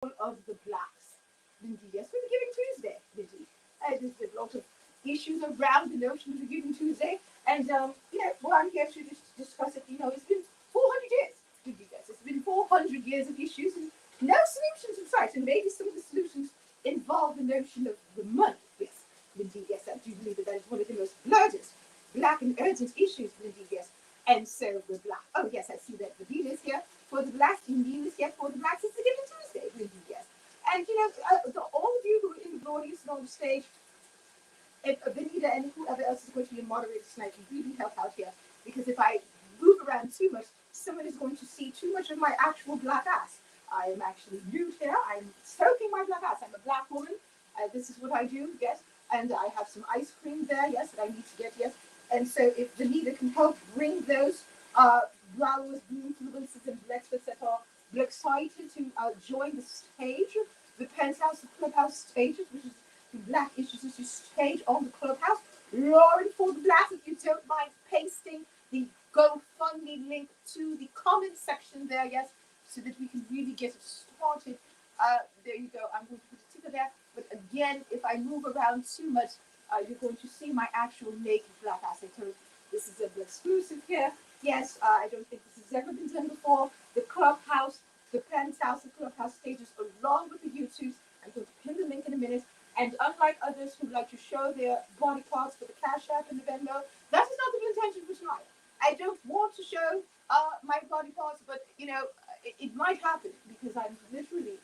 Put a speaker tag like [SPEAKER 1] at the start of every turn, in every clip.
[SPEAKER 1] of the blacks. Indeed, yes, for the Giving Tuesday. Indeed, there's a lot of issues around the notion of the Giving Tuesday, and well, I'm here to discuss it. It's been 400 years. Indeed, yes, it's been 400 years of issues and no solutions in sight. And maybe some of the solutions involve the notion of the money. Yes, indeed, yes, I do believe that is one of the most black and urgent issues. Indeed, yes. And so we're black. Oh yes, I see that the deal is here for the blacks. Indeed, is here for the blacks. It's the Giving Tuesday. Indeed, yes. And all of you who are in the audience and on the stage, if Benita and whoever else is going to be a moderator tonight can really help out here, because if I move around too much, someone is going to see too much of my actual black ass. I am actually nude here. I'm soaking my black ass. I'm a black woman. This is what I do, yes. And I have some ice cream there, yes, that I need to get, yes. And so if Benita can help bring those flowers, influences, and breakfasts that are excited to join the stage, the penthouse, the clubhouse stages, which is the Black Issues Issue stage on the clubhouse. Lord, for the blacks, if you don't mind pasting the GoFundMe link to the comment section there, yes, so that we can really get it started. There you go. I'm going to put a ticker there. But again, if I move around too much, you're going to see my actual naked black ass. I told this is an exclusive here. Yes, I don't think this has ever been done before. The clubhouse, the penthouse, the clubhouse stages, along with the YouTubes. I'm going to pin the link in a minute. And unlike others who like to show their body parts for the Cash App and the Venmo, that is not the intention for tonight. I don't want to show my body parts, but it might happen because I'm literally,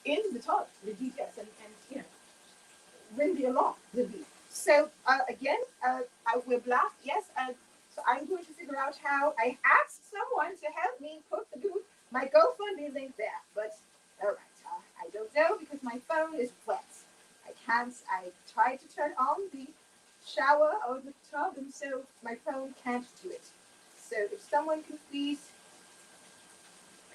[SPEAKER 1] in the tub, the details, and really a lot, really. So again, we're black, yes, and so I'm going to figure out how. I asked someone to help me put my GoFundMe link there, but all right. I don't know because my phone is wet. I can't. I tried to turn on the shower or the tub, and so my phone can't do it. So if someone can please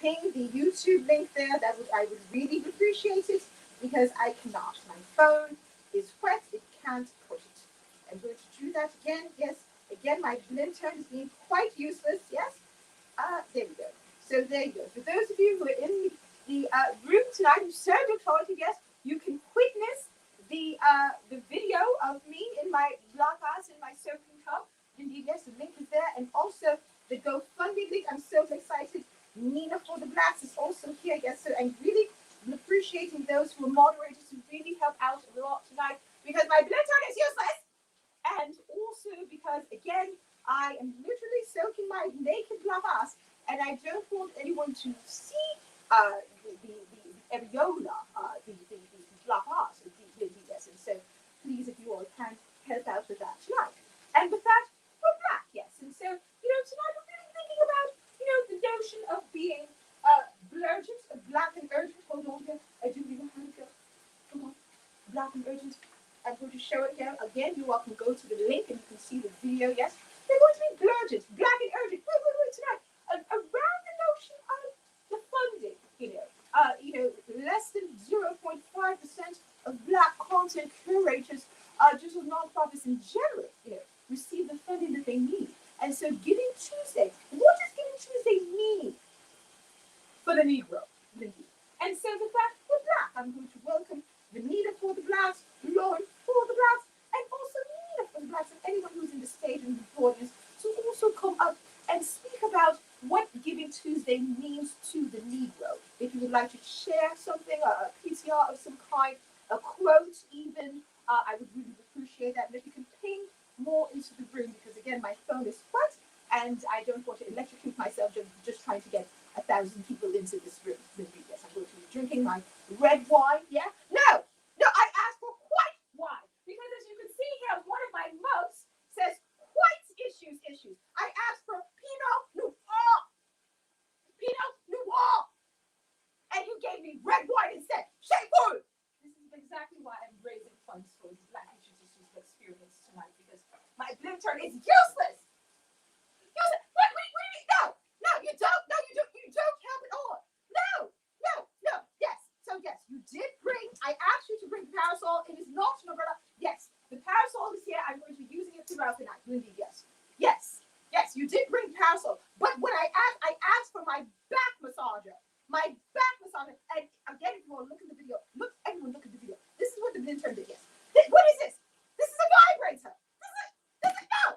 [SPEAKER 1] ping the YouTube link there, I would really appreciate it because I cannot. My phone is wet. It can't put it. I'm going to do that again. Yes. Again, my blintern is being quite useless. Yes. There we go. So there you go. For those of you who are in the room tonight, I'm so excited. Yes, you can witness the video of me in my black ass in my soaking tub. Indeed, yes, the link is there, and also the GoFundMe link. I'm so excited. Nina for the Blacks is also here. Yes, so I'm really appreciating those who are moderators who really help out a lot tonight because my blintern is useless, and also because again I am literally soaking my naked black ass, and I don't want anyone to see the areola, the black ass, yes. And so please, if you all can help out with that tonight. And with that, we're black, yes. And so, tonight we're really thinking about, the notion of being blurgent, black and urgent. Hold on here. I do need a hand here. Come on. Black and urgent. I'm going to show it here. Again, you all can go to the link and you can see the video, yes. They're going to be blurgent, black and urgent. Wait, tonight. Around the notion of the funding, less than 0.5% of black content curators, just nonprofits in general, receive the funding that they need. And so Giving Tuesday, what does Giving Tuesday mean for the Negro? And so with that, we're black. I'm going to welcome Benita for the Blacks, Lauren for the Blacks, and also Nina for the Blacks, and anyone who's in the stage and the audience to also come up and speak about what Giving Tuesday means to the Negro. If you would like to share something, a PTR of some kind, a quote even, I would really appreciate that. And if you can ping more into the room, because again, my phone is wet and I don't want to electrocute myself just trying to get 1,000 people into this room. Yes, I'm going to be drinking my red wine. Yeah? No, I asked for white wine because as you can see here, one of my mugs says white issues. I asked for Pinot Noir. Pinot Noir. And you gave me red wine instead. Shameful. This is exactly why I'm raising funds for the Black Issues experience tonight because my blintern is useless. What do you mean? No, you don't. No, you don't have it on. No. Yes. So yes, you did bring. I asked you to bring the parasol. It is not an umbrella. Yes, the parasol is here. I'm going to be using it throughout the night. Lindy, yes. You did bring the parasol. But when I asked for my back massager. My back on it. And again, if you want to look at the video, everyone look at the video. This is what the blend turned it, yes. What is this? This is a vibrator. No.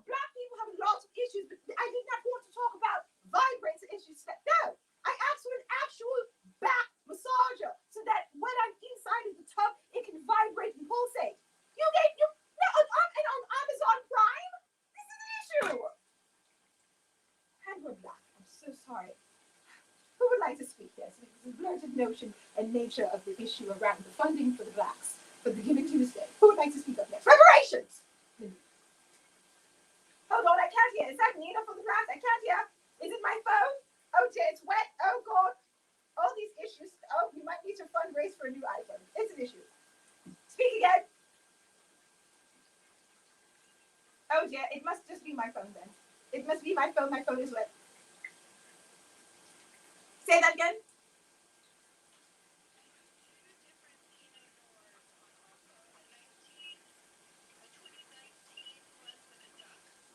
[SPEAKER 1] Black people have a lot of issues, but I did not want to talk about vibrator issues. No. I asked for an actual back massager so that when I'm inside of the tub, it can vibrate and pulsate. And on Amazon Prime, this is an issue. And we're black. I'm so sorry. Who would like to speak? Yes, the blurted notion and nature of the issue around the funding for the blacks for the Giving Tuesday. Who would like to speak up next? Reparations. Hold on, I can't hear. Is that Nina for the blacks? I can't hear. Is it my phone? Oh dear, it's wet. Oh God. All these issues. Oh, we might need to fundraise for a new iPhone. It's an issue. Speak again. Oh dear, it must just be my phone then. It must be my phone. My phone is wet. Say that again.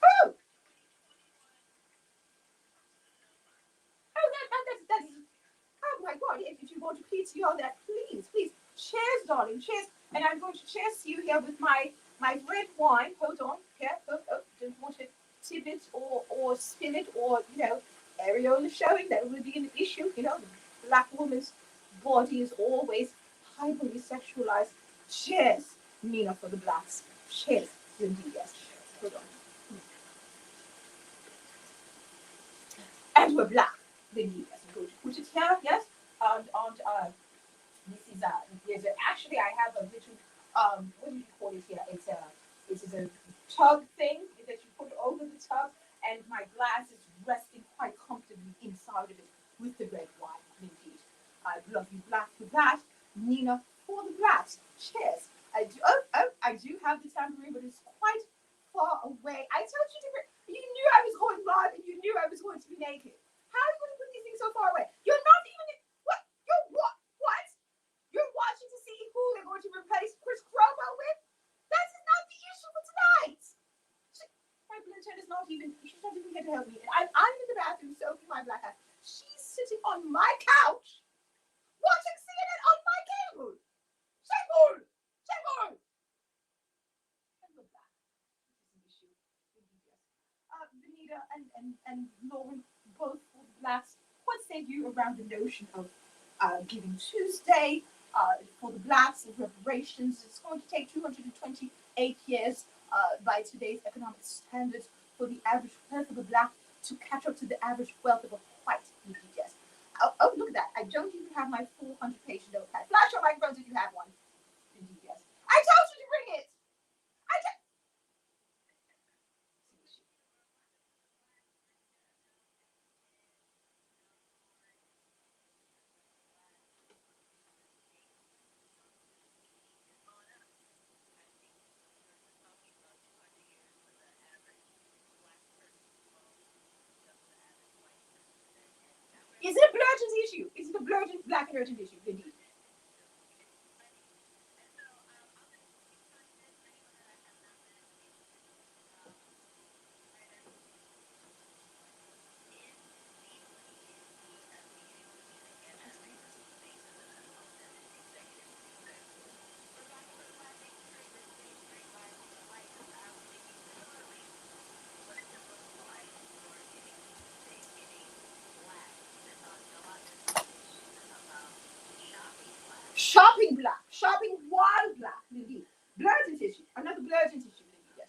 [SPEAKER 1] Oh, that is. Oh my God! If you want to PTO that, please. Cheers, darling. Cheers. And I'm going to cheers you here with my red wine. Hold on. Here. Oh. Don't want to tip it or spill it or areola showing. That would be an issue. The black woman's body is always hyperly sexualized. Cheers, Nina, for the blacks. Cheers, indeed, yes. Hold on. And we're black. Indeed, yes. I'm going to put it here, yes. And this is actually I have a little what do you call it here? It is a tub thing that you put over the tub, and my glass is resting quite comfortably inside of it with the red wine. Indeed, I love you, black, for that. Nina, for the blacks. Cheers. I do have the tambourine, but it's quite far away. I told you you knew I was going live, and you knew I was going to be naked. How are you going to put these things so far away? You're not even what? You're what? What? You're watching to see who they're going to replace Chris Cuomo with? That is not the issue for tonight. My Blinton is not even, she's not even here to help me. I'm in the bathroom soaking my black ass. She's sitting on my couch watching CNN on my cable. Shame. And we're back. This is an issue. Vanita and Lauren, both for the blacks, what say you around the notion of Giving Tuesday for the blacks and reparations? It's going to take 228 years by today's economic standards for the average wealth of a black to catch up to the average wealth of a white. Yes. Oh, look at that. I don't even have my 400-page notepad. Flash your microphones if you have one. Indeed, yes. I told you to bring it. Is it a blurred issue? Is it a blurred black and urgent issue? Indeed. Shopping black, shopping while black, indeed. Blurred issue, another blurred issue, indeed, yes.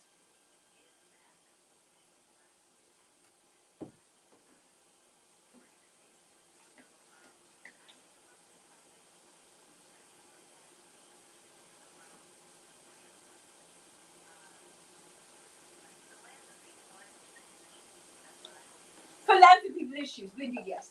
[SPEAKER 1] Philanthropy issues, indeed, yes.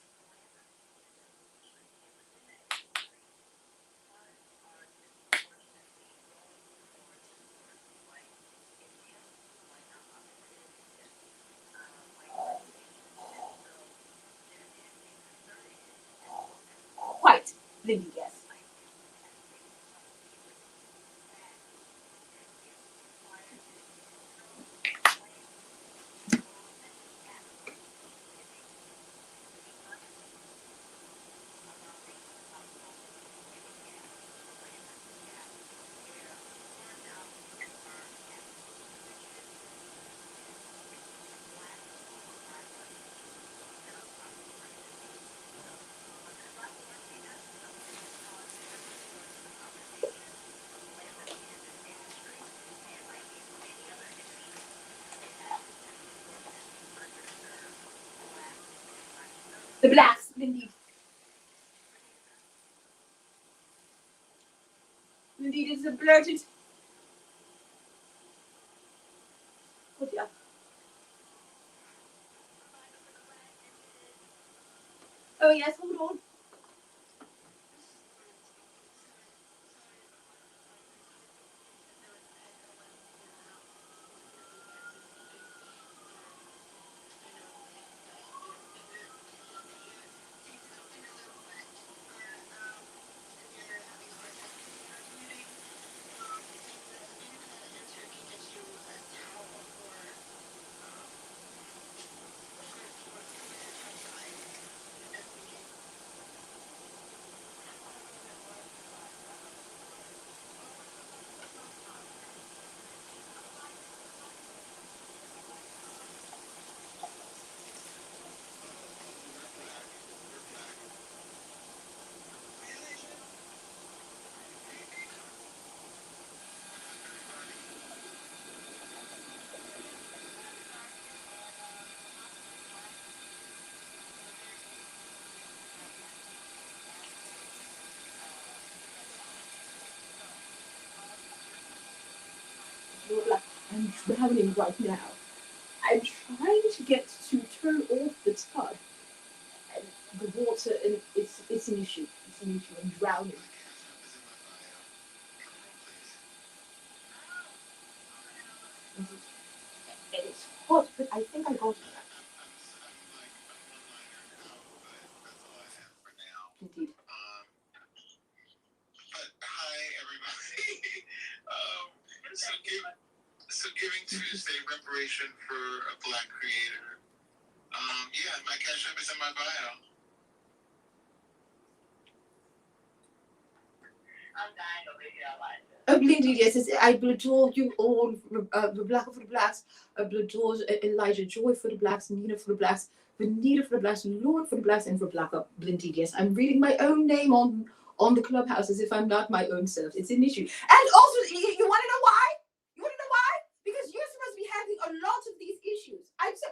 [SPEAKER 1] White, indeed, yes. The blacks, indeed. Indeed, it's a blurted. Oh dear. Oh yes, hold on. I'm drowning right now. I'm trying to get to turn off the tub, and the water, and it's an issue. It's an issue. I'm drowning. And it's hot, but I think I got it. Indeed.
[SPEAKER 2] But hi, everybody. So Giving Tuesday, reparation for a Black creator. Yeah, my cash app is in my bio. I'm dying over here, Elijah.
[SPEAKER 1] Oh, indeed, yes. I adore you all, the Black for the Blacks. I adore Elijah, Joy for the Blacks, Nina for the Blacks, Benita for the Blacks, Lord for the Blacks, and for Black Up. Indeed, yes. I'm reading my own name on the clubhouse as if I'm not my own self. It's an issue. And also, you want to know why? You want to know why? Because you're supposed to be having a lot of these issues. I'm so.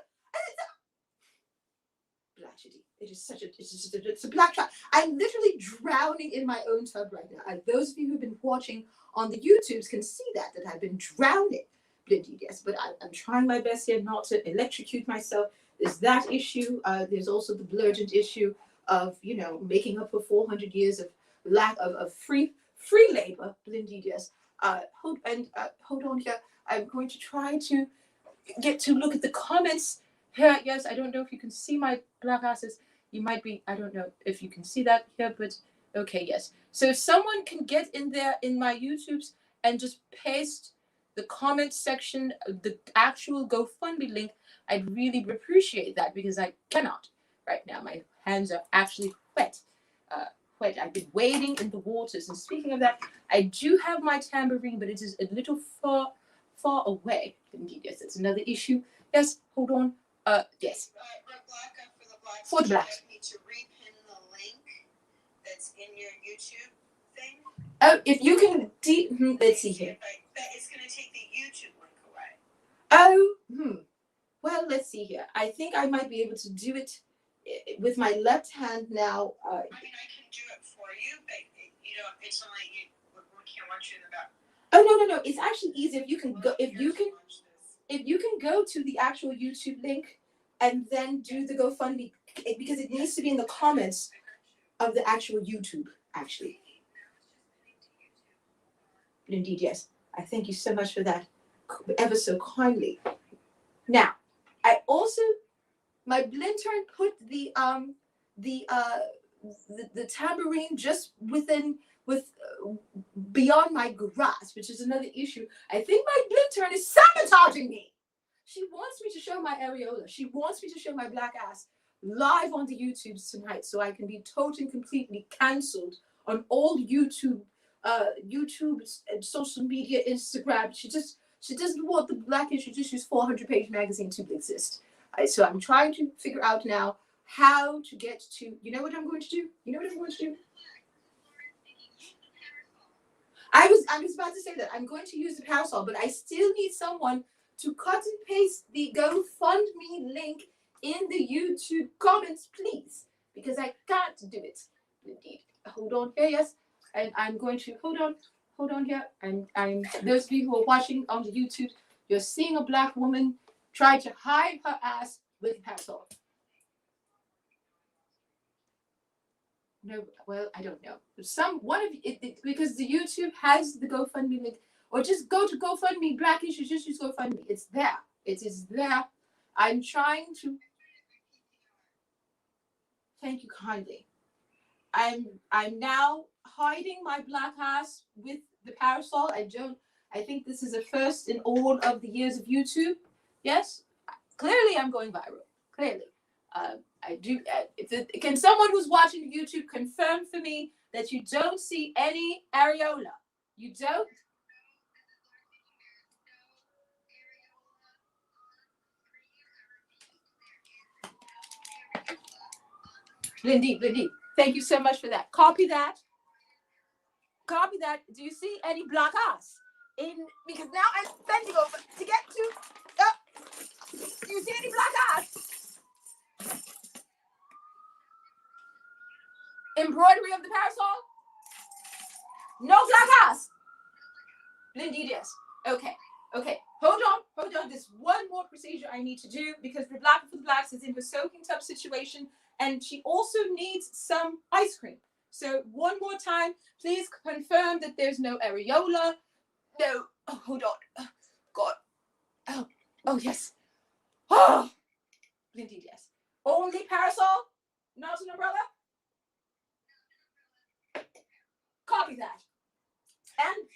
[SPEAKER 1] Blacks. It is such a, it's a black trap. I'm literally drowning in my own tub right now. Those of you who've been watching on the YouTubes can see that I've been drowning. Indeed, yes, but I'm trying my best here not to electrocute myself. There's that issue. There's also the blurgent issue of, making up for 400 years of lack of free labor. Indeed, yes. Hold on here. I'm going to try to get to look at the comments here. Yes, I don't know if you can see my black asses. You might be, I don't know if you can see that here, but okay, yes. So if someone can get in there in my YouTubes and just paste the comment section, the actual GoFundMe link, I'd really appreciate that, because I cannot right now. My hands are actually wet. I've been wading in the waters. And speaking of that, I do have my tambourine, but it is a little far away. Indeed, yes, that's another issue. Yes, hold on. Yes. For the Blacks.
[SPEAKER 2] You need to repin the link that's in your YouTube thing.
[SPEAKER 1] Oh, if you can, let's see here.
[SPEAKER 2] It's going to take the YouTube link away.
[SPEAKER 1] Oh, well, let's see here. I think I might be able to do it with my left hand now.
[SPEAKER 2] I mean, I can do it for you, but it's only we can't watch you in the back.
[SPEAKER 1] Oh no! It's actually easier if you can go. If you can go to the actual YouTube link and then do the GoFundMe, because it needs to be in the comments of the actual YouTube, actually. Indeed, yes. I thank you so much for that, ever so kindly. Now, I also, my blintern put the tambourine just beyond my grasp, which is another issue. I think my blintern is sabotaging me. She wants me to show my areola. She wants me to show my black ass live on the YouTubes tonight, so I can be totally completely cancelled on all YouTube and social media, Instagram. She doesn't want the Black Issue Issues 400-page magazine to exist. So I'm trying to figure out now how to get to. You know what I'm going to do? I was about to say that I'm going to use the parasol, but I still need someone to cut and paste the GoFundMe link in the YouTube comments, please. because I can't do it. Indeed. Hold on here, yes. And I'm going to hold on here. I'm those of you who are watching on the YouTube, you're seeing a black woman try to hide her ass with a parasol. No, well, I don't know. One of it because the YouTube has the GoFundMe link, or just go to GoFundMe, Black Issues, just use GoFundMe. It's there. It is there. I'm trying to. Thank you kindly. I'm now hiding my black ass with the parasol. I think this is a first in all of the years of YouTube. Yes, clearly I'm going viral. Clearly, I do. Can someone who's watching YouTube confirm for me that you don't see any areola? You don't. Lindy, thank you so much for that. Copy that. Copy that. Do you see any black ass? Because now I'm bending over to get to. Do you see any black ass? Embroidery of the parasol? No black ass. Indeed, yes. Okay. Hold on. There's one more procedure I need to do because the Black for the Blacks is in the soaking tub situation, and she also needs some ice cream. So one more time, please confirm that there's no areola. No. Oh, hold on. God. Oh yes. Oh, indeed, yes. Only parasol, not an umbrella. Copy that. And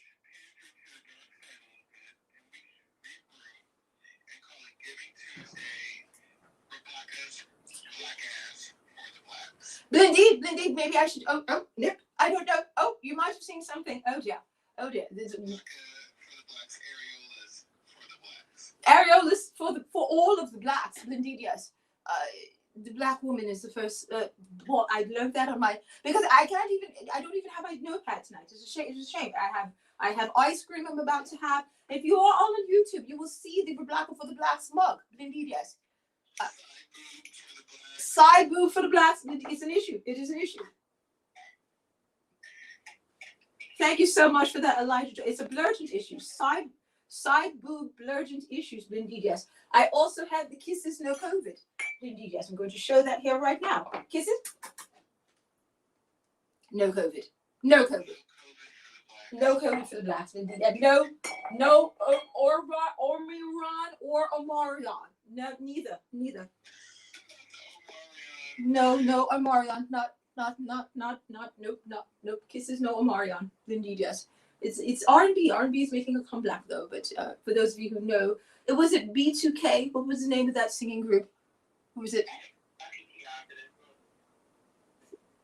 [SPEAKER 1] Indeed, maybe I should. Oh, nip. I don't know. Oh, you might have seen something. Oh dear. There's areolas for all of the blacks. Indeed, yes. The black woman is the first. Well, I learned that on my because I don't even have my notepad tonight. It's a shame. I have ice cream. I'm about to have. If you are on YouTube, you will see the Black for the Blacks mug. Indeed, yes. Side boob for the blacks. It's an issue. It is an issue. Thank you so much for that, Elijah. It's a blurgent issue. Side boob blurgent issues. Indeed, yes. I also had the kisses, no COVID. Indeed, yes. I'm going to show that here right now. Kisses. No COVID. No COVID. No COVID for the blacks. Indeed. No Omicron or Omarion. No, neither. No, Omarion, not, nope. Kisses, no Omarion. Indeed, yes. It's R&B. R&B is making a comeback though. But for those of you who know, it was it B2K. What was the name of that singing group? Who was it?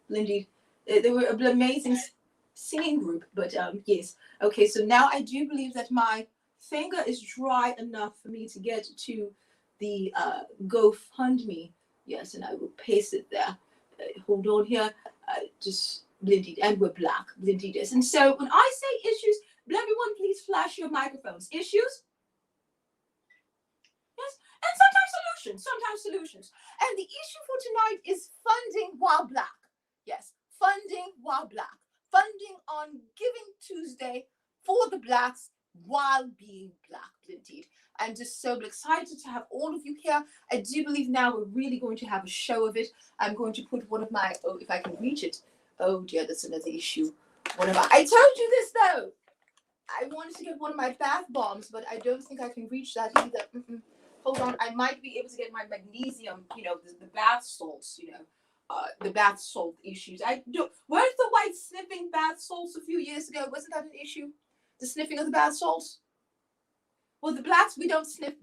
[SPEAKER 1] Indeed, they were an amazing singing group. But yes. Okay, so now I do believe that my finger is dry enough for me to get to the GoFundMe. Yes, and I will paste it there. Hold on here. Just Blindy, and we're black. Blindy this. And so when I say issues, everyone please flash your microphones. Issues? Yes, and sometimes solutions. And the issue for tonight is funding while black. Yes, funding while black. Funding on Giving Tuesday for the blacks while being black. Indeed. I'm just so excited to have all of you here. I do believe now we're really going to have a show of it. I'm going to put one of my, if I can reach it. Oh dear, that's another issue. I told you this though. I wanted to get one of my bath bombs, but I don't think I can reach that either. Hold on, I might be able to get my magnesium, the bath salts, the bath salt issues. Weren't the white sniffing bath salts a few years ago? Wasn't that an issue? The sniffing of the bath salts? Well, the blacks, we don't sniff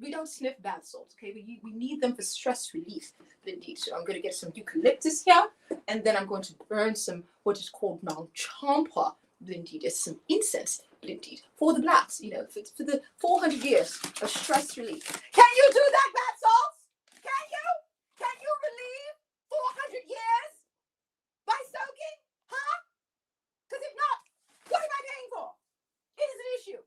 [SPEAKER 1] bath salts, okay? We need them for stress relief, indeed. So I'm going to get some eucalyptus here, and then I'm going to burn some what is called non-champa, indeed, as some incense, indeed, for the blacks, for the 400 years of stress relief. Can you do that, bath salts? Can you relieve 400 years by soaking? Huh? Because if not, what am I paying for? It is an issue.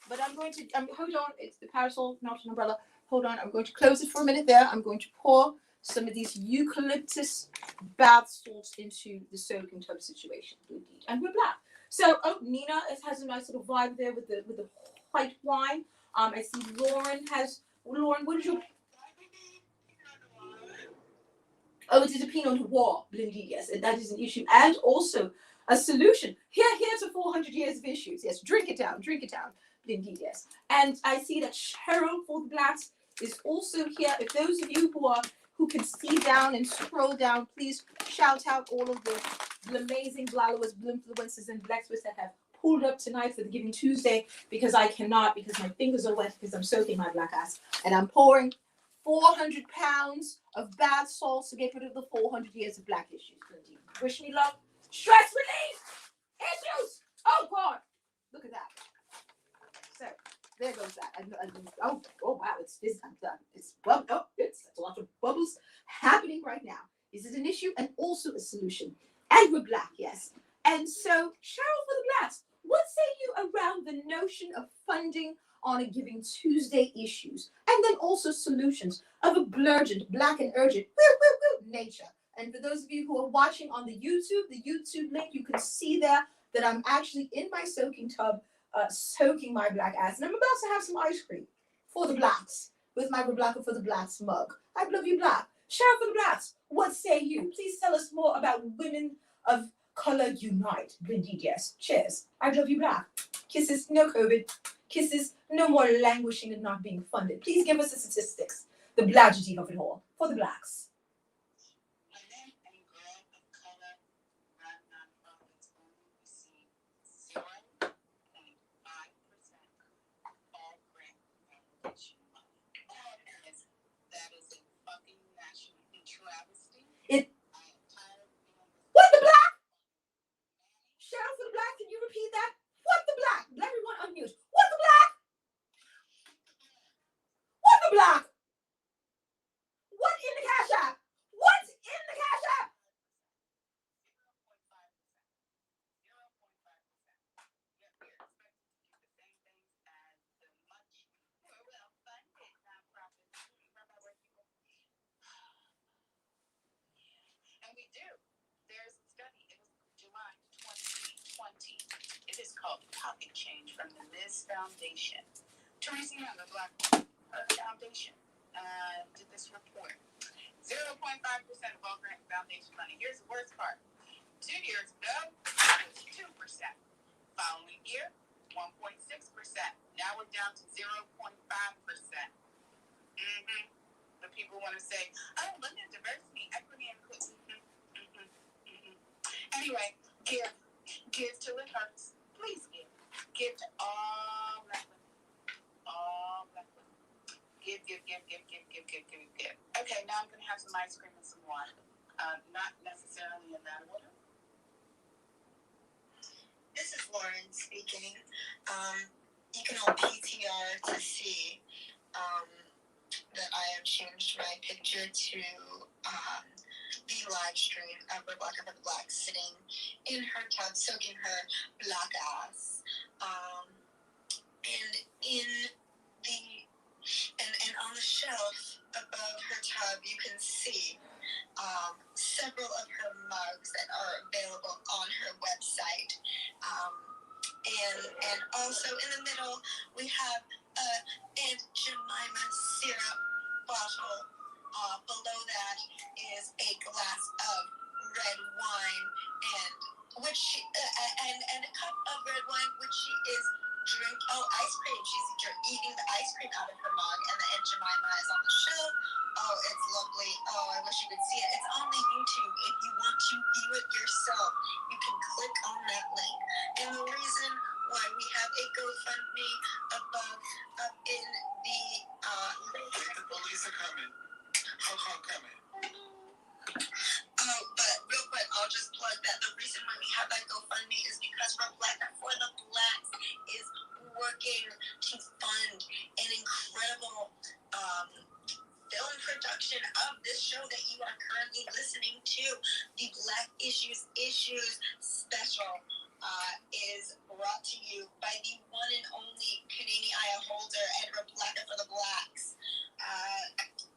[SPEAKER 1] But I'm going to, hold on, it's the parasol, not an umbrella. Hold on, I'm going to close it for a minute there. I'm going to pour some of these eucalyptus bath salts into the soaking tub situation. Indeed. And we're black. So, oh, Nina has a nice little vibe there with the white wine. I see Lauren, what is your... Oh, it is a Pinot Noir, indeed, yes, and that is an issue. And also a solution. Here's a 400 years of issues. Yes, drink it down, indeed, yes. And I see that Cheryl for the Blacks is also here. If those of you who can see down and scroll down, please shout out all of the amazing blallowers, blinfluencers, and blacksmiths that have pulled up tonight for the Giving Tuesday, because I cannot, because my fingers are wet, because I'm soaking my black ass. And I'm pouring 400 pounds of bath salts to get rid of the 400 years of black issues. Indeed. Wish me luck. Stress relief! Issues! Oh, God! Look at that. So, there goes that. Oh, wow, it's a lot of bubbles happening right now. Is it an issue and also a solution? And we're black, yes. And so, Cheryl for the Blacks, what say you around the notion of funding on a Giving Tuesday issues, and then also solutions of a blurgent, black and urgent nature? And for those of you who are watching on the YouTube link, you can see there that I'm actually in my soaking tub, soaking my black ass, and I'm about to have some ice cream for the Blacks with my Blacker for the Blacks mug. I love you, Black. Cheryl for the Blacks, what say you? Please tell us more about women of color unite. Indeed, yes. Cheers. I love you, Black. Kisses, no COVID. Kisses, no more languishing and not being funded. Please give us the statistics, the blagity of it all, for the Blacks.
[SPEAKER 2] Women and girls of color run nonprofits only receive 0.5% of all grant foundation money. That is a fucking national travesty. I am tired of being on this.
[SPEAKER 1] What the Black? Cheryl for the Black, can you repeat that? What the Black? Everyone unmute. What the Black? What the Black? What in the Cash App? What's in the Cash App?
[SPEAKER 2] 0.5%. 0.5%. Yet we are expected to do the same things as the much more well-funded nonprofits. Remember where people... And we do. There's a study. It was July 2020. It is called Pocket Change from the Liz Foundation. Teresa Young, the Black Foundation, did this report. 0.5% of all grant foundation money. Here's the worst part. 2 years ago, it was 2%. Following year, 1.6%. Now we're down to 0.5%. But people want to say, oh, look at diversity, equity, and inclusion. Anyway, give till it hurts. Please give. Give to all black women. All black women. Give. Okay, now I'm going to have some ice cream and some water. Not necessarily in that order.
[SPEAKER 3] This is Lauren speaking. You can all PTR to see that I have changed my picture to the live stream of Rebecca for the Blacks sitting in her tub, soaking her black ass. And on the shelf above her tub, you can see several of her mugs that are available on her website. And also in the middle, we have Aunt Jemima syrup bottle. Below that is a glass of red wine and a cup of red wine, which she is ice cream. She's eating the ice cream out of her mug, and the Aunt Jemima is on the shelf. Oh, it's lovely. Oh, I wish you could see it. It's on the YouTube. If you want to view it yourself, you can click on that link. And the reason why we have a GoFundMe up in the link.
[SPEAKER 2] The police are coming. How coming?
[SPEAKER 3] But real quick, I'll just plug that the reason why we have that GoFundMe is because Blacker for the Blacks is working to fund an incredible film production of this show that you are currently listening to. The Black Issues special is brought to you by the one and only Kanini Aya Holder and Blacker for the Blacks.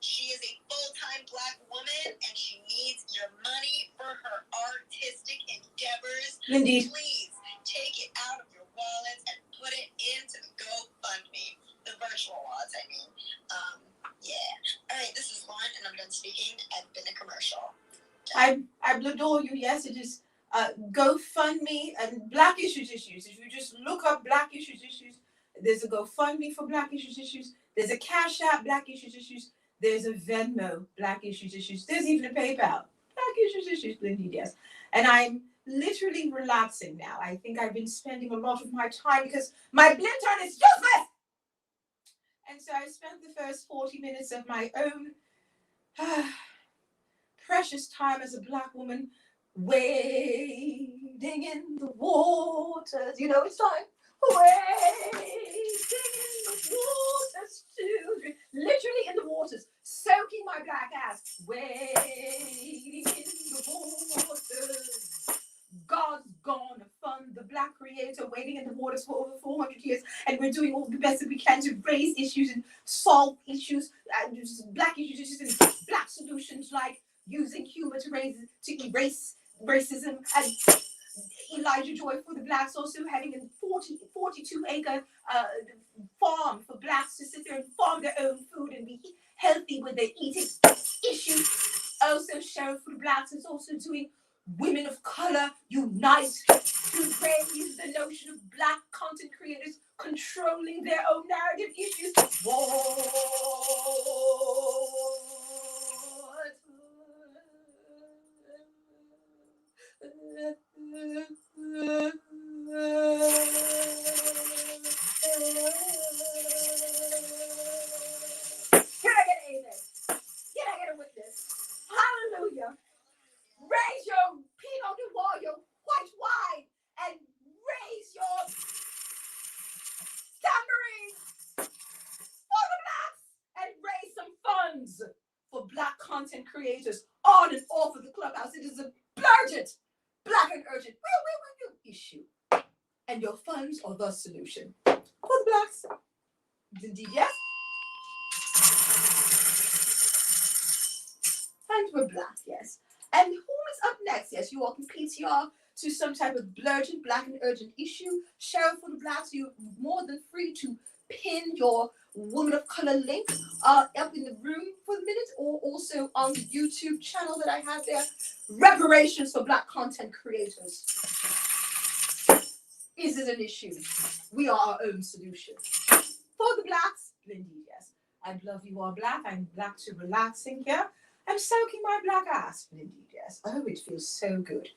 [SPEAKER 3] She is a full-time Black woman, and she needs your money for her artistic endeavors.
[SPEAKER 1] Indeed.
[SPEAKER 3] Please take it out of your wallets and put it into the GoFundMe, the virtual wallets, I mean. Yeah. All right, this is Lauren, and I'm done speaking. I've been a commercial.
[SPEAKER 1] I adore you. Yes, it is GoFundMe and Black Issues. If you just look up Black Issues, there's a GoFundMe for Black Issues. There's a Cash App Black Issues. There's a Venmo Black Issues. There's even a PayPal Black Issues. Indeed, yes. And I'm literally relaxing now. I think I've been spending a lot of my time because my blinton is useless. And so I spent the first 40 minutes of my own precious time as a Black woman wading in the waters. You know, it's time. Wading in the waters, children. Literally in the waters, soaking my Black ass. Wading in the waters. God's gonna fund the Black creator waiting in the waters for over 400 years, and we're doing all the best that we can to raise issues and solve issues, Black issues and Black solutions, like using humor to erase racism, and Elijah Joy for the Blacks also having a 42-acre farm for Blacks to sit there and farm their own food and be healthy with their eating issue. Also, Sheriff for the Blacks is also doing Women of Color Unite to raise the notion of Black content creators controlling their own narrative issues. Can I get an amen? Can I get a witness? Hallelujah. Raise your Pinot Noir, your white wine, and raise your tambourine for the Blacks, and raise some funds for Black content creators on and off of the clubhouse. It is a urgent, Black and urgent issue, and your funds are the solution for the Blacks. Indeed, yes. And we're Black, yes. And who is up next? Yes, you all can PTR to some type of blurted, Black and urgent issue. Sheriff for the Blacks, you're more than free to pin your Woman of Color link up in the room for the minute, or also on the YouTube channel that I have there. Reparations for Black content creators. Is it an issue? We are our own solution. For the Blacks, indeed, yes. I love you all Black. I'm Black to relaxing here. I'm soaking my Black ass, indeed, yes. Oh, it feels so good.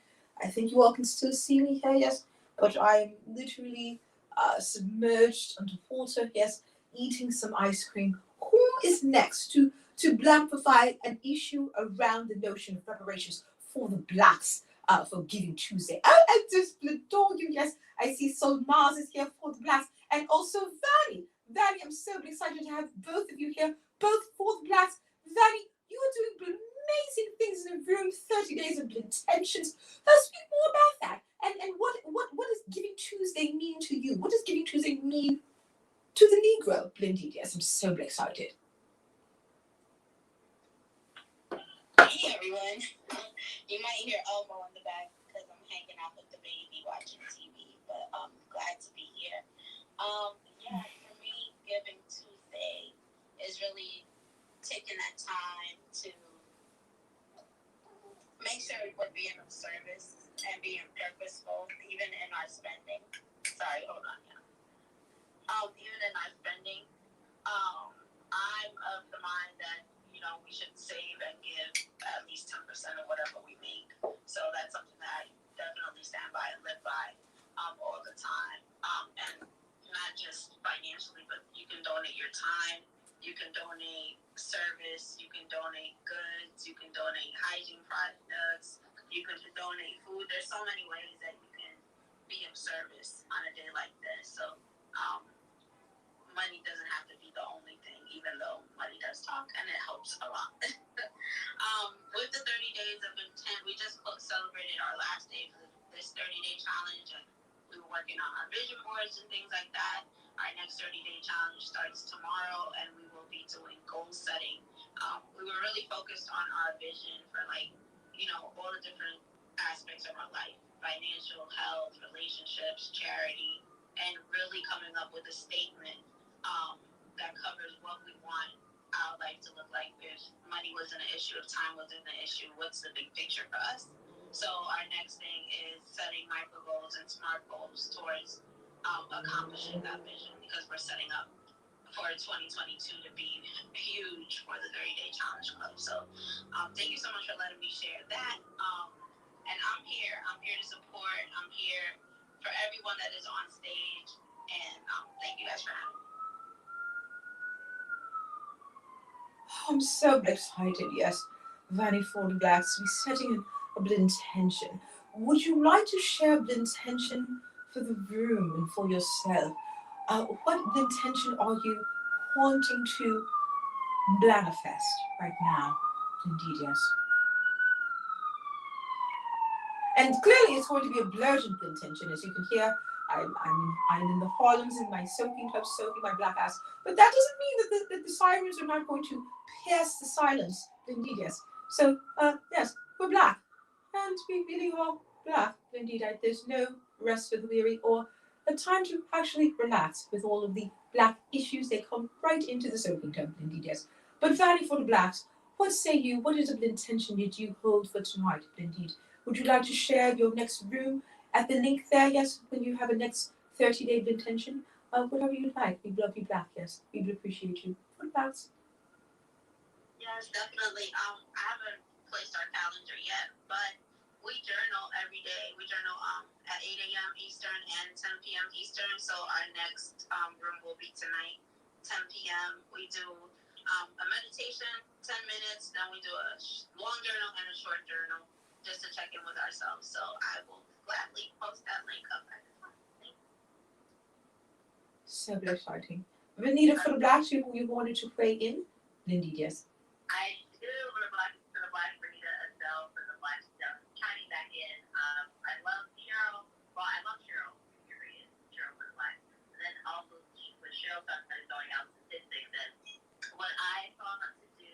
[SPEAKER 1] I think you all can still see me here, yes, but I'm literally submerged underwater, yes, eating some ice cream. Who is next to blackify an issue around the notion of reparations for the Blacks for Giving Tuesday? I just adore you, yes. I see Sol Mars is here for the Blacks, and also Vanny. Vanny, I'm so excited to have both of you here, both for the Blacks. Vanny, you are doing amazing things in the room, 30 days of intentions. Let's speak more about that. And what does Giving Tuesday mean to you? What does Giving Tuesday mean to the Negro? Indeed, yes, I'm so excited.
[SPEAKER 2] Hey everyone. You might hear Elmo in the back because I'm hanging out with the baby watching TV, but I'm glad to be here. Yeah, for me, Giving Tuesday is really taking that time to make sure we're being of service and being purposeful, even in our spending. Sorry, hold on. Even in our spending, I'm of the mind that, we should save and give at least 10% of whatever we make. So that's something that I definitely stand by and live by all the time. And not just financially, but you can donate your time, you can donate service, you can donate goods, you can donate hygiene products, you can donate food. There's so many ways that you can be of service on a day like this. So money doesn't have to be the only thing, even though money does talk, and it helps a lot. With the 30 days of intent, we just celebrated our last day for this 30-day challenge, and we were working on our vision boards and things like that. Our next 30-day challenge starts tomorrow, and we will be doing goal setting We were really focused on our vision for, like, all the different aspects of our life: financial, health, relationships, charity, and really coming up with a statement that covers what we want our life to look like. If money wasn't an issue, if time wasn't an issue, what's the big picture for us? So our next thing is setting micro goals and smart goals towards accomplishing that vision, because we're setting up for 2022 to be huge for the 30-day challenge club. So thank you so much for letting me share that. And I'm here to support. I'm here for everyone that is on stage. And thank you guys for having me.
[SPEAKER 1] I'm so excited, yes. Vanny for the Blacks, we're setting a intention. Would you like to share the intention for the room and for yourself? What intention are you wanting to manifest right now? Indeed, yes. And clearly it's going to be a blurted intention, as you can hear. I'm in the Harlems in my soaking club, soaking my black ass. But that doesn't mean that the sirens are not going to pierce the silence. Indeed, yes. So, yes, we're black. And we really are black. Indeed, there's no rest for the weary or a time to actually relax with all of the black issues. They come right into the soaking club. Indeed, yes. But Valley for the Blacks, what say you? What is the intention that you hold for tonight? Indeed. Would you like to share your next room at the link there? Yes, when you have a next 30-day intention, whatever you like. We love you black. Yes, we will appreciate you. What about?
[SPEAKER 2] Yes, definitely. I haven't placed our calendar yet, but we journal every day. We journal at 8 a.m. Eastern and 10 p.m. Eastern. So our next room will be tonight, 10 p.m. We do a meditation, 10 minutes. Then we do a long journal and a short journal, just to check in with ourselves. So I will gladly post that link up at the top.
[SPEAKER 1] So exciting. Vanita for the Blacks, you wanted to weigh in? Indeed, yes.
[SPEAKER 2] I do for the Black Vanita Adele for the Black chiming back in. I love Cheryl. Well, I love Cheryl, period. Cheryl for the Black. And then also with Cheryl started going out statistics, and what I thought to do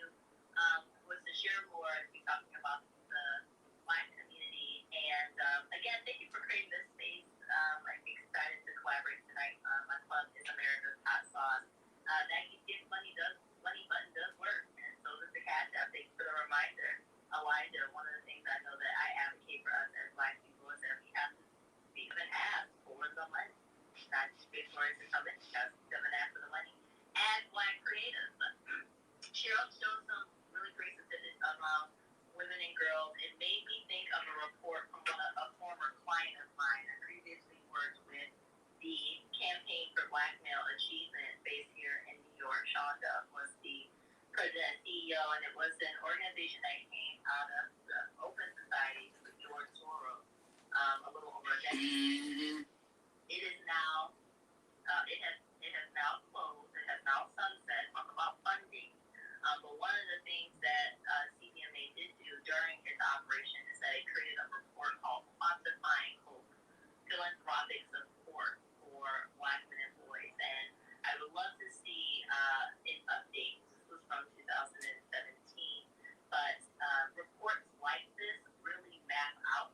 [SPEAKER 2] was to share more and be talking about the Black community. And again, thank you for creating this space. I'm excited to collaborate tonight. My club is America's Hot Sauce. That Give Money button does work, and so does the Cash App. Thanks for the reminder, Elijah. One of the things I know that I advocate for us as Black people is that we have to be an ask for the money, not just big words or something. We have to an ask for the money. And Black creatives. Cheryl showed some really great statistics about women and girls. It made me think of a report from a former client of mine. I previously worked with the Campaign for Black Male Achievement based here in New York. Shonda was the president CEO, and it was an organization that came out of the Open Society with George Soros a little over a decade. It is now, it has now closed. It has now sunset. Talk about funding. But one of the things that CBMA did do during its operation is that it created a report called Quantifying Hope, Philanthropic Support for Black men and boys. And I would love to see an update. This was from 2017. But reports like this really map out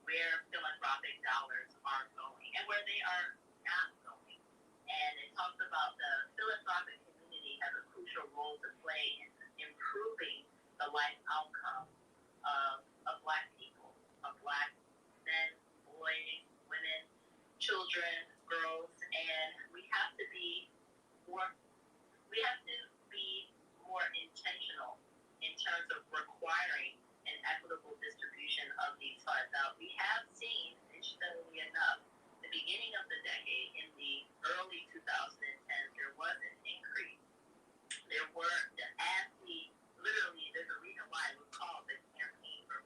[SPEAKER 2] where philanthropic dollars are going and where they are not going. And it talks about the philanthropic community has a crucial role to play in improving the life outcome of Black people, of Black men, boys, women, children, girls, and we have to be more intentional in terms of requiring an equitable distribution of these funds. Now, we have seen, interestingly enough, the beginning of the decade, in the early 2010s, there was an increase. There were, there's a reason why it was called the Campaign for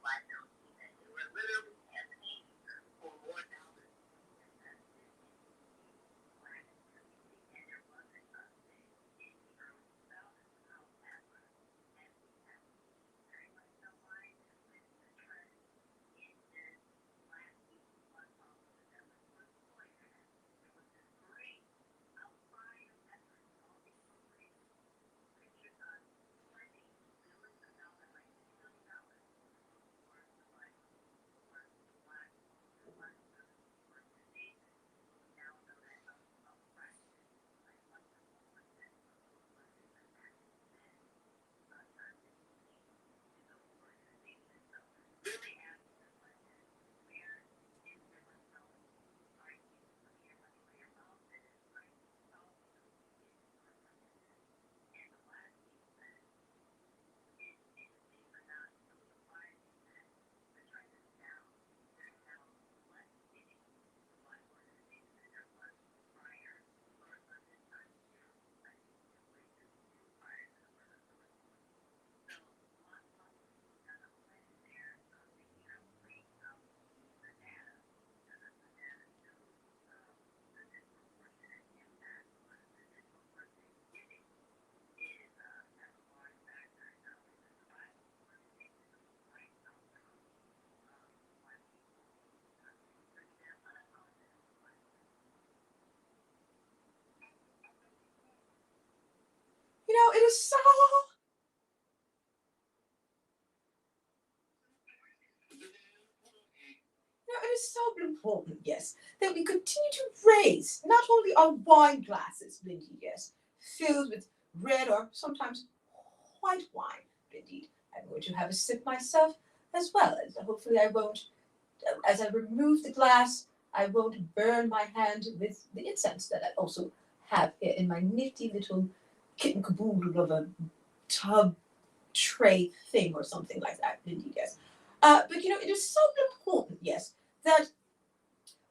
[SPEAKER 1] is so important, yes, that we continue to raise not only our wine glasses, indeed, yes, filled with red or sometimes white wine, indeed. I'm going to have a sip myself as well. As hopefully I won't, as I remove the glass, I won't burn my hand with the incense that I also have here in my nifty little kitten caboodle of a tub tray thing or something like that, indeed, yes. But it is so important, yes, that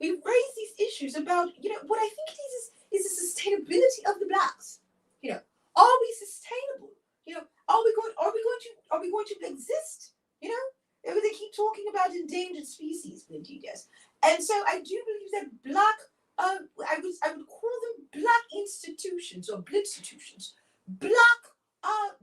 [SPEAKER 1] we raise these issues about, what I think it is the sustainability of the blacks. Are we sustainable? Are we going to exist? They keep talking about endangered species, indeed, yes. And so I do believe that black, I would call them black institutions or blinstitutions, black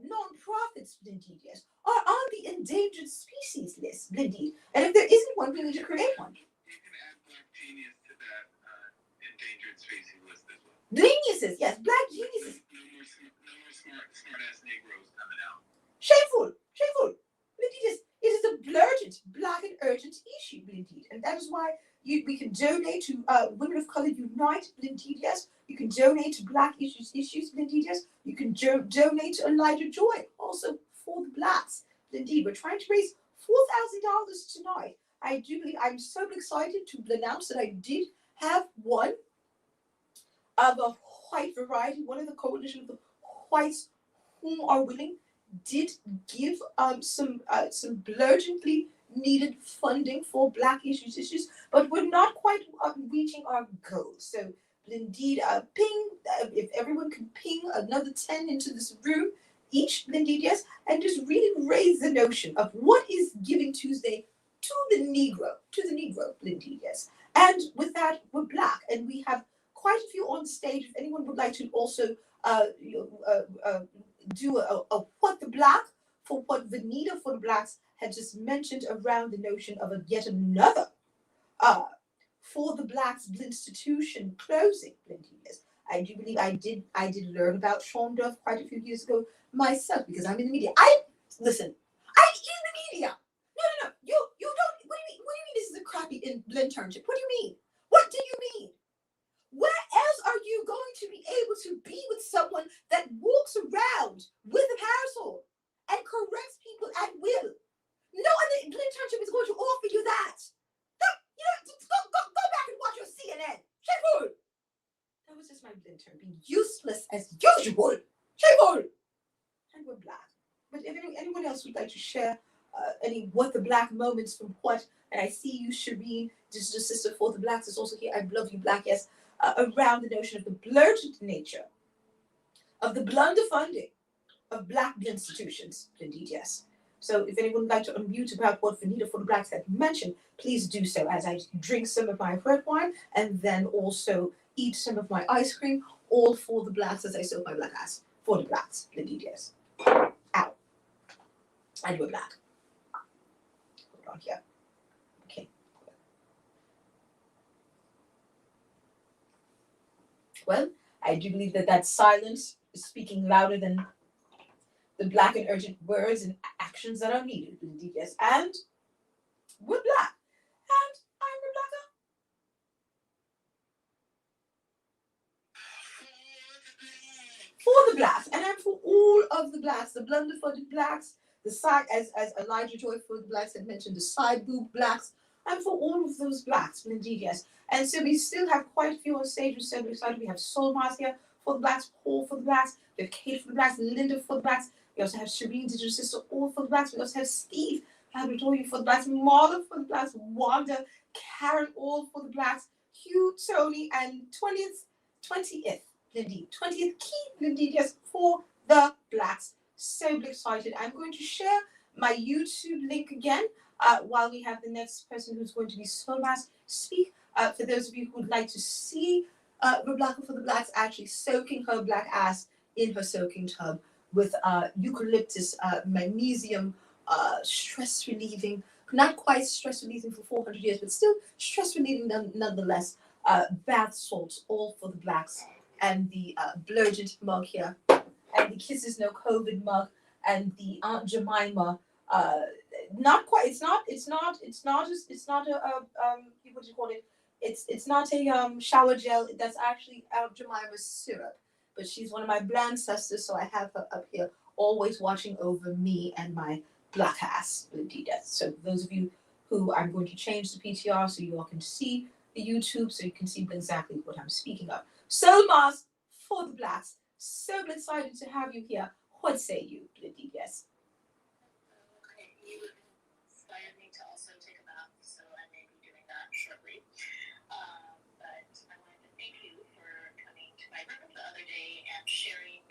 [SPEAKER 1] non-profits, indeed, yes, are on the endangered species list, indeed. And if there isn't one, we need to create one.
[SPEAKER 2] You can add black genius to that endangered species list as well.
[SPEAKER 1] Geniuses, yes, black geniuses.
[SPEAKER 2] No more smart ass Negroes coming out.
[SPEAKER 1] Shameful. Indeed, it is a blatant, black and urgent issue, indeed. And that is why we can donate to Women of Color Unite, indeed, yes. You can donate to Black Issues, indeed, yes. You can donate to Elijah Joy, also for the Blacks, indeed. We're trying to raise $4,000 tonight. I do believe, I'm so excited to announce that I did have one of a white variety, one of the coalition of the whites whom are willing, did give some blatantly needed funding for Black issues, but we're not quite reaching our goals. So indeed, ping, if everyone can ping another 10 into this room, each, indeed, yes, and just really raise the notion of what is Giving Tuesday to the Negro, indeed, yes. And with that, we're Black, and we have quite a few on stage. If anyone would like to also do a What the Black for what Vanita for the Blacks had just mentioned around the notion of yet another For the Blacks institution closing. Yes, I do believe I did learn about Sean Duff quite a few years ago myself because I'm in the media. I'm in the media. No. You don't. What do you mean this is a crappy internship? What do you mean? What do you mean? Where else are you going to be able to be with someone that walks around with a parasol and corrects people at will? No other internship is going to offer you that. Just go back and watch your CNN. Shameful. That was just my intern being useless as usual. Shameful. And we're Black. But if anyone else would like to share any What the Black moments from what, and I see you, Shireen, just sister for the Blacks is also here. I love you, Black, yes. Around the notion of the blatant nature of the blunder funding of Black institutions, indeed, yes. So if anyone would like to unmute about what Vanita for the Blacks had mentioned, please do so as I drink some of my red wine and then also eat some of my ice cream, all for the Blacks as I soak my black ass. For the Blacks, indeed, yes. Ow. And we're Black. Hold on here. Okay. Well, I do believe that silence is speaking louder than the Black and urgent words and actions that are needed, indeed, yes. And we're Black. And I'm Rebecca. For the Blacks. And I'm for all of the Blacks. The blunder-funded Blacks, the side, as Elijah Joy for the Blacks had mentioned, the side boob Blacks. I'm for all of those Blacks, indeed, yes. And so we still have quite a few on stage. We're so excited. We have Soul Mars here for the Blacks, Paul for the Blacks, we have Kate for the Blacks, Linda for the Blacks. We also have Shireen, digital sister, all for the Blacks. We also have Steve, Laboratory for the Blacks, Marla for the Blacks, Wanda, Karen, all for the Blacks, Hugh, Tony, and 20th, indeed, 20th key, indeed, yes, for the Blacks. So excited. I'm going to share my YouTube link again while we have the next person who's going to be Somas speak. For those of you who would like to see Rebecca for the Blacks actually soaking her black ass in her soaking tub with eucalyptus, magnesium, stress relieving, not quite stress relieving for 400 years, but still stress relieving nonetheless. Bath salts, all for the Blacks, and the Blurgent mug here, and the Kisses No COVID mug, and the Aunt Jemima not quite. It's not what do you call it? It's not a shower gel. That's actually Aunt Jemima's syrup. But she's one of my bland sisters, so I have her up here, always watching over me and my black ass, indeed. So those of you who I'm going to change the PTR so you all can see the YouTube, so you can see exactly what I'm speaking of. So, Mars, for the blacks, so excited to have you here. What say you, indeed? Yes.
[SPEAKER 2] Okay, you inspired me to also take a bath, so I may be doing that shortly. But I wanted to thank you for coming to my room the other day and sharing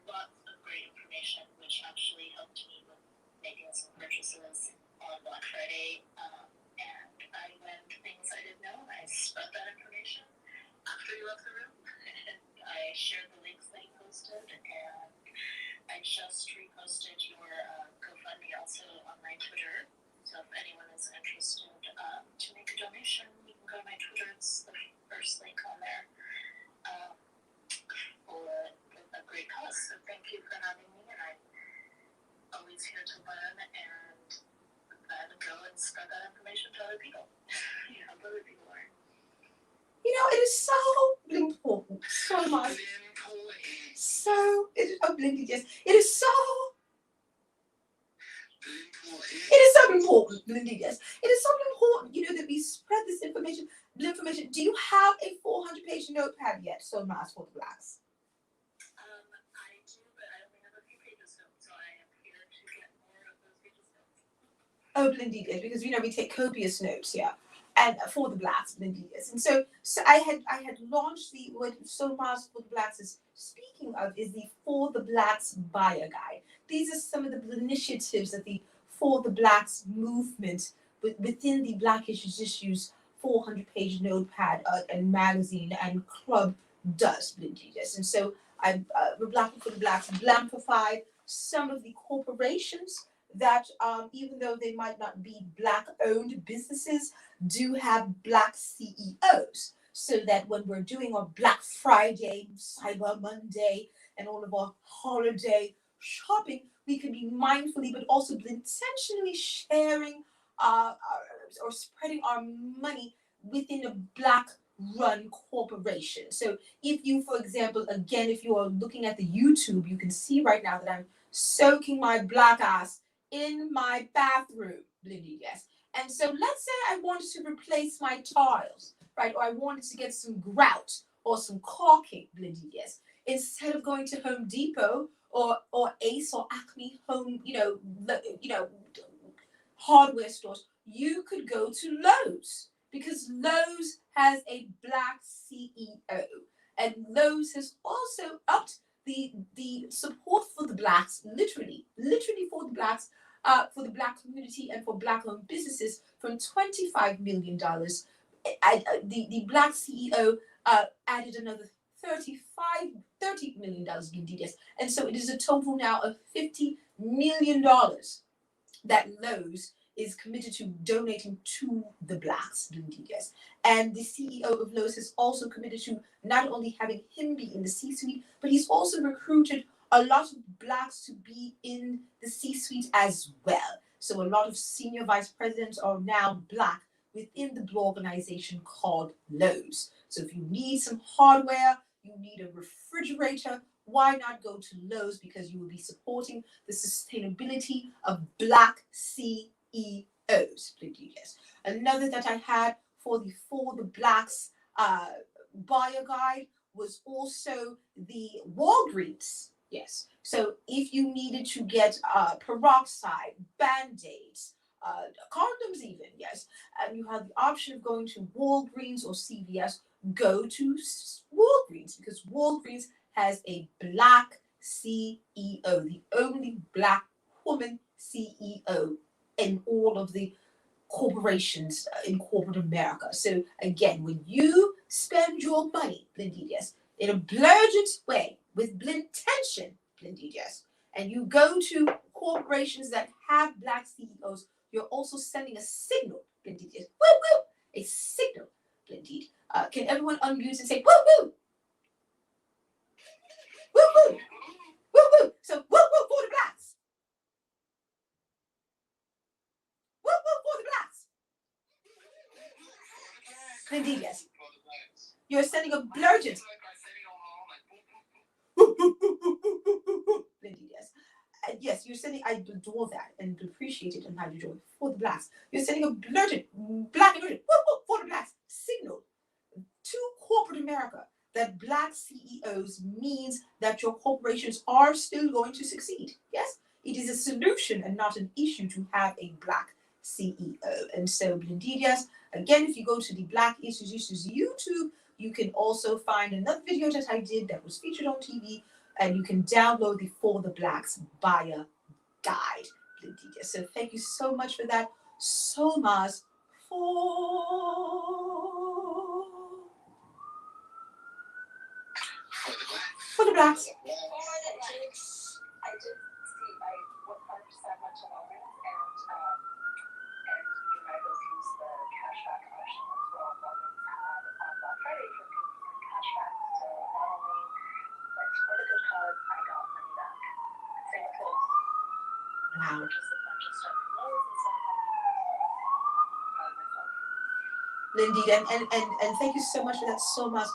[SPEAKER 2] lots of great information, which actually helped me with making some purchases on Black Friday. And I learned things I didn't know, and I spread that information after you left the room. And I shared the links that you posted, and I just reposted your GoFundMe also on my Twitter. So if anyone is interested to make a donation, you can go to my Twitter. It's the first link on there for a great cause. So thank you for having me, and I'm always here to learn and then go and spread that information to other people. Help other people learn.
[SPEAKER 1] You know, it is so important, so much. So, it is, oh, Blinky, yes. It is so important, Blinky, yes. It is so important, you know, that we spread this information. Do you have a 400-page notepad yet, so Mass for the Blacks?
[SPEAKER 2] I do, but I only have a few pages notes, so I am here to get more of those pages notes.
[SPEAKER 1] Oh, Blinky, yes, because, you know, we take copious notes here. And for the blacks, Blinky, yes. And so I had launched the what So Mars for the Blacks is speaking of is the For the Blacks buyer guide. These are some of the initiatives that the For the Blacks movement within the Black Issues 400-page notepad and magazine and club does, Blinky, yes. And so Black for the Blacks amplified some of the corporations that even though they might not be Black-owned businesses, do have Black CEOs, so that when we're doing our Black Friday, Cyber Monday, and all of our holiday shopping, we can be mindfully but also intentionally sharing or spreading our money within a Black-run corporation. So if you, for example, again, if you are looking at the YouTube, you can see right now that I'm soaking my black ass in my bathroom, Blindy, yes. And so let's say I wanted to replace my tiles, right? Or I wanted to get some grout or some caulking, Blindy, yes. Instead of going to Home Depot or Ace or Acme home, hardware stores, you could go to Lowe's, because Lowe's has a Black CEO. And Lowe's has also upped the support for the Blacks, literally for the Blacks, for the Black community and for Black-owned businesses from $25 million. The Black CEO added another $30 million indeed, yes. And so it is a total now of $50 million that Lowe's is committed to donating to the Blacks, indeed, yes. And the CEO of Lowe's has also committed to not only having him be in the C-suite, but he's also recruited a lot of Blacks to be in the C-suite as well. So a lot of senior vice presidents are now Black within the organization called Lowe's. So if you need some hardware, you need a refrigerator, why not go to Lowe's? Because you will be supporting the sustainability of Black CEOs. Yes. Another that I had for the Blacks buyer guide was also the Walgreens. Yes. So if you needed to get peroxide, Band-Aids, condoms even, yes, and you have the option of going to Walgreens or CVS, go to Walgreens, because Walgreens has a Black CEO, the only Black woman CEO in all of the corporations in corporate America. So again, when you spend your money, Blindidias, in a blurgent way with blintention, Blindidias, and you go to corporations that have Black CEOs, you're also sending a signal, Blindidias, woo woo, a signal, Blindid. Can everyone unmute and say woo woo? Woo woo! Woo woo! So woo woo for the Blacks! Indeed, yes. You're sending a blurted. Indeed, yes. Yes, you're sending, I adore that and appreciate it and how you join for the blacks. You're sending a blurted, black and blurted, for the blacks signal to corporate America that black CEOs means that your corporations are still going to succeed. Yes, it is a solution and not an issue to have a black CEO. And so, indeed, yes, again, if you go to the Black Issues YouTube, you can also find another video that I did that was featured on TV, and you can download the For the Blacks buyer guide. Indeed, yes. So thank you so much for that. So much for the blacks.
[SPEAKER 3] I did see, I 100% went to Walgreens and you might both use the cashback option as well. Walgreens had on Black Friday for 50% cashback. So not only like for the good cause, I got money back. Same with Lowe's.
[SPEAKER 1] Wow.
[SPEAKER 3] Just a bunch of stuff from Lowe's and stuff myself.
[SPEAKER 1] Lindy, and thank you so much for that. So much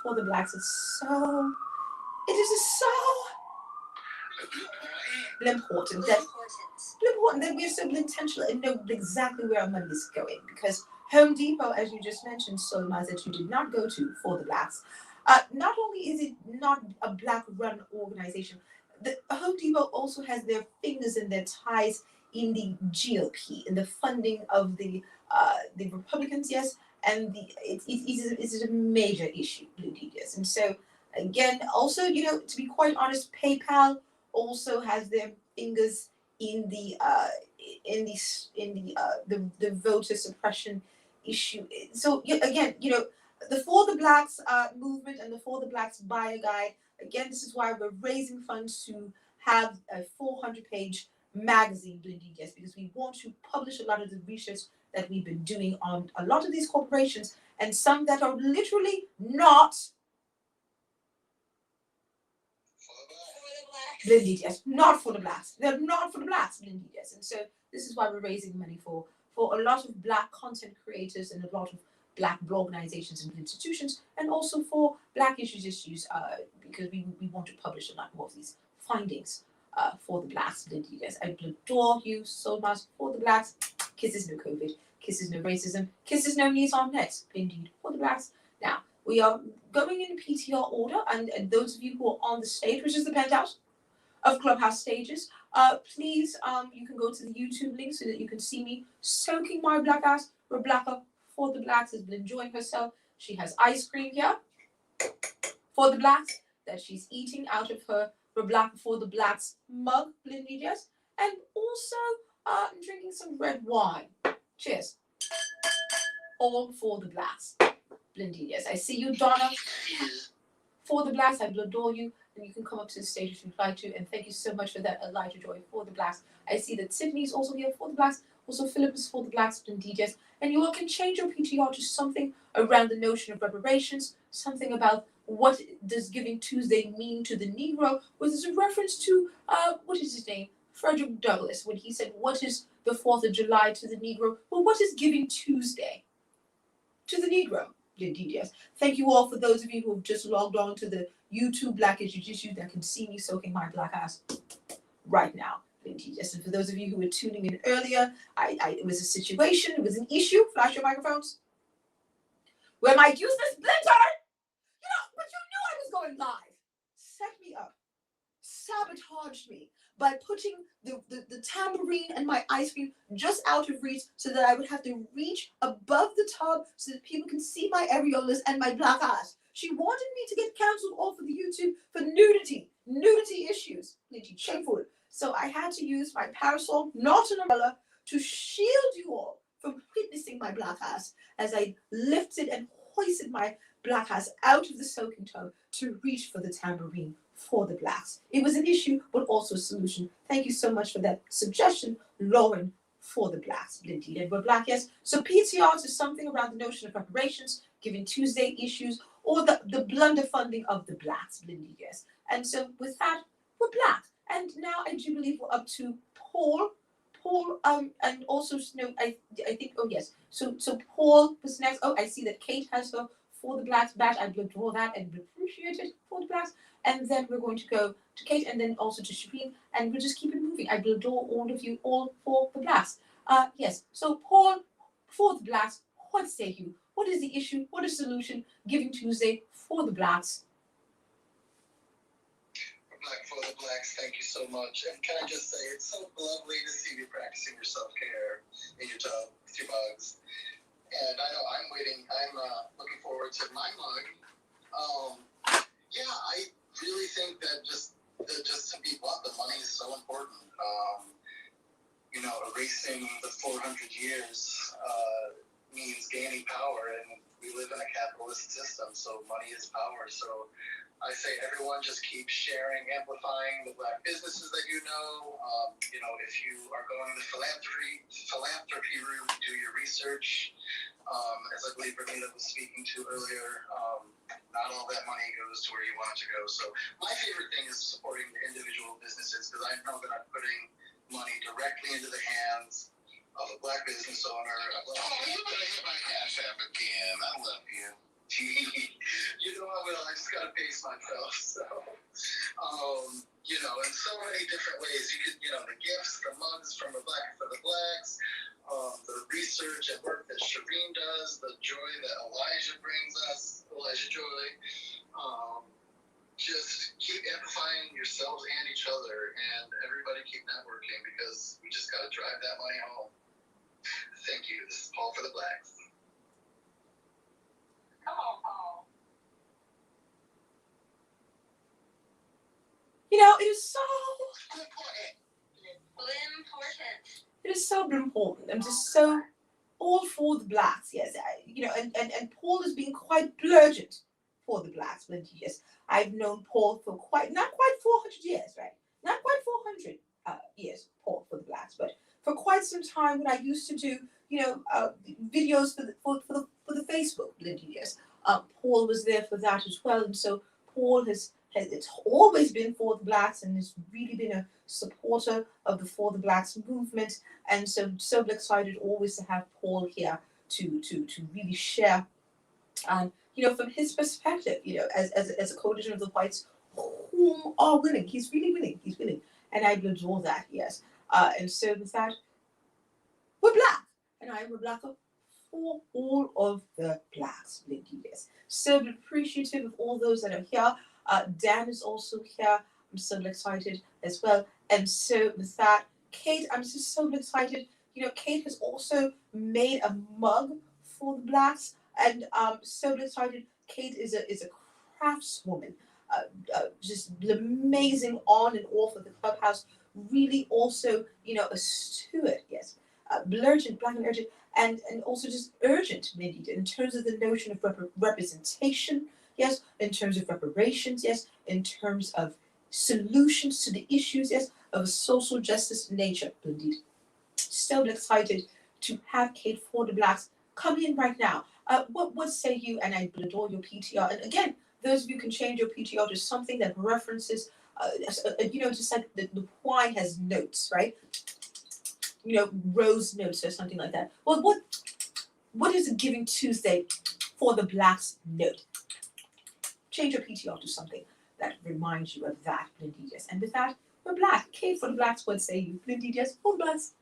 [SPEAKER 1] for the blacks. It is so important that we are so intentional and know exactly where our money is going. Because Home Depot, as you just mentioned, so much that you did not go to for the blacks. Not only is it not a black-run organization, the Home Depot also has their fingers and their ties in the GOP, in the funding of the Republicans, yes, and it is a major issue, indeed, yes. And so, again, also, to be quite honest, PayPal also has their fingers in the voter suppression issue. So again, the For the Blacks movement and the For the Blacks buyer guide. Again, this is why we're raising funds to have a 400-page magazine, indeed, yes, because we want to publish a lot of the research that we've been doing on a lot of these corporations, and some that are literally not indeed, yes, not for the blacks. They're not for the blacks, indeed, yes. And so this is why we're raising money for a lot of black content creators and a lot of black organizations and institutions, and also for Black issues, because we want to publish a lot more of these findings for the blacks, indeed, yes. I adore you so much for the blacks. Kisses no COVID, kisses no racism, kisses no knees on necks, indeed, for the blacks. Now, we are going in PTR order, and those of you who are on the stage, which is the penthouse of Clubhouse stages, please, you can go to the YouTube link so that you can see me soaking my black ass. Rebecca for the blacks has been enjoying herself. She has ice cream here for the blacks that she's eating out of her Rebecca for the blacks mug, Blindidias, and also drinking some red wine. Cheers. All for the blacks, Blindidias. I see you, Donna. For the blacks, I will adore you. And you can come up to the stage if you'd like to. And thank you so much for that, Elijah Joy, for the blacks. I see that Sydney's also here for the blacks. Also, Philip is for the blacks, indeed, yes. And you all can change your PTR to something around the notion of reparations, something about what does Giving Tuesday mean to the Negro, which is a reference to, what is his name? Frederick Douglass, when he said, what is the 4th of July to the Negro? Well, what is Giving Tuesday to the Negro? Indeed, yes. Thank you all for those of you who have just logged on to the YouTube Black Issues that can see me soaking my black ass right now. Indeed, yes. And for those of you who were tuning in earlier, it was a situation, it was an issue. Flash your microphones. Where my useless blinter, but you knew I was going live. Set me up, sabotaged me by putting the tambourine and my ice cream just out of reach so that I would have to reach above the tub so that people can see my areolas and my black ass. She wanted me to get cancelled off of the YouTube for nudity issues. Shameful. So I had to use my parasol, not an umbrella, to shield you all from witnessing my black ass as I lifted and hoisted my black ass out of the soaking tub to reach for the tambourine for the blacks. It was an issue, but also a solution. Thank you so much for that suggestion, Lauren, for the blacks. Indeed, and we're black, yes. So PTRs is something around the notion of reparations, Giving Tuesday issues, or the blunder funding of the blacks, indeed, yes. And so with that, we're black. And now I do believe we're up to Paul.
[SPEAKER 4] Paul, and also no, I think, oh yes, so Paul was next. Oh, I see that Kate has her For the Blacks badge. I will draw that and appreciate it for the Blacks. And then we're going to go to Kate and then also to Shireen, and we'll just keep it moving. I will draw all of you all for the Blacks. Yes, so Paul, for the Blacks, what say you? What is the issue? What is the solution? Giving Tuesday for the Blacks.
[SPEAKER 5] For the Blacks, thank you so much. And can I just say, it's so lovely to see you practicing your self-care in your tub with your mugs. And I know I'm waiting. I'm looking forward to my mug. Yeah, I really think that just to be blunt, the money is so important. Erasing the 400 years means gaining power, and we live in a capitalist system, so money is power. So I say everyone just keep sharing, amplifying the Black businesses that you know. If you are going the philanthropy route, do your research. As I believe Renita was speaking to earlier, not all that money goes to where you want it to go. So my favorite thing is supporting the individual businesses, because I know that I'm putting money directly into the hands of a Black business owner. You're gonna hit my cash app again. I love you. You know I will. I just gotta pace myself. So, in so many different ways. You could, the gifts, the mugs from the Black for the Blacks, the research and work that Shireen does, the joy that Elijah brings us, Elijah Joy. Just keep amplifying yourselves and each other, and everybody keep networking, because we just gotta drive that money home. Thank you. This is Paul for the Blacks.
[SPEAKER 3] Come on, Paul.
[SPEAKER 4] It is so
[SPEAKER 3] Important.
[SPEAKER 4] It is so important. I'm just so all for the Blacks, yes. And Paul has been quite blurgent for the Blacks. Yes, I've known Paul for not quite 400 years, right? Not quite 400 years, Paul for the Blacks, but for quite some time when I used to do, videos for the Facebook, yes. Paul was there for that as well, and so Paul has it's always been for the Blacks and has really been a supporter of the For the Blacks movement, and so excited always to have Paul here to really share, from his perspective, as a coalition of the whites whom are winning. He's really winning, and I will adore that, yes. And so with that, we're Black, and I am a Blacker for all of the Blacks, yes. So appreciative of all those that are here. Dan is also here. I'm so excited as well. And so with that, Kate, I'm just so excited. Kate has also made a mug for the Blacks, and so excited. Kate is a craftswoman, just amazing on and off of the clubhouse. Really also, a steward, yes, blurgent, Black and urgent, and also just urgent, maybe, in terms of the notion of representation. Yes, in terms of reparations, yes, in terms of solutions to the issues, yes, of a social justice nature, indeed. So excited to have Kate for the Blacks come in right now. What say you? And I adore your PTR. And again, those of you can change your PTR to something that references, just like the wine has notes, right? Rose notes or something like that. Well, what is a Giving Tuesday for the Blacks note? Change your PTR to something that reminds you of that, Blindidias. And with that, we're Black. Kate for the Blacks, what say you? Blindidias for the Blacks.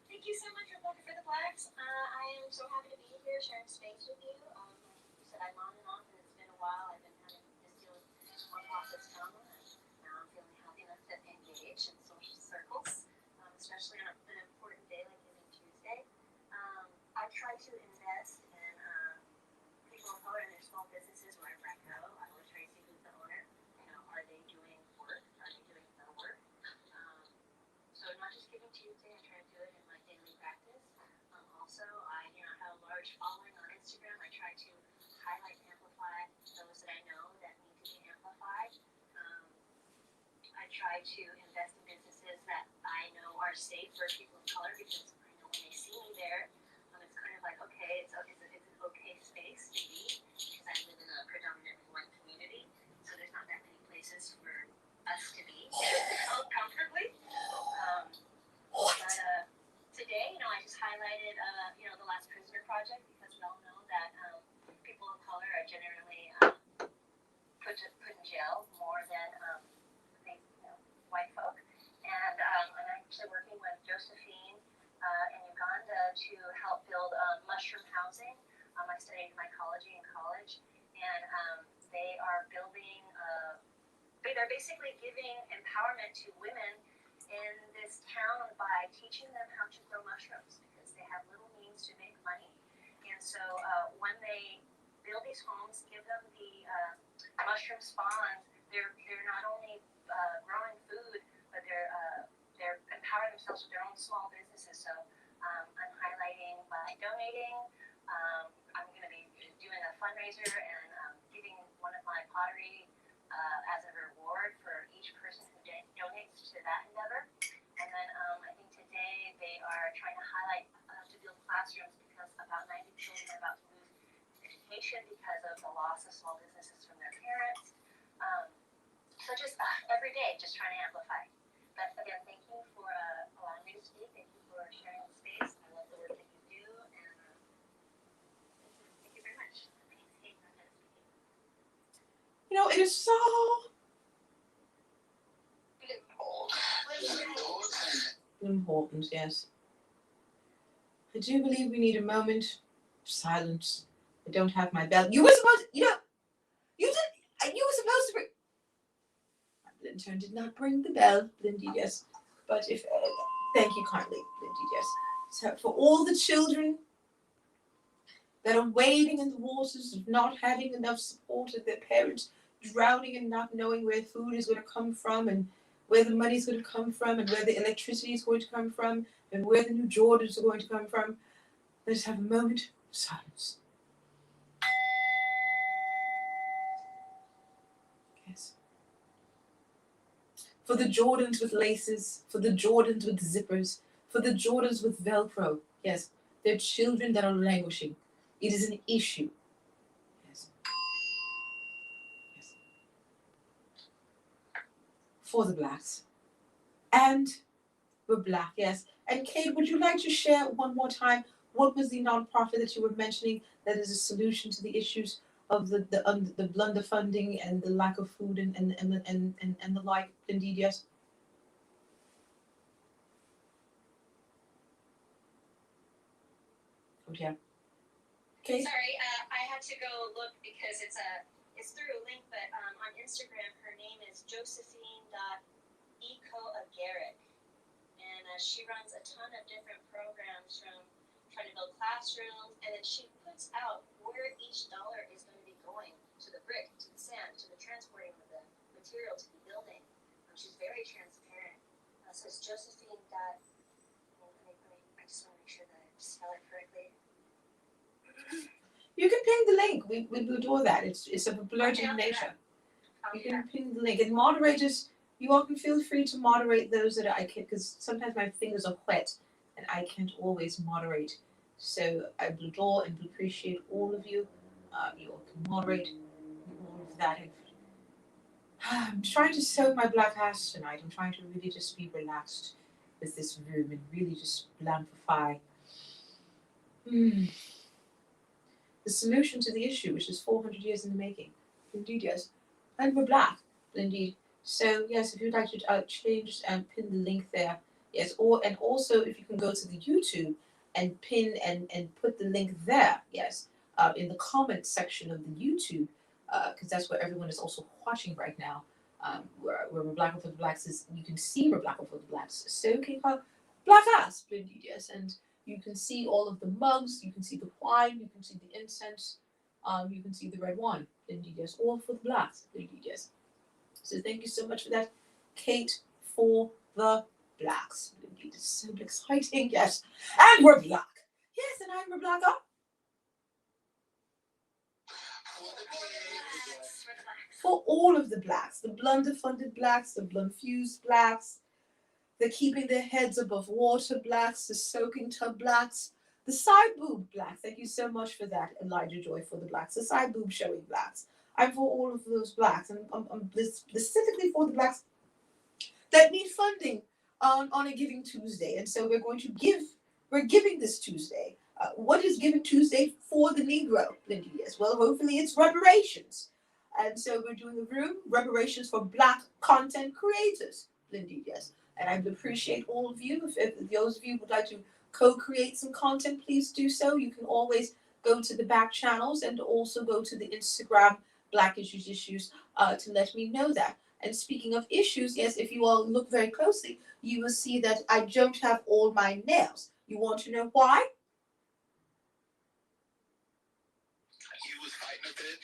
[SPEAKER 3] Thank you so much, Rebecca, for the Blacks. I am so happy to be here sharing space with you. Like you said, I'm on and off, and it's been a while. I've been having to deal with more process trauma, and now I'm feeling healthy enough to engage in social circles, especially on an important day like Giving Tuesday. I try to invest in people of color and their small businesses wherever I go. I always try to see who's the owner. Are they doing work? Are they doing the work? So not just Giving Tuesday, I try to do it in my daily practice. Also, I have a large following on Instagram. I try to highlight and amplify those that I know that need to be amplified. I try to invest in businesses that I know are safe for people of color, because I know when they see me there, it's kind of like, okay, it's an okay space to be, because I live in a predominantly white community, so there's not that many places for us to be comfortably. But generally put in jail more than white folk. And I'm actually working with Josephine in Uganda to help build mushroom housing. I studied mycology in college, and they are building. They're basically giving empowerment to women in this town by teaching them how to grow mushrooms because they have little means to make money. And so when they build these homes, give them the mushroom spawns, they're not only growing food, but they're empowering themselves with their own small businesses. So I'm highlighting by donating. I'm going to be doing a fundraiser and giving one of my pottery as a reward for each person who donates to that endeavor. And then I think today they are trying to highlight to build classrooms because about 90 children are about to lose education because of the loss of small businesses from their parents. So just every day, just trying to amplify. But again, thank you for allowing me to speak. Thank you for sharing the space. I love the work that you do. And thank you very much.
[SPEAKER 4] You know, it is so important, yes. I do believe we need a moment of silence. I don't have my bell. You were supposed to, you were supposed to bring. My intern did not bring the bell, Lindy, yes. But if, thank you kindly, Lindy, yes. So for all the children that are wading in the waters of not having enough support of their parents, drowning and not knowing where food is going to come from and where the money is going to come from and where the electricity is going to come from and where the new Jordans are going to come from. Let's have a moment of silence. Yes. For the Jordans with laces, for the Jordans with zippers, for the Jordans with Velcro. Yes, they're children that are languishing. It is an issue. Yes. Yes. For the blacks. And we're black, yes. And Kate, would you like to share one more time what was the nonprofit that you were mentioning that is a solution to the issues of the underfunding and the lack of food and the like? Indeed, yes. Oh yeah. Okay.
[SPEAKER 3] Sorry, I had to go look because it's through a link, but on Instagram her name is Josephine.ecoagaric. And she runs a ton of different programs from trying to build classrooms, and then she puts out where each dollar is going to be going to the brick, to the sand, to the transporting of the material to the building. She's very transparent. So it's Josephine. I just want to make sure that I spell it correctly.
[SPEAKER 4] You can ping the link. We adore that. It's of a blurting nature. You can ping the link. And moderators, you all can feel free to moderate those that I can, because sometimes my fingers are wet and I can't always moderate. So I adore and appreciate all of you. You all can moderate all of that. I'm trying to soak my black ass tonight. I'm trying to really just be relaxed with this room and really just amplify the solution to the issue, which is 400 years in the making. Indeed, yes. And we're black, indeed. So, yes, if you'd like to change and pin the link there, yes. And also, if you can go to the YouTube and pin and put the link there, yes, in the comment section of the YouTube, because that's where everyone is also watching right now. Where we're Black for the Blacks is, you can see we're Black for the Blacks soaking her black ass, indeed, yes. And you can see all of the mugs, you can see the wine, you can see the incense, you can see the red wine, indeed, yes, all for the blacks, indeed, yes. So thank you so much for that, Kate, for the blacks. Indeed, it's so exciting, yes. And we're black. Yes, and I'm a blacker. For all of the blacks, the blunder-funded blacks, the blunt-fused blacks, the keeping their heads above water blacks, the soaking tub blacks, the side boob blacks. Thank you so much for that, Elijah Joy, for the blacks, the side boob showing blacks. I'm for all of those blacks, and I'm specifically for the blacks that need funding on a Giving Tuesday. And so we're giving this Tuesday What is Giving Tuesday for the Negro, Lindy? Yes, well, hopefully it's reparations. And so we're doing a room, reparations for Black content creators, Lindy, yes. And I would appreciate all of you. If those of you would like to co-create some content, please do so. You can always go to the back channels and also go to the Instagram Black Issues to let me know that. And speaking of issues, yes, if you all look very closely, you will see that I don't have all my nails. You want to know why?
[SPEAKER 5] You was fighting a bit.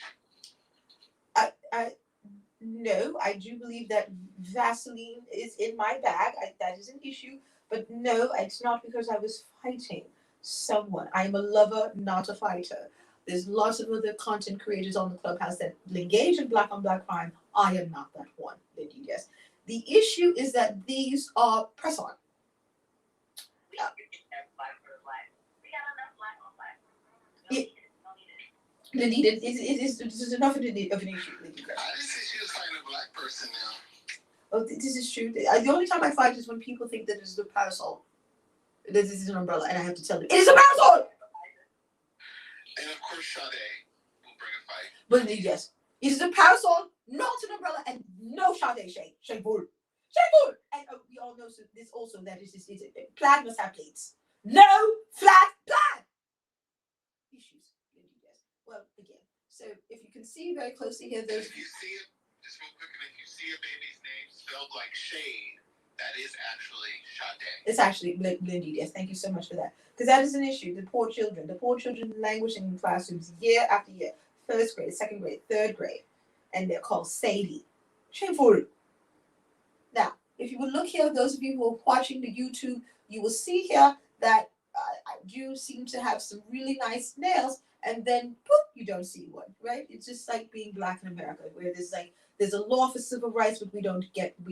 [SPEAKER 4] No, I do believe that Vaseline is in my bag. That is an issue. But no, it's not because I was fighting someone. I am a lover, not a fighter. There's lots of other content creators on the clubhouse that engage in black on black crime. I am not that one, Lady. Yes. The issue is that these are press on. Lindy, it is enough of an issue. Lindy.
[SPEAKER 5] I didn't say she was fighting a black person now.
[SPEAKER 4] Oh, this is true. The only time I fight is when people think that it's a parasol. This is an umbrella, and I have to tell them, it is a parasol!
[SPEAKER 5] And of course, Sade will bring a fight.
[SPEAKER 4] But yes, it is a parasol, not an umbrella, and no Sade shade. Shade bull. Shade bull! And we all know this also, that is plaid must have plates. No flat plaid! Issues. Yes. Well, again, so if you can see very closely here, there's...
[SPEAKER 5] If you see it, just real quick, if you see a baby's name spelled like shade, that is actually Sade.
[SPEAKER 4] It's actually Lindy, yes. Thank you so much for that. Because that is an issue. The poor children languishing in classrooms year after year. First grade, second grade, third grade. And they're called Sadie. Shameful. Now, if you will look here, those of you who are watching the YouTube, you will see here that I do seem to have some really nice nails, and then poof, you don't see one, right? It's just like being black in America, where there's a law for civil rights, but we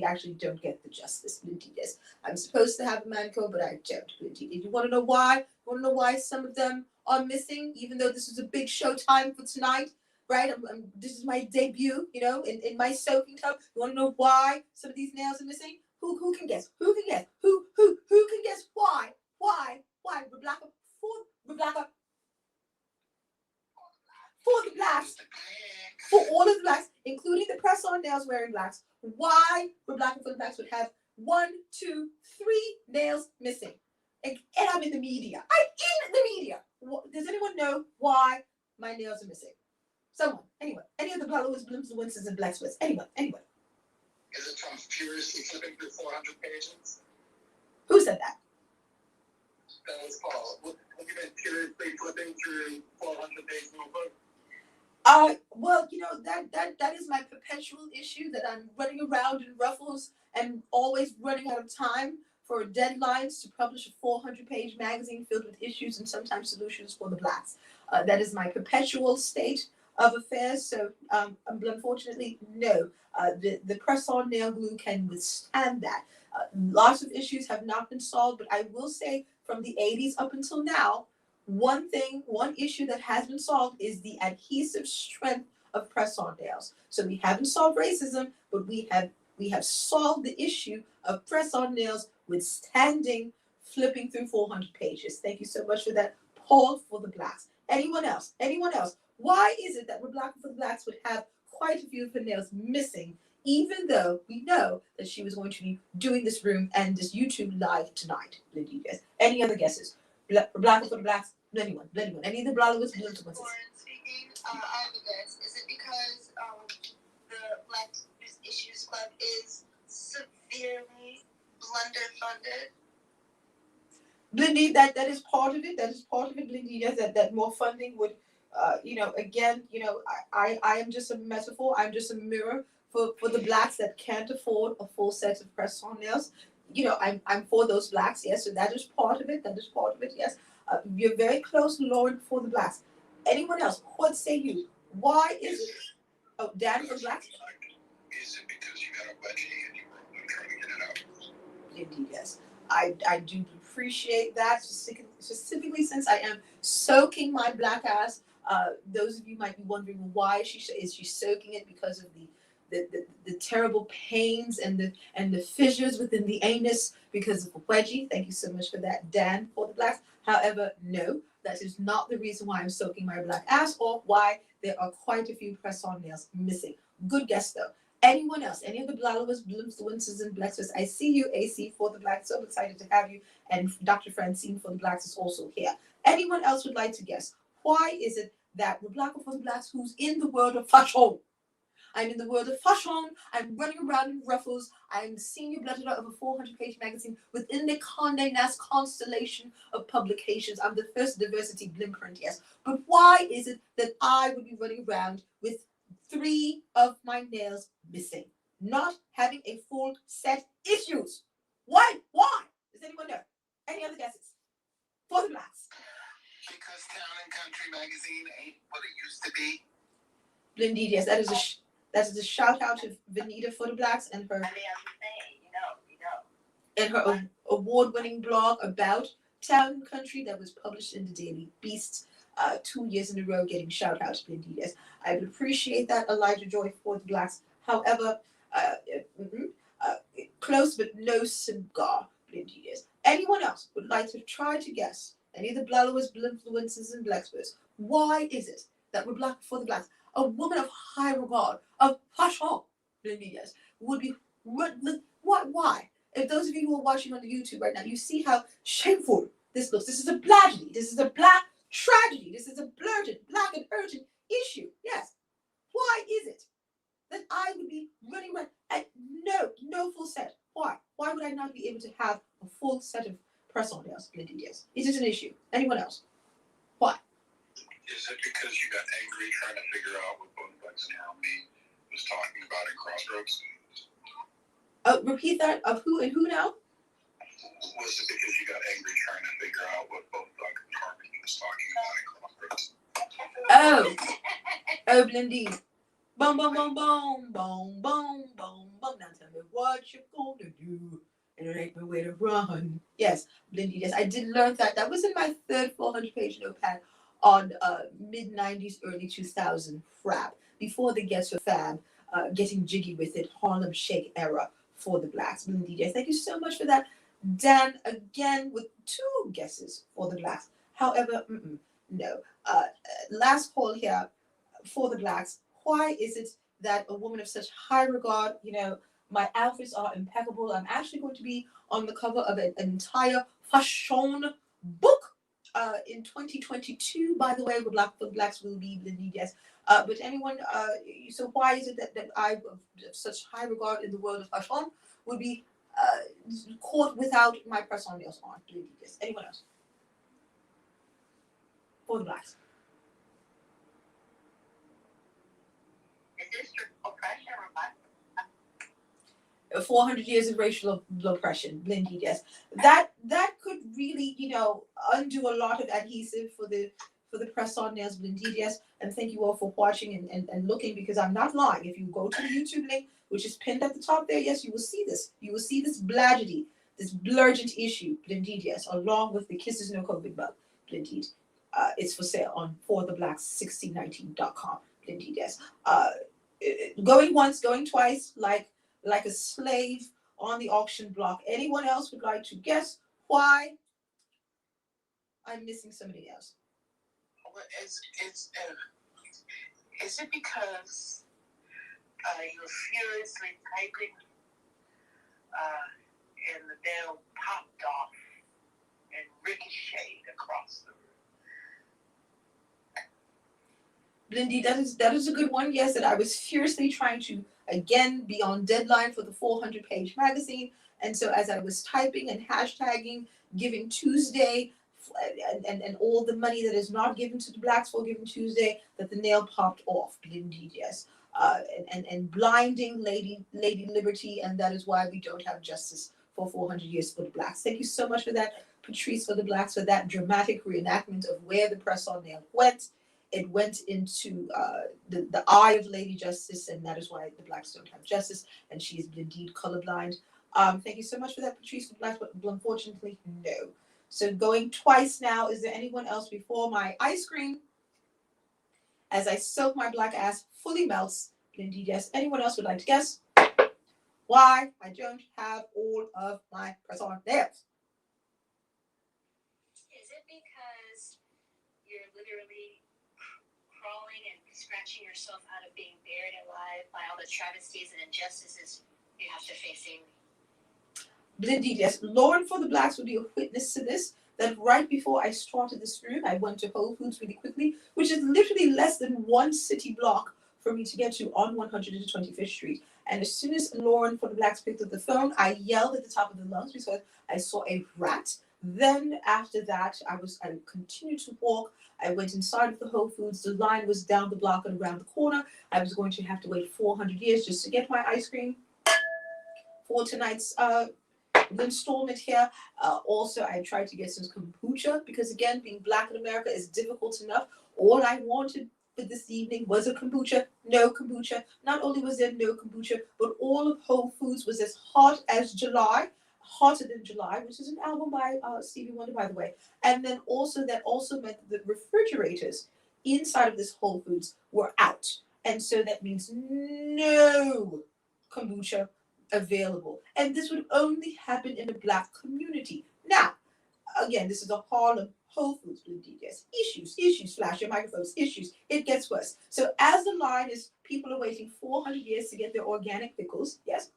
[SPEAKER 4] actually don't get the justice. Yes, I'm supposed to have a man code, but I don't. You want to know why? You want to know why some of them are missing, even though this is a big show time for tonight, right? This is my debut, in my soaking tub. You want to know why some of these nails are missing? Who can guess? Who can guess? Who can guess why? Why? Rebecca, for the blacks, for all of the blacks, including the press-on nails wearing blacks, why Rebecca for the blacks would have 1, 2, 3 nails missing? And I'm in the media. I'm in the media. Does anyone know why my nails are missing? Someone, anyone, any of the Bloods, Blooms, Winstons, and Black Swiss, anyone.
[SPEAKER 5] Is it from furiously flipping through 400 pages?
[SPEAKER 4] Who said that?
[SPEAKER 5] That was Paul. Look at it, furiously flipping through 400 pages of a book.
[SPEAKER 4] Well, that is my perpetual issue, that I'm running around in ruffles and always running out of time for deadlines to publish a 400-page magazine filled with issues and sometimes solutions for the blacks. That is my perpetual state of affairs. So, unfortunately, no. The press-on nail glue can withstand that. Lots of issues have not been solved, but I will say from the 80s up until now, one issue that has been solved is the adhesive strength of press-on nails. So we haven't solved racism, but we have solved the issue of press-on nails withstanding flipping through 400 pages. Thank you so much for that, Paul, for the blacks. Anyone else? Why is it that Rebecca for the blacks would have quite a few of her nails missing, even though we know that she was going to be doing this room and this YouTube live tonight? Yes. Any other guesses? Rebecca for the blacks? Anyone? Any of the Bloods?
[SPEAKER 3] Speaking, I have a guess. Is it because the Black Issues Club is severely blunder-funded?
[SPEAKER 4] Blindy, that is part of it. Blindy, yes, that more funding would, I am just a metaphor. I'm just a mirror for the blacks that can't afford a full set of press-on nails. I'm for those blacks, yes. So that is part of it. Yes. You're very close, Lord, for the blacks. Anyone else? What say you? Why is it? Oh, Dad for blacks.
[SPEAKER 5] Is it because you got a wedgie and you were trying to get it out?
[SPEAKER 4] Indeed, yes. I do appreciate that, specifically since I am soaking my black ass. Those of you might be wondering why is she soaking it, because of the terrible pains and the fissures within the anus because of a wedgie. Thank you so much for that, Dan, for the blacks. However, no, that is not the reason why I'm soaking my black ass or why there are quite a few press-on nails missing. Good guess though. Anyone else? Any of the blallowers, influencers, and blacks? I see you, AC, for the blacks. So excited to have you. And Dr. Francine for the blacks is also here. Anyone else would like to guess? Why is it that the black for the blacks who's in the world of fashion? I'm in the world of fashion. I'm running around in ruffles. I'm senior blood editor of a 400-page magazine within the Condé Nast constellation of publications. I'm the first diversity blueprint, yes. But why is it that I would be running around with 3 of my nails missing, not having a full set issues? Why? Why? Does anyone know? Any other guesses? For the blacks.
[SPEAKER 5] Because Town and Country magazine ain't what it used to be.
[SPEAKER 4] Indeed, yes. That is a shout out to Vanita for the blacks and her.
[SPEAKER 3] I mean, I'm just saying, you know.
[SPEAKER 4] And her award-winning blog about Town and Country that was published in the Daily Beast 2 years in a row, getting shout out to Indeed. Yes, I would appreciate that, Elijah Joy for the blacks. However, close but no cigar. Indeed, yes. Anyone else would like to try to guess? Any of the blallowers, influencers, and blacksburgs? Why is it that we're black for the blacks? A woman of high regard, of fashion, yes, would be why? If those of you who are watching on the YouTube right now, you see how shameful this looks. This is a blagedy. This is a black tragedy. This is a blurted, black and urgent issue. Yes. Why is it that I would be running around and no full set? Why? Why would I not be able to have a full set of press-on nails? Yes. Is it an issue? Anyone else? Why?
[SPEAKER 5] Is it because you got angry trying to figure out what Bone Bugs and Harmony was talking about in Crossroads?
[SPEAKER 4] Repeat that. Of who and who now?
[SPEAKER 5] Was it because you got angry trying to figure out what Bone Bugs and Harmony was talking about in Crossroads?
[SPEAKER 4] Oh, Blindy. Boom, boom, boom, boom, boom, boom, boom, boom. Now tell me what you're gonna do. And it ain't no way to run. Yes, Blindy, yes. I did learn that. That was in my third 400-page notepad on mid-90s, early 2000 frap. Before the Get So Fab, getting jiggy with it, Harlem Shake era for the blacks. Blindy, yes. Thank you so much for that. Dan, again, with 2 guesses for the blacks. However, no. Last call here for the blacks. Why is it that a woman of such high regard, my outfits are impeccable. I'm actually going to be on the cover of an entire fashion book in 2022. By the way, with Black for the Blacks will be Blindy, yes. But anyone, so why is it that I, of such high regard in the world of fashion, would be caught without my press-on nails on? Blindy, yes. Anyone else? For the blacks.
[SPEAKER 3] Is this oppression or what?
[SPEAKER 4] 400 years of racial oppression, Blindy, yes. That could really, undo a lot of adhesive for the press-on nails, Blindy, yes. And thank you all for watching and looking, because I'm not lying. If you go to the YouTube link, which is pinned at the top there, yes, you will see this. You will see this blagedy, this blurgent issue, Blindy, yes, along with the Kisses No COVID bug, Blindy. It's for sale on ForTheBLACKs1619.com, Blindy, yes. Going once, going twice, like a slave on the auction block. Anyone else would like to guess why I'm missing somebody else?
[SPEAKER 2] Well, is it because you're furiously typing and the nail popped off and ricocheted across the room?
[SPEAKER 4] Blindy, that is a good one. Yes, that I was furiously trying to again be on deadline for the 400-page magazine, and so as I was typing and hashtagging Giving Tuesday and all the money that is not given to the blacks for Giving Tuesday, that the nail popped off. Indeed, yes, and blinding Lady Liberty, and that is why we don't have justice for 400 years for the blacks. Thank you so much for that, Patrice, for the blacks, for that dramatic reenactment of where the press-on nail went. It went into the eye of Lady Justice, and that is why the blacks don't have justice, and she is indeed colorblind. Thank you so much for that, Patrice, for blacks, but unfortunately, no. So going twice now. Is there anyone else before my ice cream, as I soak my black ass, fully melts, Indeed, yes. Anyone else would like to guess why I don't have all of my press-on nails?
[SPEAKER 3] Is it because you're literally crawling and scratching yourself out of being buried alive by all the travesties and injustices you have to face daily?
[SPEAKER 4] Indeed, yes. Lauren for the Blacks would be a witness to this. That right before I started this room, I went to Whole Foods really quickly, which is literally less than one city block for me to get to on 125th Street. And as soon as Lauren for the Blacks picked up the phone, I yelled at the top of the lungs because I saw a rat. Then after that, I continued to walk. I went inside of the Whole Foods. The line was down the block and around the corner. I was going to have to wait 400 years just to get my ice cream for tonight's installment here. Also, I tried to get some kombucha because, again, being Black in America is difficult enough. All I wanted for this evening was a kombucha. No kombucha. Not only was there no kombucha, but all of Whole Foods was as hot as July, hotter than July, which is an album by Stevie Wonder, by the way. And then also that also meant that the refrigerators inside of this Whole Foods were out, and so that means no kombucha available. And this would only happen in the Black community. Now, again, this is a Harlem Whole Foods, indeed, yes. Issues, flash your microphones, issues. It gets worse. So as the line is, people are waiting 400 years to get their organic pickles, yes,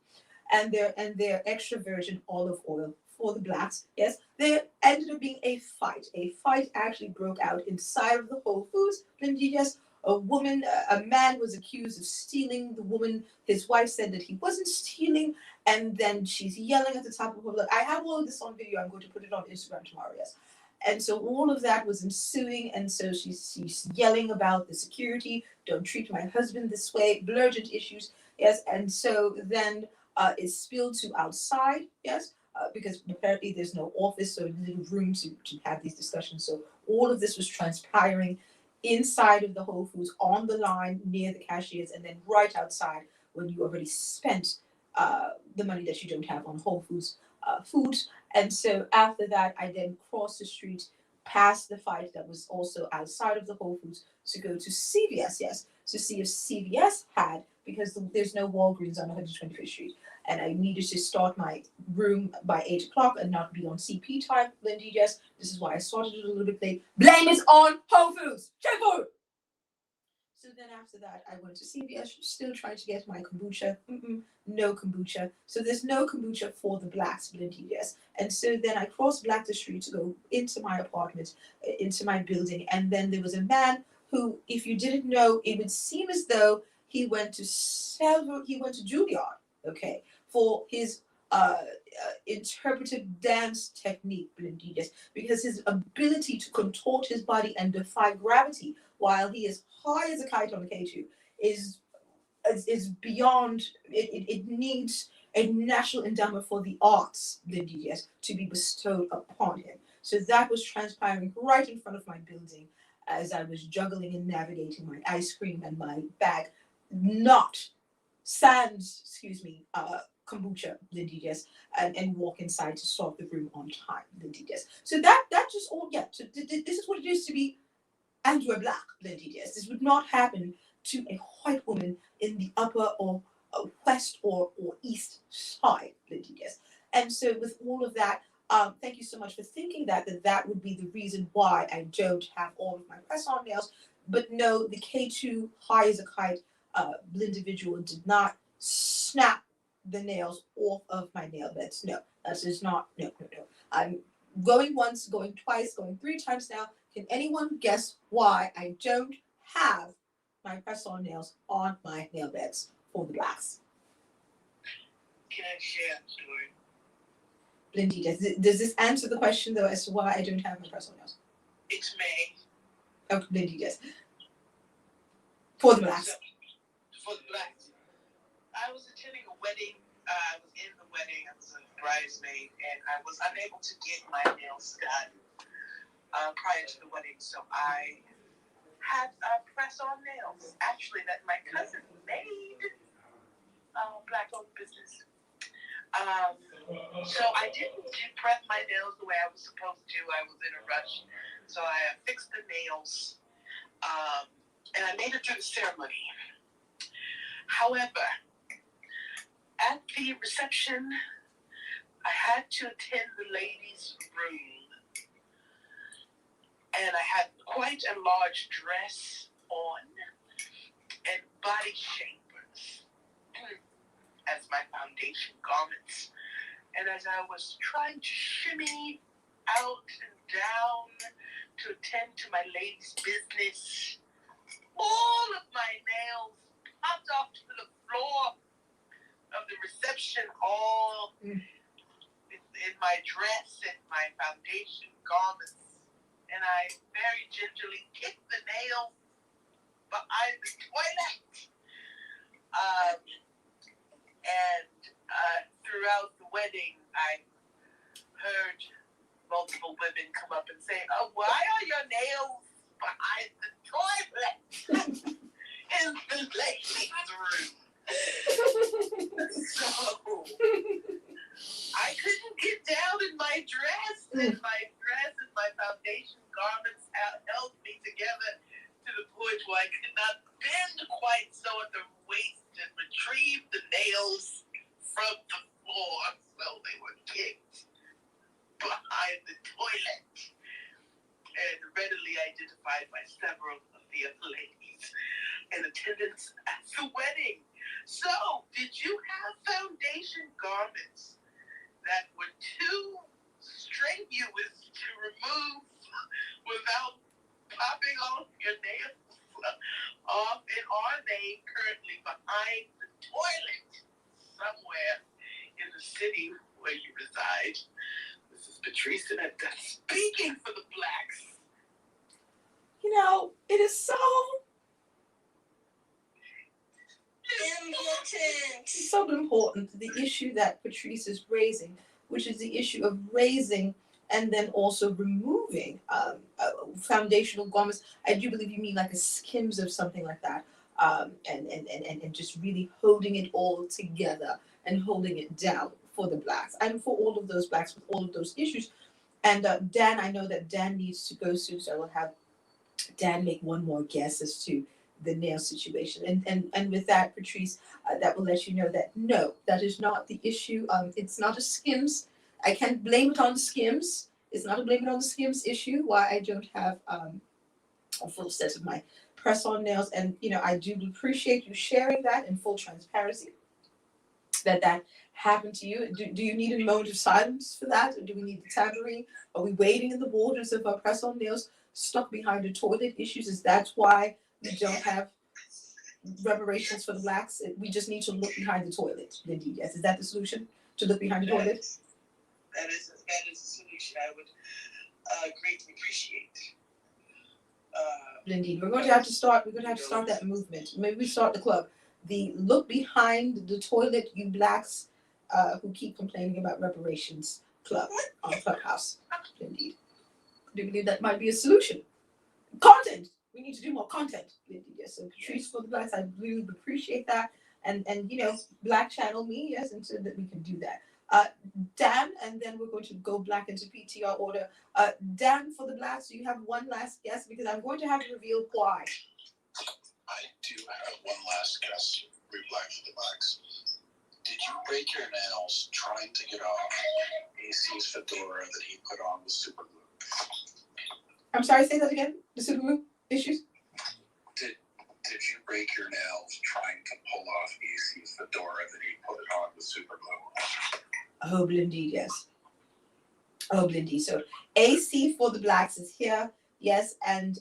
[SPEAKER 4] and their extra virgin olive oil for the Blacks, yes. There ended up being a fight. A fight actually broke out inside of the Whole Foods, indeed, yes. A man was accused of stealing the woman. His wife said that he wasn't stealing, and then she's yelling at the top of her lungs. I have all of this on video. I'm going to put it on Instagram tomorrow, yes. And so all of that was ensuing, and so she's yelling about the security. Don't treat my husband this way. Blurgent issues, yes. And so then it spilled to outside, yes. Because apparently there's no office, so little room to have these discussions. So all of this was transpiring inside of the Whole Foods, on the line near the cashiers, and then right outside when you already spent the money that you don't have on Whole Foods food. And so after that, I then crossed the street past the fight that was also outside of the Whole Foods to go to CVS, yes, to see if CVS had, because there's no Walgreens on 125th Street. And I needed to start my room by 8 o'clock and not be on CP time, Lindy, yes. This is why I started it a little bit late. Blame is on Whole Foods. Straightforward. So then after that, I went to CVS, still trying to get my kombucha. No kombucha. So there's no kombucha for the Blacks, Lindy, yes. And so then I crossed Black Street to go into my apartment, into my building. And then there was a man who, if you didn't know, it would seem as though he went to Juilliard, okay, for his interpretive dance technique, Lindy, yes, because his ability to contort his body and defy gravity while he is high as a kite on the K2 is beyond. It needs a national endowment for the arts, Lindy, yes, to be bestowed upon him. So that was transpiring right in front of my building as I was juggling and navigating my ice cream and my bag, not kombucha, Lindy, yes, and walk inside to start the room on time, Lindy, yes. So that just all, yeah, so this is what it is to be and you're Black, Lindy, yes. This would not happen to a white woman in the upper or west or east side, Lindy, yes. And so with all of that, thank you so much for thinking that would be the reason why I don't have all of my press-on nails. But no, the K2 high as a kite individual did not snap the nails off of my nail beds. No, that's just not, no. I'm going once, going twice, going 3 times now. Can anyone guess why I don't have my press-on nails on my nail beds for the Blacks?
[SPEAKER 2] Can I share a story?
[SPEAKER 4] Lindy, does this answer the question though as to why I don't have my press-on nails?
[SPEAKER 2] It's May.
[SPEAKER 4] Oh, Lindy, yes. For the Blacks.
[SPEAKER 2] For the Blacks. I was attending a wedding. I was in the wedding. I was a bridesmaid, and I was unable to get my nails done prior to the wedding, so I had press-on nails. Actually, that my cousin made, Black-owned business. So I didn't prep my nails the way I was supposed to. I was in a rush, so I fixed the nails, and I made it through the ceremony. However, at the reception, I had to attend the ladies' room, and I had quite a large dress on and body shapers as my foundation garments. And as I was trying to shimmy out and down to attend to my lady's business, all of my nails popped off to the floor of the reception hall in my dress and my foundation garments. And I very gingerly kicked the nail behind the toilet. Throughout the wedding, I heard multiple women come up and say, "Oh, why are your nails behind the toilet in the ladies' room?" So I couldn't get down in my dress, and my foundation garments held me together to the point where I could not bend quite so at the waist and retrieve the nails from the floor, so they were kicked behind the toilet and readily identified by several of the other ladies in attendance at the wedding. So, did you have foundation garments that were too strenuous to remove without popping all your nails off? And are they currently behind the toilet somewhere in the city where you reside? This is Patrice, and I'm done speaking for the Blacks.
[SPEAKER 4] You know, it is so important, the issue that Patrice is raising, which is the issue of raising and then also removing foundational garments. I do believe you mean like a skims of something like that, and just really holding it all together and holding it down for the Blacks and for all of those Blacks with all of those issues. And Dan, I know that Dan needs to go soon, so I will have Dan make one more guess as to the nail situation. And with that, Patrice, that will let you know that no, that is not the issue. It's not a skims. I can't blame it on the skims. It's not a blame it on the skims issue. Why I don't have a full set of my press-on nails. And you know, I do appreciate you sharing that in full transparency. That happened to you. Do you need a moment of silence for that? Or do we need the tambourine? Are we waiting in the waters of our press-on nails stuck behind the toilet issues? Is that why we don't have reparations for the Blacks? We just need to look behind the toilet. Indeed, yes. Is that the solution? To look behind the toilet?
[SPEAKER 2] That is a solution I would greatly appreciate.
[SPEAKER 4] Indeed, we're going to have to start. We're going to have to start that movement. Maybe we start the club. The look behind the toilet, you Blacks who keep complaining about reparations club on Clubhouse. Indeed, do you believe that might be a solution? Content. We need to do more content. Yes. So Patrice for the Blacks, I really appreciate that. And you know, Black channel me, yes, and so that we can do that. Dan, and then we're going to go Black into PTR order. Dan for the Blacks, do you have one last guess? Because I'm going to have to reveal why.
[SPEAKER 5] I do have one last guess. We're Black for the Blacks. Did you break your nails trying to get off AC's fedora that he put on with super glue?
[SPEAKER 4] I'm sorry, say that again. The super glue issues?
[SPEAKER 5] Did you break your nails trying to pull off AC's fedora that he put it on with super glue?
[SPEAKER 4] Oh, indeed, yes. Oh, indeed. So AC for the Blacks is here, yes, and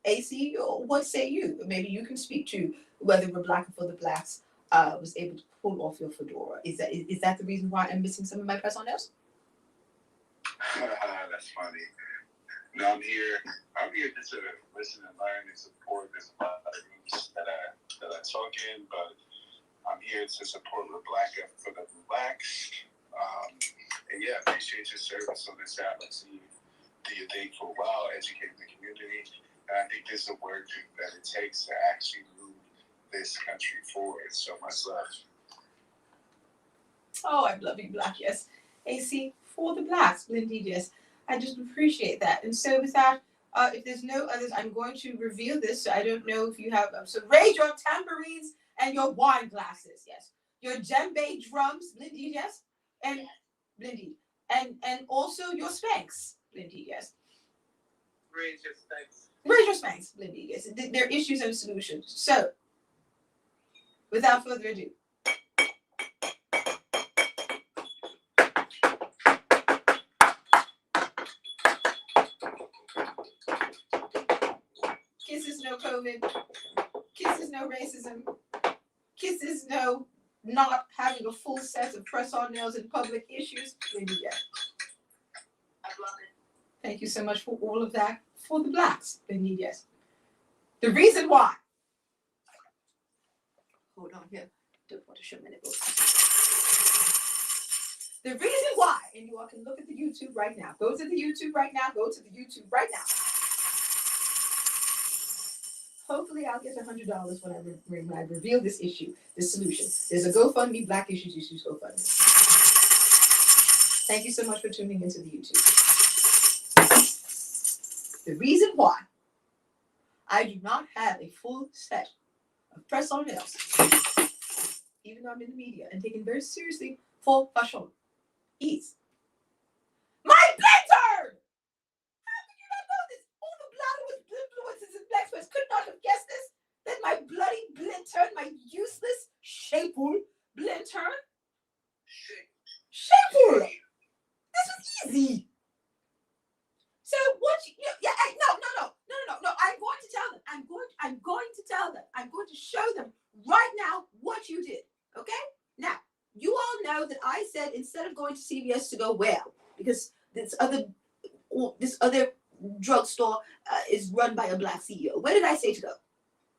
[SPEAKER 4] AC, what say you? Maybe you can speak to whether we're Black for the Blacks was able to pull off your fedora. Is that the reason why I'm missing some of my press-on nails?
[SPEAKER 5] That's funny. No, I'm here just to listen and learn and support. There's a lot of groups that I talk in, but I'm here to support the Black for the Blacks. And yeah, appreciate your service on this app. I see you do your thing for a while, educating the community. And I think there's a work that it takes to actually move this country forward. So much love.
[SPEAKER 4] Oh, I love you, Black, yes. AC for the Blacks, indeed, yes. I just appreciate that. And so with that, If there's no others, I'm going to reveal this. So I don't know if you have. So raise your tambourines and your wine glasses. Yes. Your djembe drums, Blindy. Yes. And Blindy. And also your spanks, Blindy. Yes.
[SPEAKER 5] Raise your spanks.
[SPEAKER 4] Raise your spanks, Blindy. Yes. There are issues and solutions. So, without further ado. Kisses no COVID. Kisses no racism. Kisses no not having a full set of press-on nails in public issues. Blindy. Yes.
[SPEAKER 2] I love it.
[SPEAKER 4] Thank you so much for all of that. For the blacks, Blindy. Yes. The reason why. Hold on here. Don't want to show my nipples. The reason why, and you all can look at the YouTube right now. Go to the YouTube right now. Go to the YouTube right now. Hopefully, I'll get $100 when I reveal this issue, this solution. There's a GoFundMe, Black Issues GoFundMe. Thank you so much for tuning into the YouTube. The reason why I do not have a full set of press-on nails, even though I'm in the media and taken very seriously for fashion, is my blinter! How could you not know this? All the blood influences and black sweats could not have guessed this. That my bloody blinter, my useless, shapeful blinter. Shapeful! This was easy. So what no. I'm going to tell them. I'm going to tell them. I'm going to show them right now what you did. Okay? Now, you all know that I said instead of going to CVS to go where? Because this other drugstore is run by a black CEO. Where did I say to go?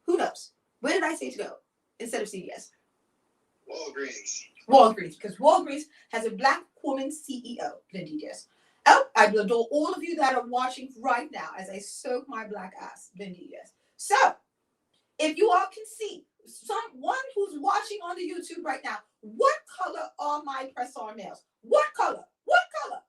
[SPEAKER 4] Who knows? Where did I say to go instead of CVS? Walgreens, because Walgreens has a black woman CEO, Blindy. Yes. Oh, I adore all of you that are watching right now as I soak my black ass, Blindy. Yes. So, if you all can see, someone who's watching on the YouTube right now, what color are my press-on nails? What color? What color?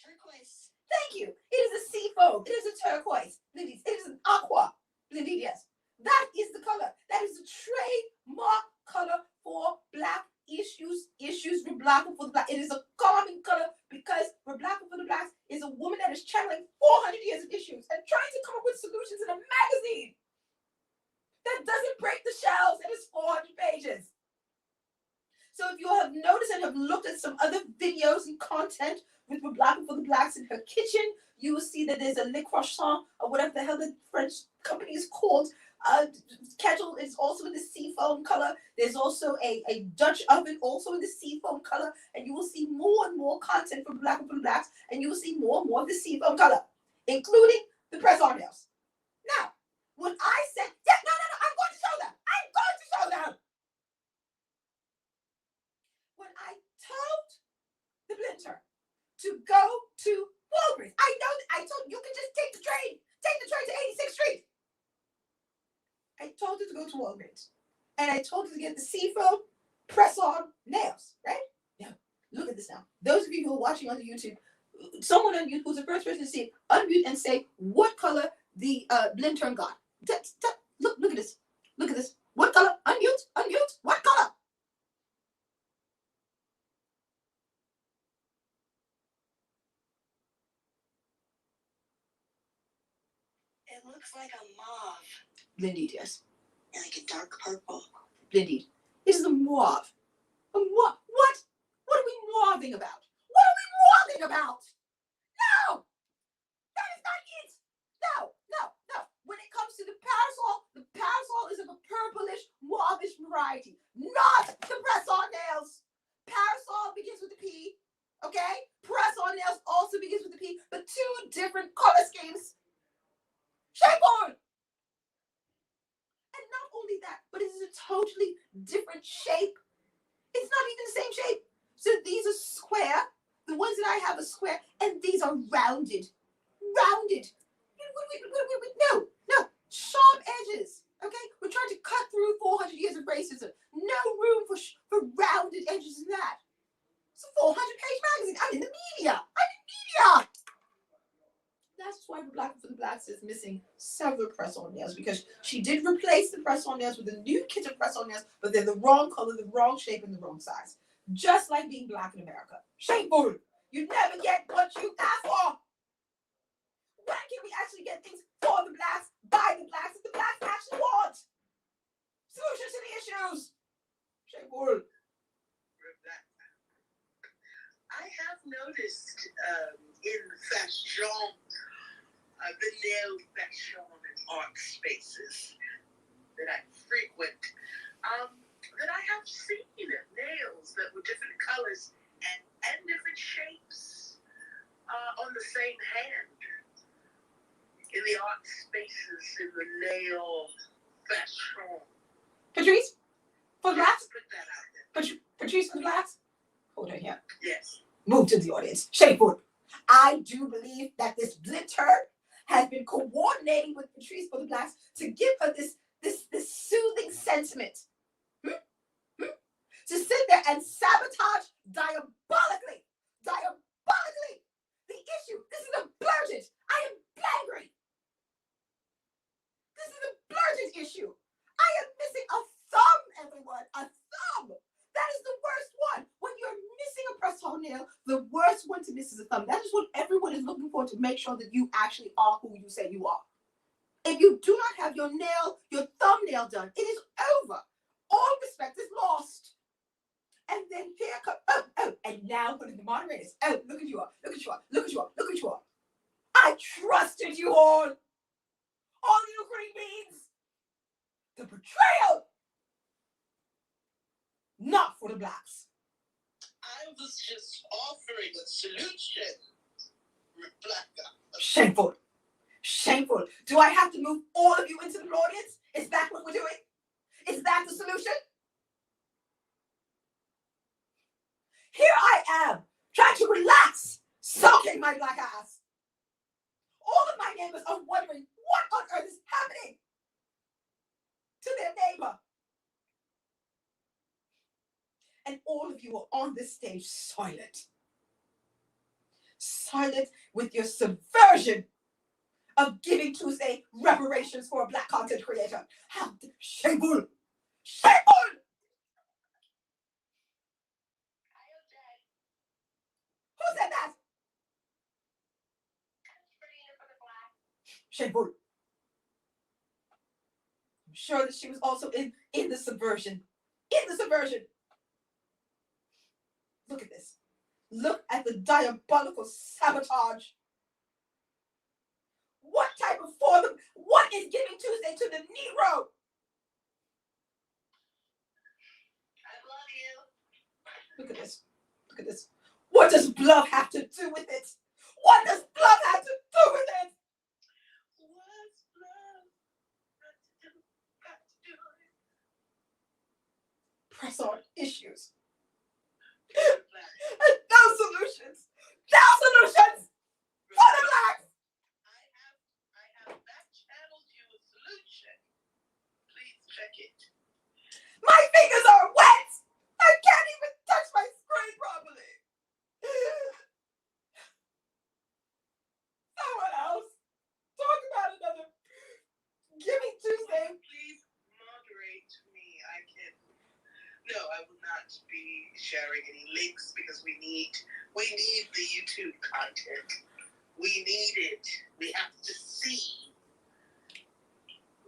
[SPEAKER 3] Turquoise.
[SPEAKER 4] Thank you. It is a seafoam. It is a turquoise. Blindy. It is an aqua. Blindy. Yes. That is the color. That is the trademark color for black issues with black and for the black. It is a calming color because for black and for the blacks is a woman that is channeling 400 years of issues and trying to come up with solutions in a magazine that doesn't break the shelves and is 400 pages. So if you have noticed and have looked at some other videos and content with the black and for the blacks in her kitchen, you will see that there's a Le Croissant or whatever the hell the French company is called. Kettle is also in the seafoam color. There's also a Dutch oven also in the seafoam color. And you will see more and more content from black and for the blacks. And you will see more and more of the seafoam color, including the press-on nails. Now, when I said, I'm going to show them. I'm going to show them. When I told the blinter to go to Walgreens, I know that I told you can just take the train to 86th Street. I told her to go to Walgreens. And I told her to get the seafoam press-on nails, right? Now, look at this now. Those of you who are watching on the YouTube, someone on YouTube who's the first person to see it, unmute and say what color the blinter got. Look at this. Look at this. What color? Unmute. What color?
[SPEAKER 3] It looks like a mauve.
[SPEAKER 4] Blindy, yes.
[SPEAKER 3] Like a dark purple.
[SPEAKER 4] Blindy. This is a mauve. A mauve. What? What are we mauving about? What are we mauving about? No! That is not it! No. When it comes to the parasol is of a purplish, mauvish variety. Not the press-on nails. Parasol begins with a P, okay? Press-on nails also begins with a P, but two different color schemes. Shape on! And not only that, but it is a totally different shape. It's not even the same shape. So these are square. The ones that I have are square, and these are rounded. No. Sharp edges. Okay, we're trying to cut through 400 years of racism. No room for rounded edges in that. It's a 400-page magazine. I'm in the media. That's why Black for the Blacks is missing several press-on nails, because she did replace the press-on nails with a new kit of press-on nails, but they're the wrong color, the wrong shape, and the wrong size. Just like being Black in America. Shameful. You never get what you ask for. When can we actually get things for the Blacks, by the Blacks, that the Blacks actually want? Solutions to the issues. Shameful.
[SPEAKER 2] I have noticed in fashion, the nail fashion and art spaces that I frequent, that I have seen nails that were different colors and different shapes on the same hand. In the art spaces, in the nail fashion.
[SPEAKER 4] Patrice, for the Blacks?
[SPEAKER 2] Put that out there.
[SPEAKER 4] Patrice, for the Blacks? Hold on here.
[SPEAKER 2] Yes.
[SPEAKER 4] Move to the audience. Shameful. I do believe that this Blinter has been coordinating with Patrice for the Blacks to give her this soothing sentiment. To sit there and sabotage diabolically the issue. This is a blurted. I am angry. This is a blurted issue. I am missing a thumb, everyone. A thumb. That is the worst one. When you're missing a press-on nail, the worst one to miss is a thumb. That is what everyone is looking for, to make sure that you actually are who you say you are. If you do not have your thumbnail done, it is over. All respect is lost. And then here comes, and now put in the moderators. Oh, look at you all. I trusted you all you green beans. The betrayal. Not for the Blacks.
[SPEAKER 2] I was just offering a solution, Rebecca.
[SPEAKER 4] Shameful. Do I have to move all of you into the audience? Is that what we're doing? Is that the solution? Here I am, trying to relax, soaking my Black ass. All of my neighbors are wondering what on earth is happening to their neighbor. And all of you are on this stage silent. Silent with your subversion of Giving Tuesday reparations for a Black content creator. How shameful! Shameful! Who said that? Shameful. I'm sure that she was also in the subversion. Look at this. Look at the diabolical sabotage. What type of what is Giving Tuesday to the Negro?
[SPEAKER 3] I love you.
[SPEAKER 4] Look at this. What does love have to do with it? What does love have to do with it?
[SPEAKER 2] What's love got to do with it?
[SPEAKER 4] Press on issues. And no solutions. For the Blacks.
[SPEAKER 2] I have back-channeled you a solution. Please check it.
[SPEAKER 4] My fingers are wet. I can't even touch my screen properly. Someone else. Talk about another Giving Tuesday.
[SPEAKER 2] Please moderate me. No, I will not be sharing any links because we need the YouTube content. We need it. We have to see.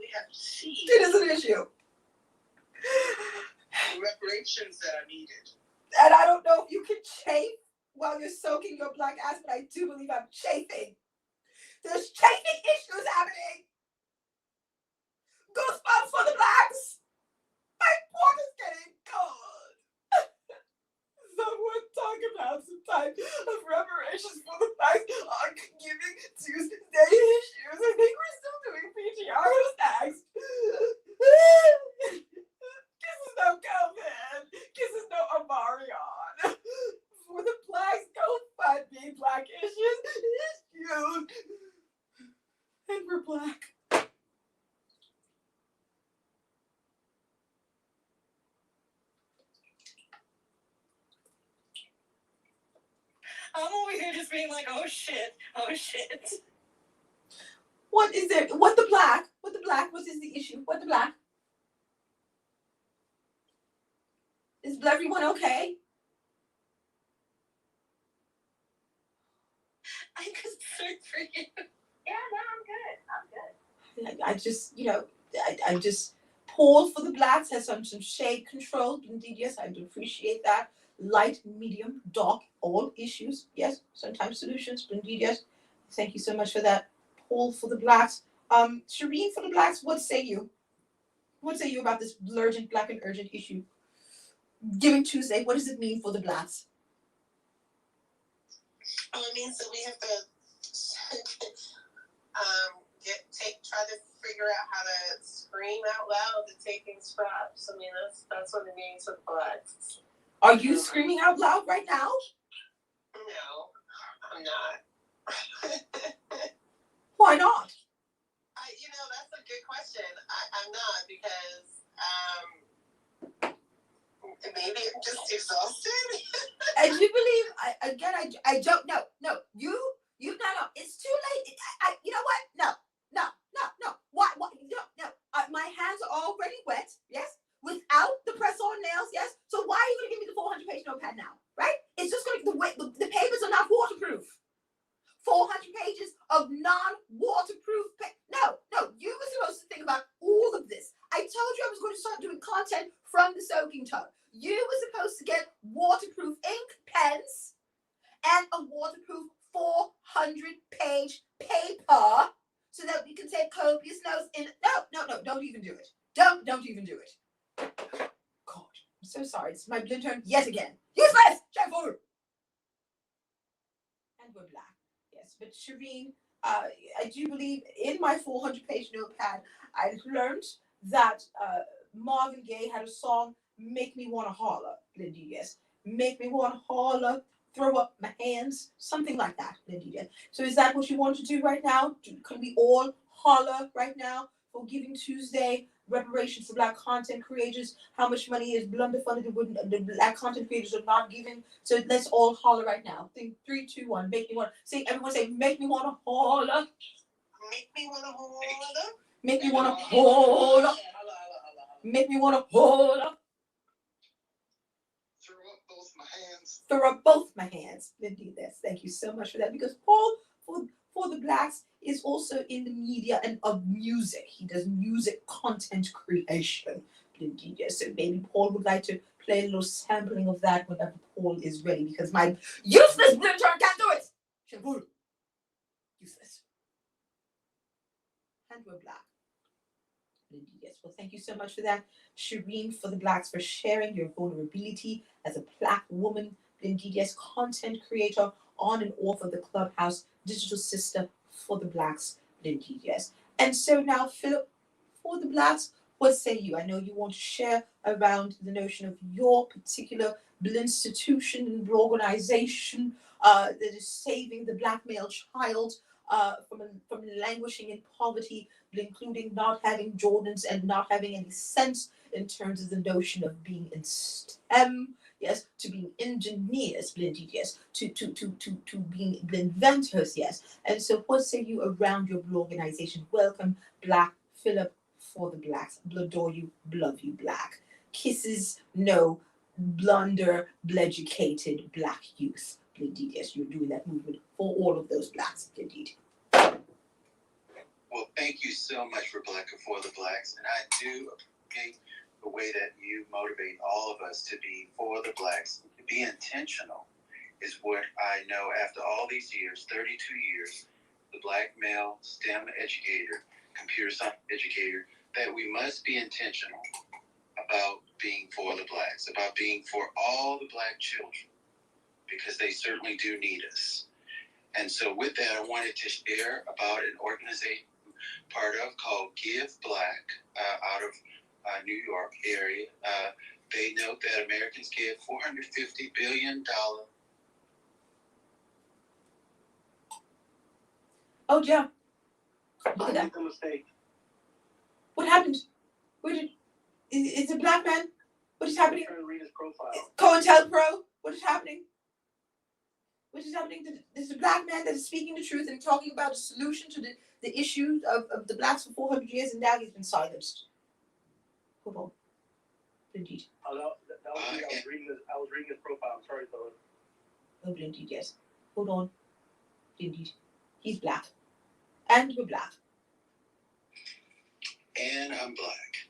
[SPEAKER 4] It is an issue.
[SPEAKER 2] The reparations that are needed.
[SPEAKER 4] And I don't know if you can chafe while you're soaking your Black ass, but I do believe I'm chafing. There's chafing issues happening. Goosebumps for the Blacks. My pork is getting cold. Someone talk about some type of reparations for the Blacks on Giving Tuesday issues. I think we're still doing PTR. Who's next? Kisses no COVID. Kisses no Amarion. For the Blacks, go find me. Black issues. And we're Black.
[SPEAKER 3] I'm over here just being like, oh shit.
[SPEAKER 4] What is there? What the black? What the black? What is the issue? What the black? Is everyone okay?
[SPEAKER 3] I'm concerned for you.
[SPEAKER 2] Yeah, no, I'm good.
[SPEAKER 4] I just, I just, Paul for the blacks has some shade control. Indeed, yes, I do appreciate that. Light, medium, dark, all issues. Yes, sometimes solutions, but indeed, yes. Thank you so much for that. Paul for the blacks. Shireen for the blacks, what say you? What say you about this urgent black and urgent issue? Giving Tuesday, what does it mean for the blacks?
[SPEAKER 3] Oh, it means that we have to try to figure out how to scream out loud to take things props. I mean, that's what it means for the blacks.
[SPEAKER 4] Are you screaming out loud right now?
[SPEAKER 3] No, I'm not.
[SPEAKER 4] Why not?
[SPEAKER 3] That's a good question. I'm not because maybe I'm just exhausted.
[SPEAKER 4] I do believe, I don't know. No, you, no, it's too late. You know what? No. Why, no. My hands are already wet, yes? Without the press-on nails, yes? So why are you going to give me the 400-page notepad now, right? It's just going to, the papers are not waterproof. 400 pages of non-waterproof No, you were supposed to think about all of this. I told you I was going to start doing content from the soaking tub. You were supposed to get waterproof ink pens and a waterproof 400-page paper so that we can take copious notes in. No, don't even do it. Don't even do it. God, I'm so sorry. It's my blintern yet again. Useless! Check forward. And we're black. Yes, but Shireen, I do believe in my 400-page notepad, I learned that Marvin Gaye had a song, Make Me Wanna Holler, Lindy, yes. Make me wanna holler, throw up my hands, something like that, Lindy, yes. So is that what you want to do right now? Can we all holler right now for Giving Tuesday, reparations for black content creators? How much money is underfunded the black content creators are not giving? So let's all holler right now. Think 3, 2, 1. Make me want. Say everyone say. Make me want to holler.
[SPEAKER 3] Make me want to holler.
[SPEAKER 4] Make me want to holler. Make me want to holler.
[SPEAKER 5] Throw up both my hands.
[SPEAKER 4] Throw up both my hands. Indeed, yes. Thank you so much for that. Because Paul, for the blacks, is also in the media and of music. He does music content creation. Indeed, yes. So maybe Paul would like to play a little sampling of that whenever Paul is ready, because my useless blintern can't do it. Useless. And we're black. Indeed, yes. Well, thank you so much for that, Shireen for the blacks, for sharing your vulnerability as a black woman. Indeed, yes, content creator on and off of the Clubhouse digital sister for the blacks. Indeed, yes. And so now, Philip, for the blacks, what say you? I know you want to share around the notion of your particular institution and organization that is saving the black male child from languishing in poverty, including not having Jordans and not having any sense in terms of the notion of being in STEM, yes, to being engineers, blended, yes, to being inventors, yes. And so what say you around your organization? Welcome, Black Philip for the blacks. Adore you, love you, black. Kisses, no, blunder, bleducated black youth. Indeed, yes, you're doing that movement for all of those blacks, indeed.
[SPEAKER 6] Well, thank you so much for Black and for the Blacks, and I do appreciate the way that you motivate all of us to be for the Blacks. To be intentional is what I know after all these years, 32 years, the black male STEM educator, computer science educator, that we must be intentional about being for the Blacks, about being for all the black children, because they certainly do need us. And so with that, I wanted to share about an organization part of called Give Black out of New York area. They note that Americans give $450 billion.
[SPEAKER 4] Oh, yeah. Look
[SPEAKER 5] I
[SPEAKER 4] at that.
[SPEAKER 5] made the mistake.
[SPEAKER 4] What happened? Where did? Is a black man? What is happening?
[SPEAKER 5] I'm trying to read his profile.
[SPEAKER 4] COINTELPRO. What is happening? which is happening to this black man that is speaking the truth and talking about the solution to the issue of the blacks for 400 years, and now he's been silenced. Hold on. Indeed.
[SPEAKER 7] Oh, that was me. I was reading his profile. I'm sorry, fellas.
[SPEAKER 4] Oh, indeed, yes. Hold on. Indeed. He's black. And we're black.
[SPEAKER 6] And I'm black.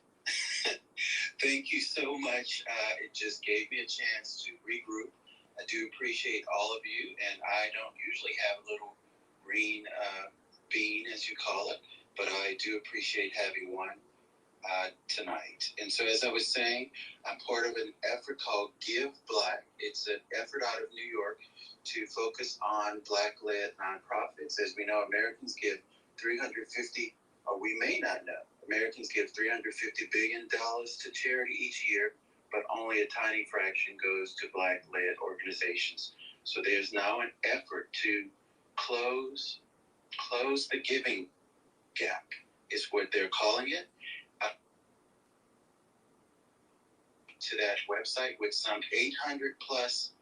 [SPEAKER 6] Thank you so much. It just gave me a chance to regroup. I do appreciate all of you, and I don't usually have a little green bean, as you call it, but I do appreciate having one tonight. And so, as I was saying, I'm part of an effort called Give Black. It's an effort out of New York to focus on Black-led nonprofits. As we know, Americans give 350, or we may not know, Americans give $350 billion to charity each year, but only a tiny fraction goes to Black-led organizations. So there's now an effort to close the giving gap, is what they're calling it. To that website with some 800 plus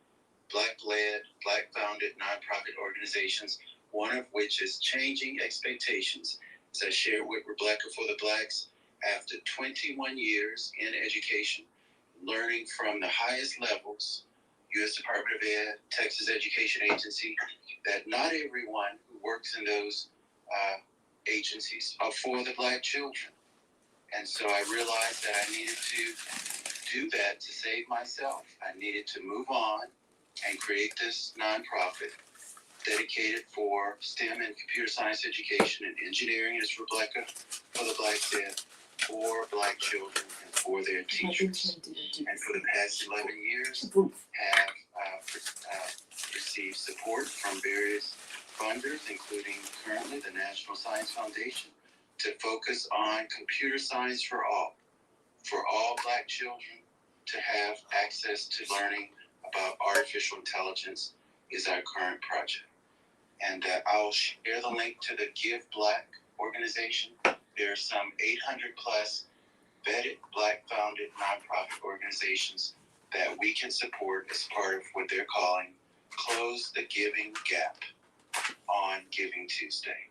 [SPEAKER 6] Black-led, Black-founded nonprofit organizations, one of which is Changing Expectations. As I shared with Rebecca for the Blacks, after 21 years in education, learning from the highest levels, U.S. Department of Ed, Texas Education Agency, that not everyone who works in those agencies are for the Black children. And so I realized that I needed to do that to save myself. I needed to move on and create this nonprofit dedicated for STEM and computer science education and engineering, as Rebecca for the Blacks said, for Black children and for their teachers. And for the past 11 years, have received support from various funders, including currently the National Science Foundation, to focus on computer science for all Black children to have access to learning about artificial intelligence is our current project. And I'll share the link to the Give Black organization. There are some 800 plus vetted Black-founded nonprofit organizations that we can support as part of what they're calling Close the Giving Gap on Giving Tuesday.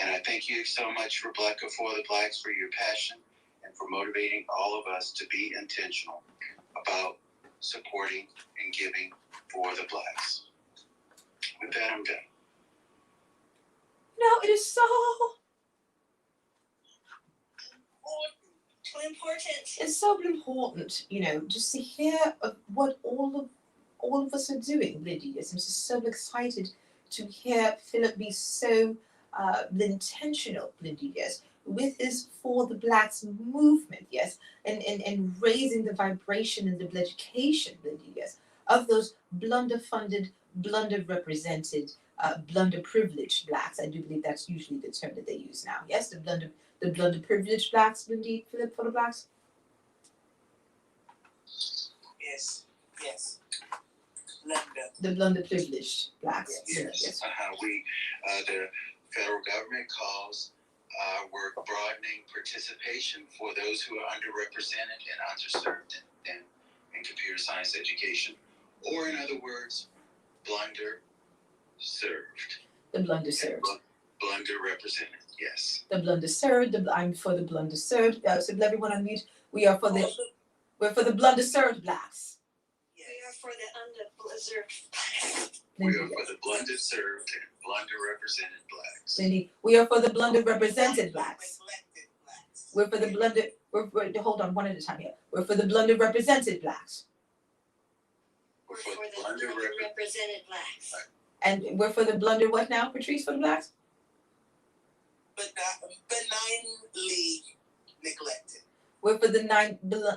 [SPEAKER 6] And I thank you so much, Rebecca, for the Blacks, for your passion and for motivating all of us to be intentional about supporting and giving for the Blacks. With that, I'm done.
[SPEAKER 4] No, it is so
[SPEAKER 3] important.
[SPEAKER 4] It's so important, just to hear of what all of us are doing, Lydia. Yes, I'm just so excited to hear Philip be so intentional, Lydia, yes, with his For the Blacks movement, yes, and raising the vibration and the education, Lydia, yes, of those blunder-funded, blunder-represented, blunder-privileged Blacks. I do believe that's usually the term that they use now. Yes, the blunder-privileged Blacks, indeed, Philip, for the Blacks.
[SPEAKER 7] Yes.
[SPEAKER 4] The blunder-privileged Blacks.
[SPEAKER 6] Yes. The federal government calls our work broadening participation for those who are underrepresented and underserved in computer science education, or in other words, blunder-served.
[SPEAKER 4] The blunder-served.
[SPEAKER 6] Blunder-represented, yes.
[SPEAKER 4] The blunder-served. I'm for the blunder-served. So everyone unmute. We're for the blunder-served Blacks.
[SPEAKER 3] We are for the underserved.
[SPEAKER 6] We are for the blunder-served and blunder-represented Blacks.
[SPEAKER 4] Indeed. We are for the blunder-represented Blacks. We're for the blunder. Hold on, one at a time here. We're for the blunder-represented Blacks.
[SPEAKER 3] We're for the blunder-represented Blacks.
[SPEAKER 4] And we're for the blunder what now, Patrice, for the Blacks?
[SPEAKER 7] Benignly neglected.
[SPEAKER 4] We're for the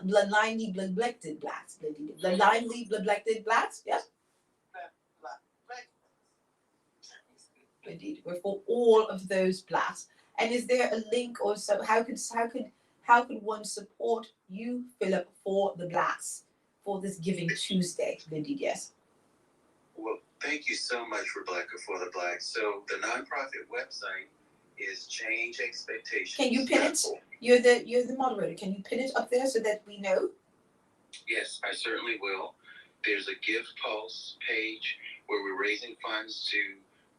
[SPEAKER 4] blindly neglected Blacks. Blindly neglected Blacks, yes? Indeed, we're for all of those Blacks. And is there a link or so? How could one support you, Philip, for the Blacks for this Giving Tuesday? Indeed, yes.
[SPEAKER 6] Well, thank you so much, Rebecca, for the Blacks. So the nonprofit website is Change Expectations.
[SPEAKER 4] Can you pin it? You're the moderator. Can you pin it up there so that we know?
[SPEAKER 6] Yes, I certainly will. There's a Give Pulse page where we're raising funds to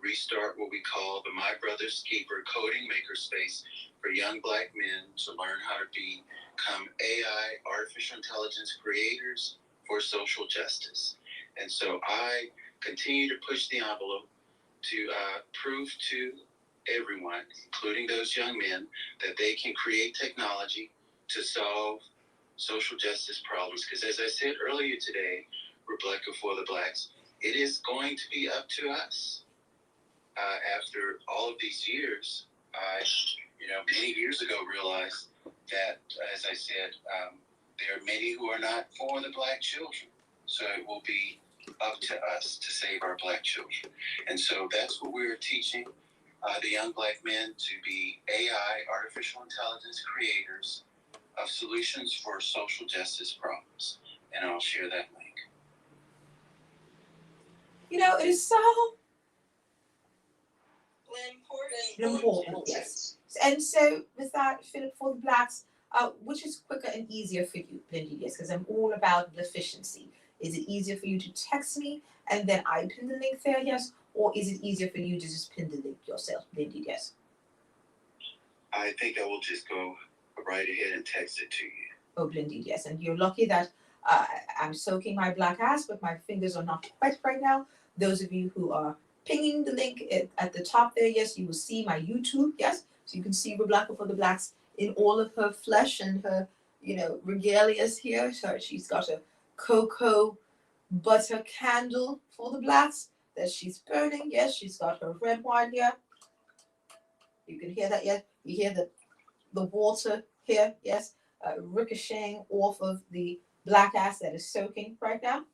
[SPEAKER 6] restart what we call the My Brother's Keeper coding makerspace for young Black men to learn how to become AI, artificial intelligence creators for social justice. And so I continue to push the envelope to prove to everyone, including those young men, that they can create technology to solve social justice problems. Because as I said earlier today, Rebecca for the Blacks, it is going to be up to us. After all of these years, I, many years ago realized that, as I said, there are many who are not for the Black children. So it will be up to us to save our Black children. And so that's what we're teaching the young Black men, to be AI, artificial intelligence creators of solutions for social justice problems. And I'll share that link.
[SPEAKER 4] It is so important,
[SPEAKER 3] Important.
[SPEAKER 4] yes. And so with that, Philip, for the Blacks, which is quicker and easier for you, Blindy? Yes, because I'm all about the efficiency. Is it easier for you to text me and then I pin the link there, yes? Or is it easier for you to just pin the link yourself, Blindy? Yes.
[SPEAKER 6] I think I will just go right ahead and text it to you.
[SPEAKER 4] Oh, Blindy, yes. And you're lucky that I'm soaking my black ass, but my fingers are not wet right now. Those of you who are pinging the link at the top there, yes, you will see my YouTube, yes. So you can see Rebecca for the Blacks in all of her flesh and her, regalias here. So she's got a cocoa butter candle for the Blacks that she's burning. Yes, she's got her red wine here. You can hear that, yes. You hear the water here, yes, ricocheting off of the black ass that is soaking right now.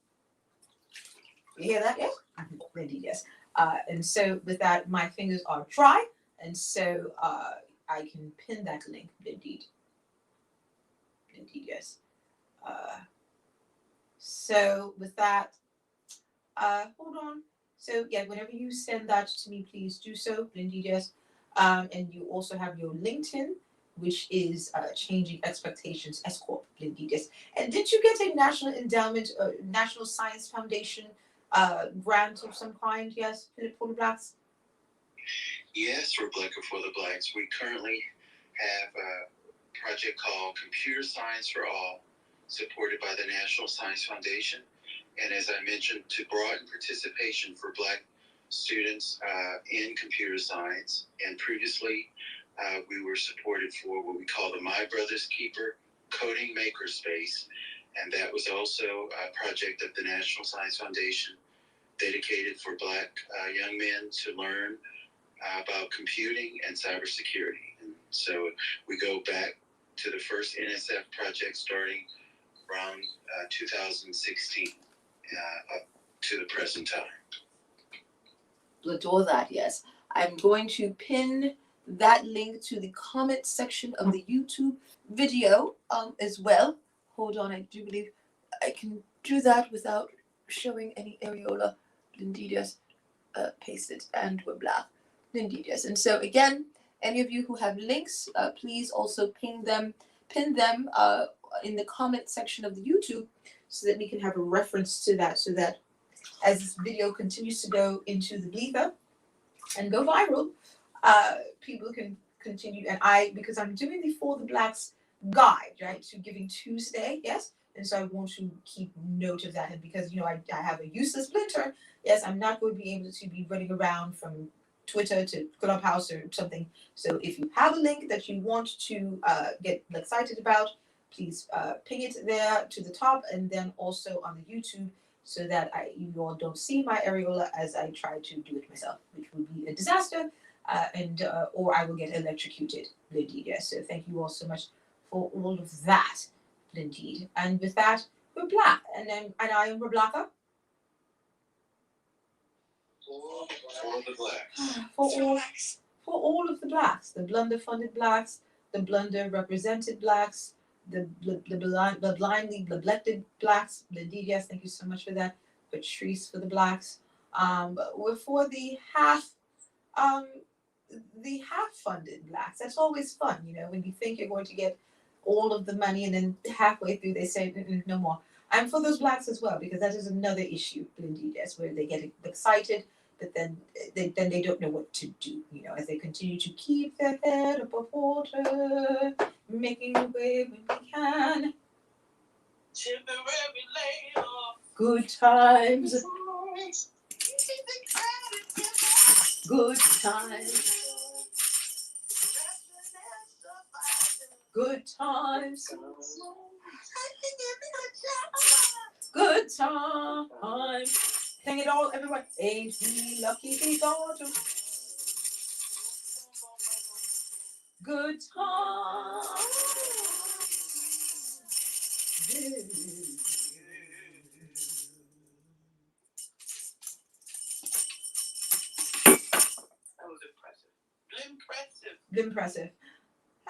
[SPEAKER 4] You hear that, yes? Indeed, yes. And so with that, my fingers are dry, and so I can pin that link. Indeed, yes. So with that, hold on. So yeah, whenever you send that to me, please do so. Indeed, yes. And you also have your LinkedIn, which is Changing Expectations S Corp. Indeed, yes. And did you get a National Endowment, National Science Foundation grant of some kind? Yes, Philip, for the Blacks.
[SPEAKER 6] Yes, Rebecca for the Blacks. We currently have a project called Computer Science for All, supported by the National Science Foundation. And as I mentioned, to broaden participation for Black students in computer science. And previously, we were supported for what we call the My Brother's Keeper coding makerspace. And that was also a project of the National Science Foundation dedicated for Black young men to learn about computing and cybersecurity. And so we go back to the first NSF project starting around 2016 up to the present time.
[SPEAKER 4] Adore that, yes. I'm going to pin that link to the comment section of the YouTube video as well. Hold on, I do believe I can do that without showing any areola. Indeed, yes. Paste it and we're blah. Indeed, yes. And so again, any of you who have links, please also pin them in the comment section of the YouTube so that we can have a reference to that, so that as this video continues to go into the ether and go viral, people can continue. And because I'm doing the For the Blacks guide, right, to Giving Tuesday, yes, and so I want to keep note of that. And because I have a useless splinter, yes, I'm not going to be able to be running around from Twitter to Clubhouse or something. So if you have a link that you want to get excited about, please ping it there to the top, and then also on the YouTube, so that you all don't see my areola as I try to do it myself, which would be a disaster, or I will get electrocuted. Indeed, yes. So thank you all so much for all of that. Indeed. And with that, we're Black, and I am Rebecca.
[SPEAKER 6] For the Blacks.
[SPEAKER 4] For all of the Blacks, the blunder-funded Blacks, the blunder-represented Blacks, the blindly neglected Blacks. Indeed, yes, thank you so much for that. Patrice for the Blacks. We're for the half-funded Blacks. That's always fun, when you think you're going to get all of the money, and then halfway through they say no more. and for those blacks as well, because that is another issue, indeed, yes, where they get excited, but then they don't know what to do, as they continue to keep their head above water, making a way when we can.
[SPEAKER 2] Temporary layoff.
[SPEAKER 4] Good times. Good times. Good times. Good times. Sing it all, everyone. Ain't we lucky we got you? Good times.
[SPEAKER 2] That was impressive. Impressive.
[SPEAKER 4] Impressive.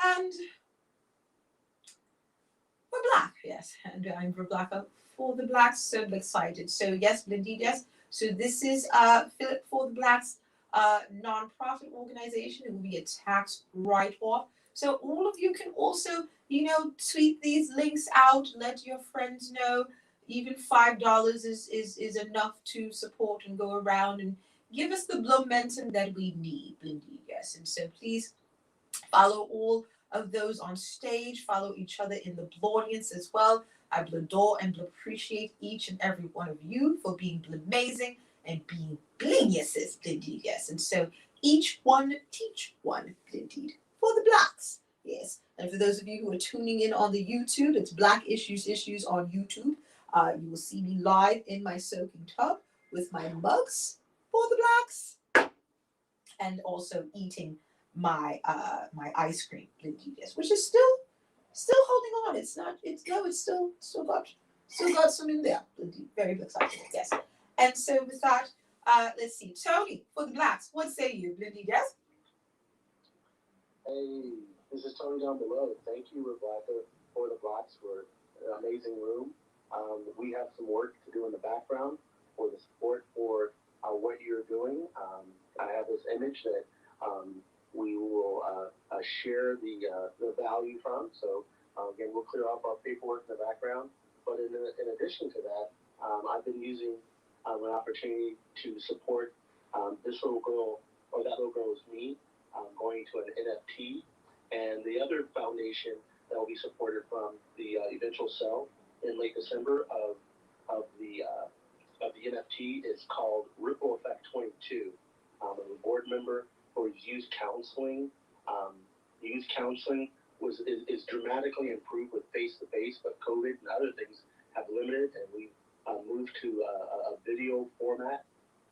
[SPEAKER 4] And we're black, yes. And I'm for black for the blacks, so excited. So yes, indeed, yes. So this is Philip for the Blacks non-profit organization. It will be a tax write-off. So all of you can also, tweet these links out, let your friends know. Even $5 is enough to support and go around and give us the momentum that we need, indeed, yes. And so please follow all of those on stage, follow each other in the audience as well. I adore and appreciate each and every one of you for being amazing and being geniuses, indeed, yes. And so each one teach one, indeed, for the blacks, yes. And for those of you who are tuning in on the YouTube, it's Black Issues on YouTube. You will see me live in my soaking tub with my mugs for the blacks, and also eating my my ice cream, indeed, yes, which is still holding on. It's still got some in there. Indeed, very excited, yes. And so with that, let's see, Tony for the blacks. What say you, indeed, yes?
[SPEAKER 7] Hey, this is Tony down below. Thank you, Rebecca, for the blacks for an amazing room. We have some work to do in the background for the support for what you're doing. I have this image that we will share the value from. So again, we'll clear up our paperwork in the background. But in addition to that, I've been using an opportunity to support this little girl, or that little girl is me, going to an NFT. And the other foundation that will be supported from the eventual sale in late December of the NFT is called Ripple Effect 22. I'm a board member for youth counseling. Youth counseling is dramatically improved with face-to-face, but COVID and other things have limited, and we moved to a video format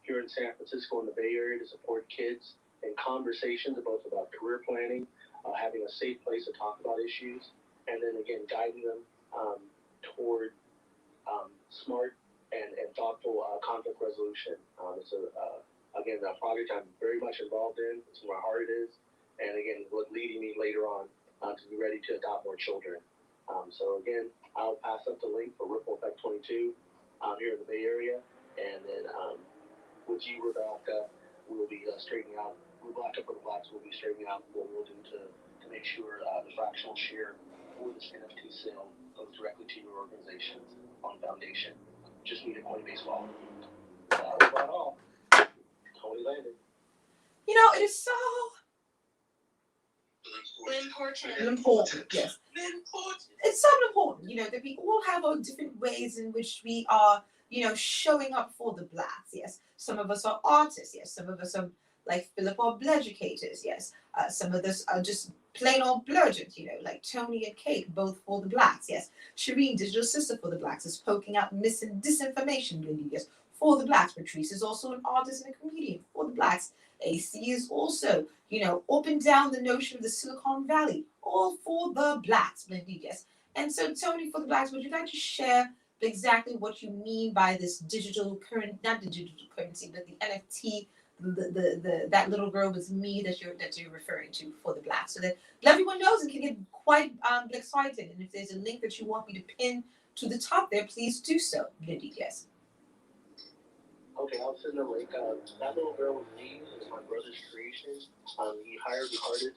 [SPEAKER 7] here in San Francisco in the Bay Area to support kids in conversations both about career planning, having a safe place to talk about issues, and then again guiding them toward smart and thoughtful conflict resolution. It's again a project I'm very much involved in. It's where my heart is, and again leading me later on to be ready to adopt more children. So again, I'll pass up the link for Ripple Effect 22 here in the Bay Area, and then with you, Rebecca, we'll be straightening out. Black for the Blacks will be straightening out what we'll do to make sure the fractional share for this NFT sale goes directly to your organizations on foundation. Just need a Coinbase wallet. That was about all. Totally landed.
[SPEAKER 4] It is so important. Yes. It's so important, that we all have our different ways in which we are, showing up for the blacks. Yes. Some of us are artists. Yes. Some of us are like Philip are educators. Yes. Some of us are just plain old blurgent, like Tony and Kate, both for the blacks. Yes. Shireen, digital sister for the blacks, is poking out disinformation, yes, for the blacks. Patrice is also an artist and a comedian for the blacks. AC is also, up and down the notion of the Silicon Valley, all for the blacks, indeed, yes. And so, Tony, for the blacks, would you like to share exactly what you mean by this digital currency, not the digital currency, but the NFT, the that little girl was me that you're referring to for the blacks, so that everyone knows and can get quite excited. And if there's a link that you want me to pin to the top there, please do so, indeed, yes.
[SPEAKER 7] Okay, I'll send the link. That little girl was me. It's my brother's creation. He hired an artist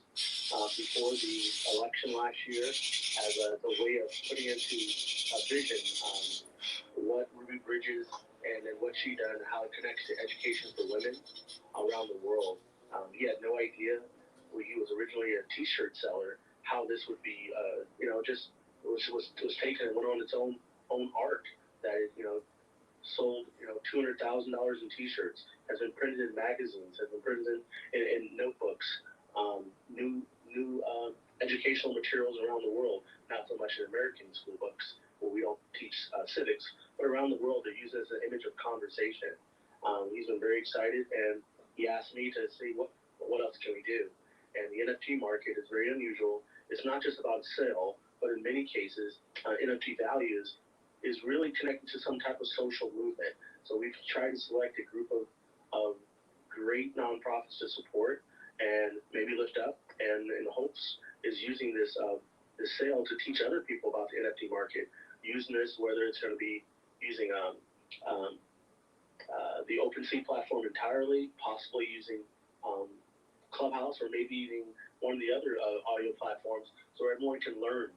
[SPEAKER 7] before the election last year as a way of putting into a vision what Ruby Bridges and then what she done, how it connects to education for women around the world. He had no idea when he was originally a T-shirt seller how this would be, just was taken and went on its own arc that it, sold $200,000 in T-shirts, has been printed in magazines, has been printed in notebooks, new educational materials around the world. Not so much in American school books where we don't teach civics, but around the world they're used as an image of conversation. He's been very excited, and he asked me to see what else can we do. And the NFT market is very unusual. It's not just about sale, but in many cases, NFT values is really connected to some type of social movement. So we've tried to select a group of great nonprofits to support and maybe lift up, and in hopes is using this sale to teach other people about the NFT market. Using this, whether it's going to be using the OpenSea platform entirely, possibly using Clubhouse, or maybe using one of the other audio platforms, so everyone can learn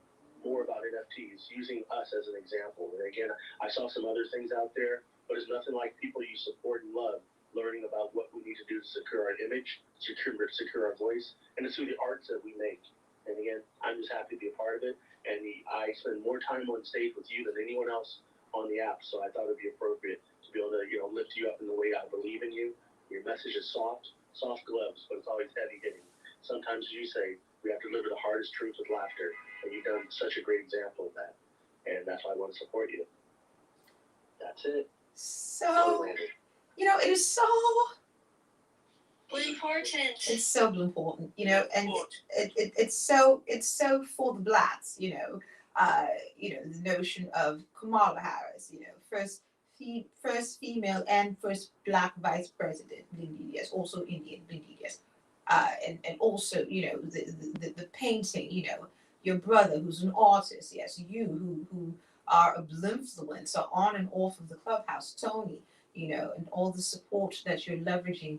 [SPEAKER 7] more about NFTs, using us as an example. And again, I saw some other things out there, but it's nothing like people you support and love learning about what we need to do to secure our image, secure our voice, and it's through the arts that we make. And again, I'm just happy to be a part of it. And I spend more time on stage with you than anyone else on the app, so I thought it'd be appropriate to be able to, lift you up in the way I believe in you. Your message is soft gloves, but it's always heavy hitting. Sometimes, as you say, we have to deliver the hardest truths with laughter, and you've done such a great example of that. And that's why I want to support you. That's it.
[SPEAKER 4] So, it is so
[SPEAKER 3] important.
[SPEAKER 4] It's so important, and it's so for the blacks, the notion of Kamala Harris, first female and first black vice president, yes, also Indian, yes, and also the painting, your brother who's an artist, yes, you who are a blinfluencer on and off of the Clubhouse, Tony, and all the support that you're leveraging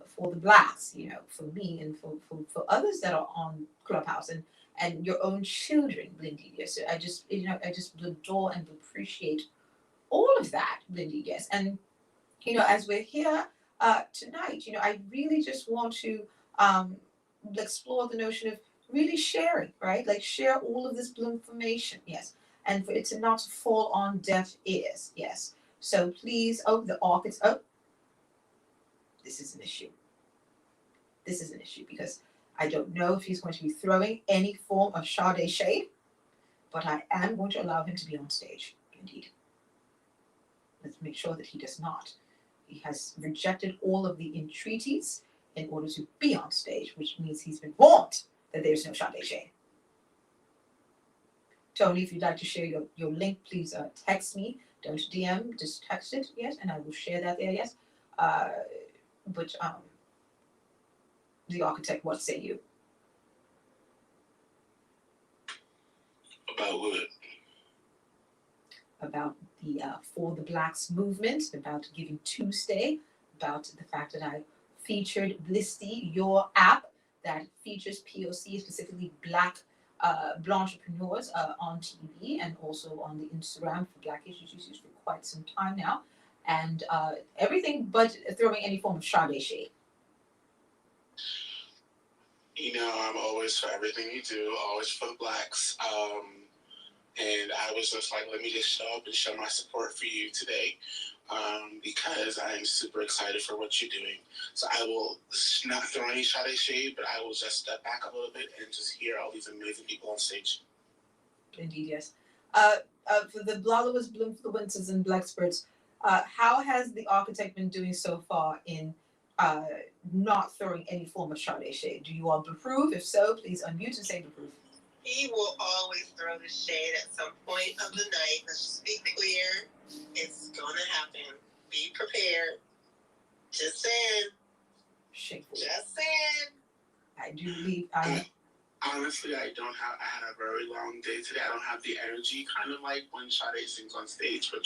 [SPEAKER 4] for the blacks, for me and for others that are on Clubhouse, and your own children, Blindy. Yes, so I just adore and appreciate all of that, Blindy. Yes, and as we're here tonight, I really just want to explore the notion of really sharing, right? Like share all of this blue information, yes, and for it to not fall on deaf ears, yes. So please, the authors, this is an issue. This is an issue because I don't know if he's going to be throwing any form of Sade shade, but I am going to allow him to be on stage, indeed. Let's make sure that he does not. He has rejected all of the entreaties in order to be on stage, which means he's been warned that there's no Sade shade. Tony, if you'd like to share your link, please text me. Don't DM, just text it, yes, and I will share that there, yes. But the architect, what say you?
[SPEAKER 6] About what?
[SPEAKER 4] About the For the Blacks movement, about Giving Tuesday, about the fact that I featured Blisty, your app that features POC, specifically Black entrepreneurs on TV and also on the Instagram for Black Issues for quite some time now. And everything but throwing any form of Sade shade.
[SPEAKER 8] I'm always for everything you do, always for the blacks. And I was just like, let me just show up and show my support for you today, because I am super excited for what you're doing. So I will not throw any Sade shade, but I will just step back a little bit and just hear all these amazing people on stage.
[SPEAKER 4] Indeed, yes. For the Blalowas, Blinfluencers, and Blackspirits, how has the architect been doing so far in not throwing any form of Sade shade? Do you all approve? If so, please unmute and say approve.
[SPEAKER 3] He will always throw the shade at some point of the night. Let's just be clear. It's going to happen. Be prepared. Just saying.
[SPEAKER 4] Shameful.
[SPEAKER 3] Just saying.
[SPEAKER 4] I do believe
[SPEAKER 8] Honestly, I had a very long day today. I don't have the energy, kind of like when Sade sings on stage, but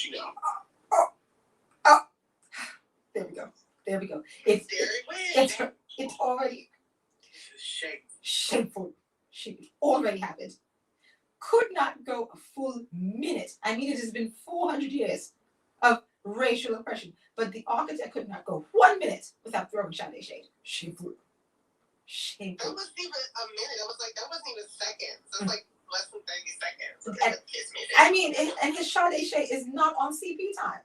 [SPEAKER 4] There we go. It's already
[SPEAKER 8] Shame.
[SPEAKER 4] shameful. It already happened. could not go a full minute. I mean, it has been 400 years of racial oppression, but the architect could not go 1 minute without throwing Sade shade. Shameful. Shameful.
[SPEAKER 3] That wasn't even a minute. That wasn't even seconds. It was like less than 30 seconds.
[SPEAKER 4] And, I mean, and his Sade shade is not on CP time.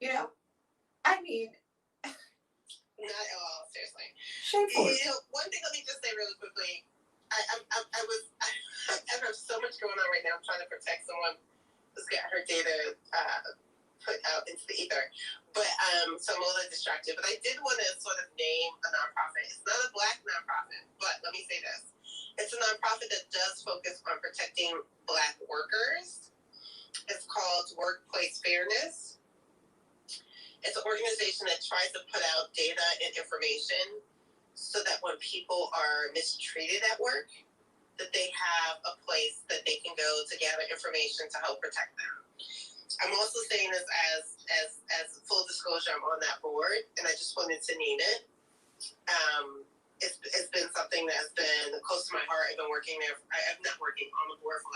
[SPEAKER 4] You know? I mean,
[SPEAKER 3] not at all, seriously.
[SPEAKER 4] Shameful.
[SPEAKER 3] You know, one thing, let me just say really quickly. I have so much going on right now. I'm trying to protect someone who's got her data put out into the ether. But so I'm a little distracted. But I did want to sort of name a nonprofit. It's not a Black nonprofit, but let me say this. It's a nonprofit that does focus on protecting Black workers. It's called Workplace Fairness. It's an organization that tries to put out data and information so that when people are mistreated at work, that they have a place that they can go to gather information to help protect them. I'm also saying this as full disclosure, I'm on that board, and I just wanted to name it. It's been something that's been close to my heart. I've been working there. I'm not working on the board for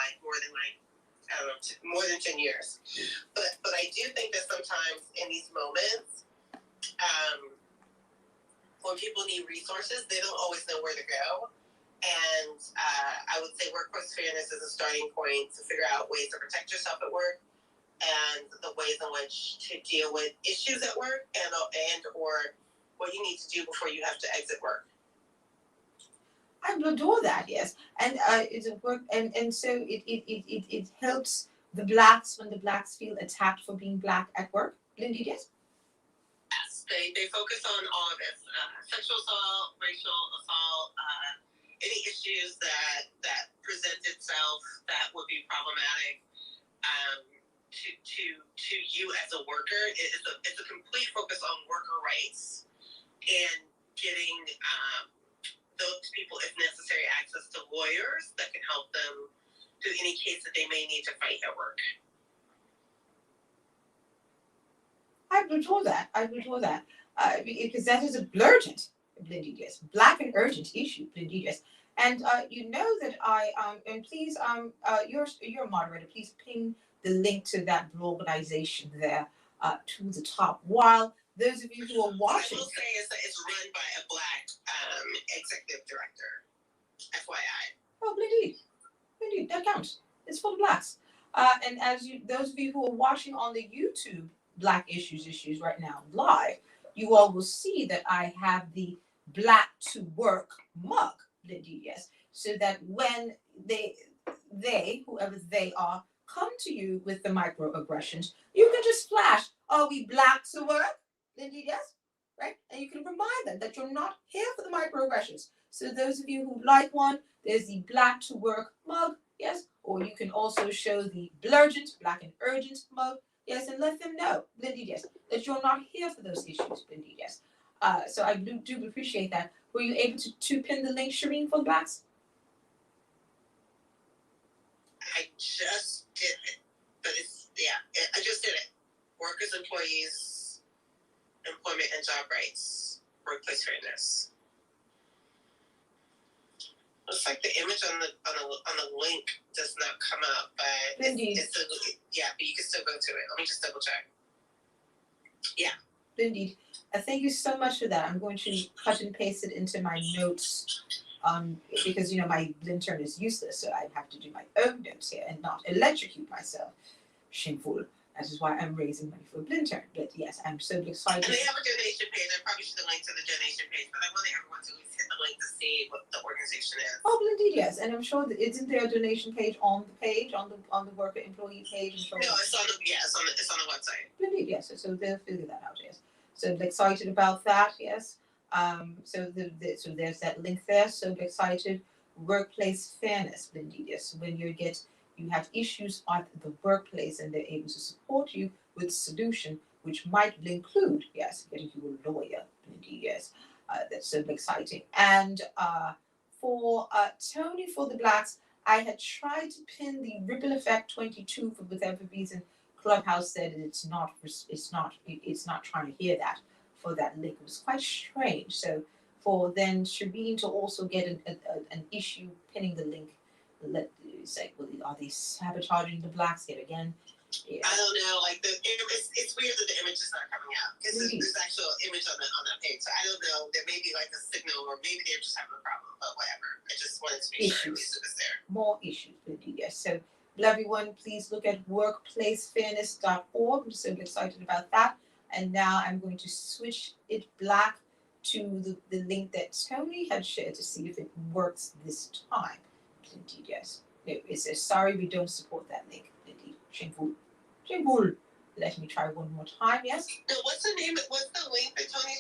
[SPEAKER 3] more than 10 years. But I do think that sometimes in these moments, when people need resources, they don't always know where to go. And I would say workplace fairness is a starting point to figure out ways to protect yourself at work and the ways in which to deal with issues at work and or what you need to do before you have to exit work.
[SPEAKER 4] I would adore that, yes. And it's a work, and so it helps the Blacks when the Blacks feel attacked for being Black at work. Lindy, yes?
[SPEAKER 3] Yes, they focus on all of this, sexual assault, racial assault, any issues that present itself that would be problematic to you as a worker. It's a complete focus on worker rights and getting those people, if necessary, access to lawyers that can help them through any case that they may need to fight at work.
[SPEAKER 4] I would adore that. Because that is a blurgent, Lindy, yes. Black and urgent issue, Lindy, yes. And you know that and please, you're a moderator, please ping the link to that organization there to the top. While those of you who are watching.
[SPEAKER 3] I will say is that it's run by a Black executive director, FYI.
[SPEAKER 4] Oh, indeed, that counts. It's for the Blacks. And those of you who are watching on the YouTube Black Issues right now live, you all will see that I have the Black to Work mug, Lindy, yes, so that when they, whoever they are, come to you with the microaggressions, you can just flash, are we Black to work? Lindy, yes, right? And you can remind them that you're not here for the microaggressions. So those of you who like one, there's the Black to Work mug, yes, or you can also show the blurgent, Black and urgent mug, yes, and let them know, Lindy, yes, that you're not here for those issues, Lindy, yes. So I do appreciate that. Were you able to pin the link, Shireen, for the Blacks?
[SPEAKER 3] I just did it, but I just did it. Workers, employees, employment and job rights, workplace fairness. Looks like the image on the link does not come up, but
[SPEAKER 4] Indeed.
[SPEAKER 3] but you can still go to it. Let me just double check. Yeah.
[SPEAKER 4] Indeed. Thank you so much for that. I'm going to cut and paste it into my notes because, my Blintern is useless, so I have to do my own notes here and not electrocute myself. Shameful. That is why I'm raising money for Blintern. But yes, I'm so excited.
[SPEAKER 3] And they have a donation page. I probably should have linked to the donation page, but I wanted everyone to at least hit the link to see what the organization is.
[SPEAKER 4] Oh, indeed, yes. And I'm sure that isn't there a donation page on the worker employee page?
[SPEAKER 3] No, it's on the website.
[SPEAKER 4] Indeed, yes. So they'll figure that out, yes. So I'm excited about that, yes. So there's that link there. So excited. Workplace fairness, indeed, yes. When you have issues at the workplace and they're able to support you with solution, which might include, yes, getting you a lawyer, indeed, yes. That's so exciting. And for Tony for the Blacks, I had tried to pin the Ripple Effect 22 for whatever reason. Clubhouse said it's not trying to hear that for that link. It was quite strange. So for then Shireen to also get an issue pinning the link It's like, well, are they sabotaging the blacks yet again? Yeah.
[SPEAKER 3] I don't know. Like it's weird that the image is not coming out because there's actual image on that page. So I don't know. There may be like a signal, or maybe they're just having a problem. But whatever. I just wanted to be sure at least it was there.
[SPEAKER 4] More issues, indeed. Yes. So, everyone, please look at workplacefairness.org. I'm so excited about that. And now I'm going to switch it black to the link that Tony had shared to see if it works this time. Indeed, yes. It says, sorry, we don't support that link. Indeed. Shameful. Shameful. Let me try one more time, yes?
[SPEAKER 3] No, what's the name? What's the link that Tony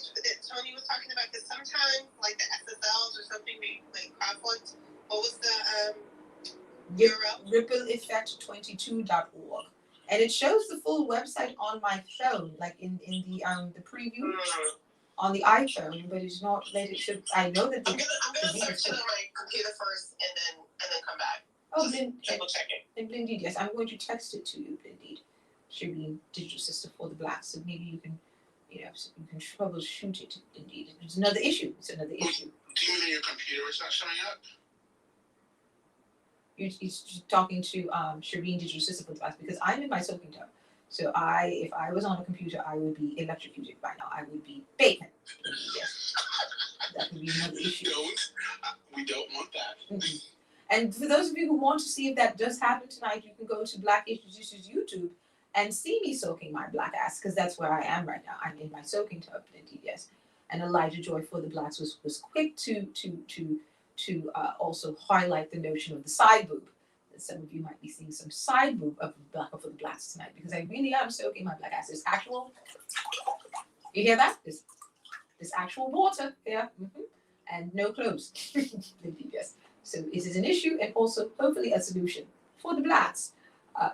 [SPEAKER 3] was talking about? Because sometimes, like the SSLs or something, they like conflict. What was the URL?
[SPEAKER 4] RippleEffect22.org. And it shows the full website on my phone, like in the preview on the iPhone, but it's not let it should. I know that
[SPEAKER 3] I'm gonna search it on my computer first and then come back.
[SPEAKER 4] Oh, Blind,
[SPEAKER 3] double checking.
[SPEAKER 4] And Blindeed, yes, I'm going to text it to you, Blindeed. Shireen, digital sister for the blacks, so maybe you can, so you can troubleshoot it. Indeed, it's another issue. It's another issue.
[SPEAKER 8] Do you mean your computer is not showing up?
[SPEAKER 4] You're talking to Shireen, digital sister for the blacks, because I'm in my soaking tub. So if I was on a computer, I would be electrocuted by now. I would be bacon. Yes, that would be another issue.
[SPEAKER 8] We don't want that.
[SPEAKER 4] Mm-hmm. And for those of you who want to see if that does happen tonight, you can go to Black Issues YouTube and see me soaking my black ass, because that's where I am right now. I'm in my soaking tub, indeed, yes. And Elijah Joy for the Blacks was quick to also highlight the notion of the side boob. That some of you might be seeing some side boob of Black for the Blacks tonight, because I really am soaking my black ass. There's actual, you hear that? There's actual water here, and no clothes, indeed, yes. So it is an issue and also hopefully a solution for the blacks.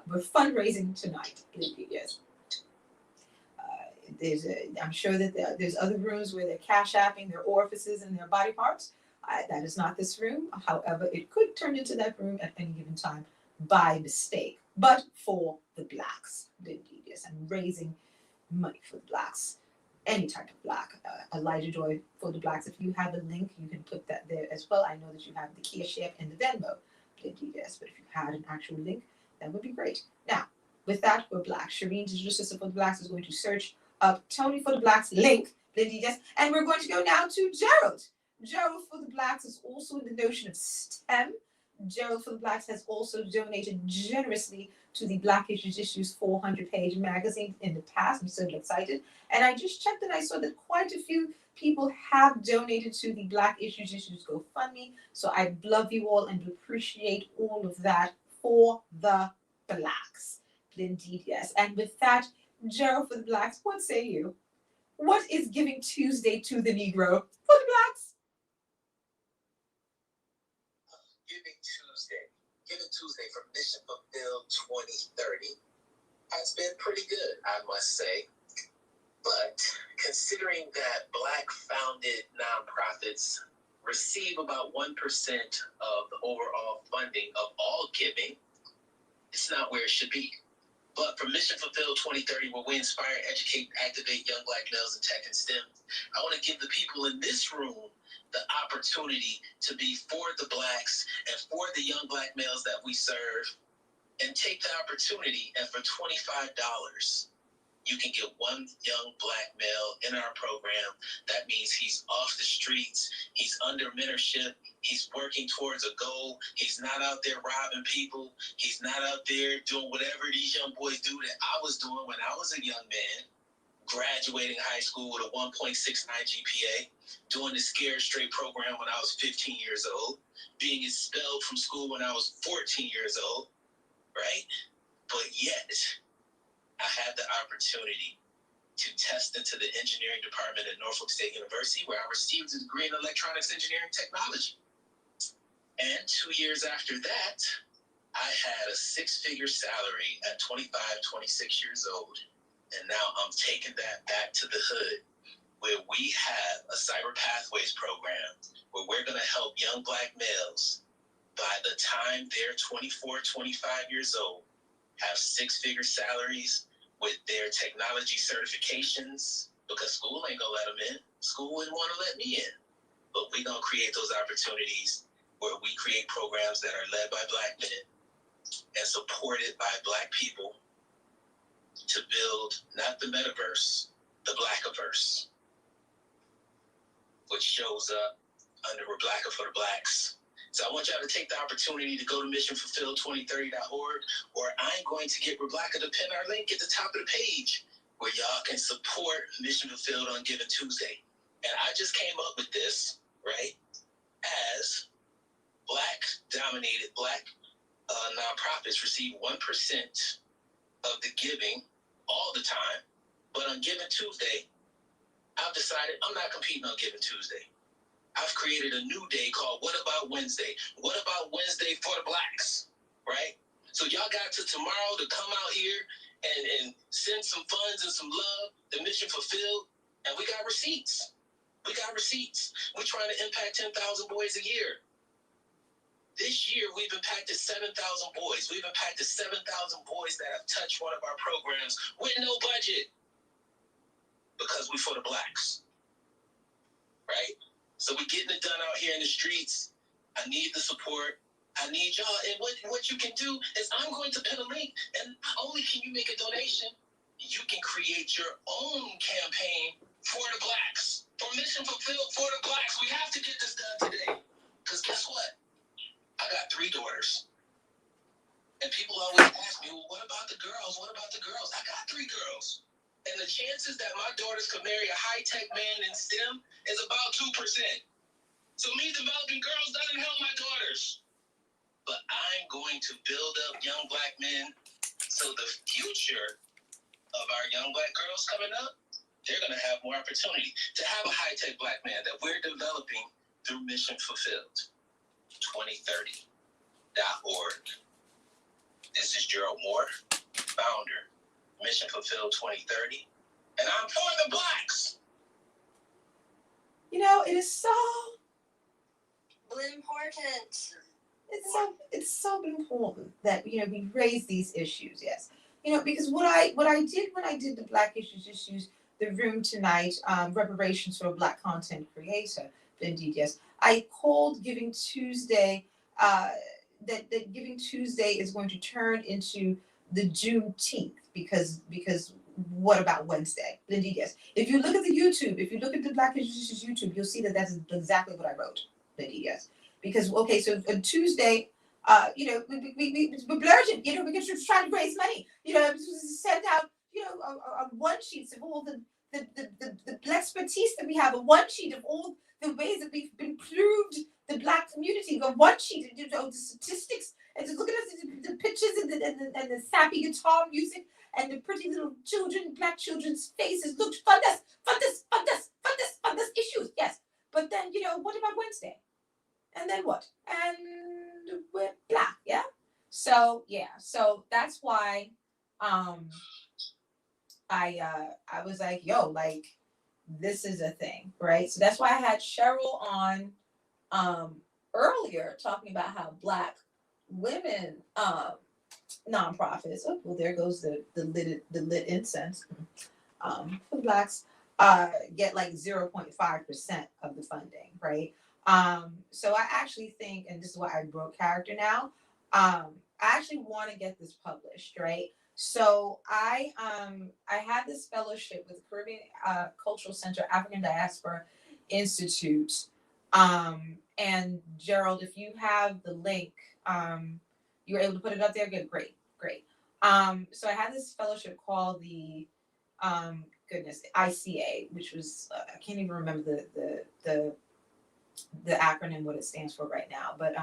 [SPEAKER 4] We're fundraising tonight, yes. I'm sure that there's other rooms where they're cash apping their orifices and their body parts. That is not this room. However, it could turn into that room at any given time by mistake. But for the blacks, indeed, yes. I'm raising money for the blacks. Any type of black. Elijah Joy for the blacks. If you have a link, you can put that there as well. I know that you have the Cash App and the Venmo. Indeed, yes. But if you had an actual link, that would be great. Now, with that, we're black. Shireen, digital sister for the blacks, is going to search up Tony for the Blacks link. Indeed, yes. And we're going to go now to Gerald. Gerald for the Blacks is also in the notion of STEM. Gerald for the Blacks has also donated generously to the Black Issues 400-page magazine in the past. I'm so excited. And I just checked and I saw that quite a few people have donated to the Black Issues GoFundMe. So I love you all and appreciate all of that for the Blacks. Indeed, yes. And with that, Gerald for the Blacks, what say you? What is Giving Tuesday to the Negro for the Blacks?
[SPEAKER 9] Giving Tuesday from Mission Fulfilled 2030 has been pretty good, I must say. But considering that Black-founded nonprofits receive about 1% of the overall funding of all giving, it's not where it should be. But for Mission Fulfilled 2030, where we inspire, educate, activate young Black males in tech and STEM, I want to give the people in this room the opportunity to be for the Blacks and for the young Black males that we serve, and take the opportunity, and for $25, you can get one young Black male in our program. That means he's off the streets, he's under mentorship, he's working towards a goal, he's not out there robbing people, he's not out there doing whatever these young boys do that I was doing when I was a young man, graduating high school with a 1.69 GPA, doing the Scared Straight program when I was 15 years old, being expelled from school when I was 14 years old, right? But yet, I had the opportunity to test into the engineering department at Norfolk State University, where I received a degree in electronics engineering technology. And 2 years after that, I had a six-figure salary at 25, 26 years old. And now I'm taking that back to the hood, where we have a Cyber Pathways program where we're going to help young Black males by the time they're 24, 25 years old, have six-figure salaries with their technology certifications, because school ain't going to let them in. School wouldn't want to let me in. But we're going to create those opportunities where we create programs that are led by Black men and supported by Black people to build not the metaverse, the Blackiverse, which shows up under Blacker for the Blacks. So I want y'all to take the opportunity to go to missionfulfilled2030.org, or I'm going to get Rebecca to pin our link at the top of the page where y'all can support Mission Fulfilled on Giving Tuesday. And I just came up with this, right, as Black-dominated Black nonprofits receive 1% of the giving all the time. But on Giving Tuesday, I've decided I'm not competing on Giving Tuesday. I've created a new day called What About Wednesday? What About Wednesday for the Blacks, right? So y'all got to tomorrow to come out here and send some funds and some love, the Mission Fulfilled, and we got receipts. We got receipts. We're trying to impact 10,000 boys a year. This year, we've impacted 7,000 boys. We've impacted 7,000 boys that have touched one of our programs with no budget because we're for the Blacks, right? So we're getting it done out here in the streets. I need the support. I need y'all. And what you can do is I'm going to pin a link, and not only can you make a donation, you can create your own campaign for the Blacks, for Mission Fulfilled for the Blacks. We have to get this done today. Because guess what? I got 3 daughters. And people always ask me, well, what about the girls? What about the girls? I got 3 girls. And the chances that my daughters could marry a high-tech man in STEM is about 2%. So me developing girls doesn't help my daughters. But I'm going to build up young Black men so the future of our young Black girls coming up, they're going to have more opportunity to have a high-tech Black man that we're developing through Mission Fulfilled 2030.org. This is Gerald Moore, founder, Mission Fulfilled 2030, and I'm for the Blacks.
[SPEAKER 4] You know, it is so
[SPEAKER 3] important.
[SPEAKER 4] it's so important that we raise these issues. Yes, because what I did when I did the Black issues, the room tonight, reparations for a Black content creator. Indeed, yes, I called Giving Tuesday. That Giving Tuesday is going to turn into the Juneteenth because what about Wednesday? Indeed, yes. If you look at the YouTube, if you look at the Black Issues YouTube, you'll see that that's exactly what I wrote. Indeed, yes. Because okay, so on Tuesday, we're blurging, we're just trying to raise money, send out, one sheets of all the expertise that we have, a one sheet of all the ways that we've improved the Black community, a one sheet of the statistics, and just look at us, the pictures and the sappy guitar music and the pretty little children, Black children's faces. Look, fund us issues, yes. But then, what about Wednesday? And then what? And we're Black, yeah? So, yeah. So that's why I was like, yo, like, this is a thing, right? So that's why I had Cheryl on earlier talking about how Black women nonprofits, oh, well, there goes the lit incense, for Blacks, get like 0.5% of the funding, right? So I actually think, and this is why I broke character now, I actually want to get this published, right? So I had this fellowship with Caribbean Cultural Center, African Diaspora Institute, and Gerald, if you have the link, you were able to put it up there. Good, great. So I had this fellowship called the ICA, which was I can't even remember the acronym, what it stands for right now, but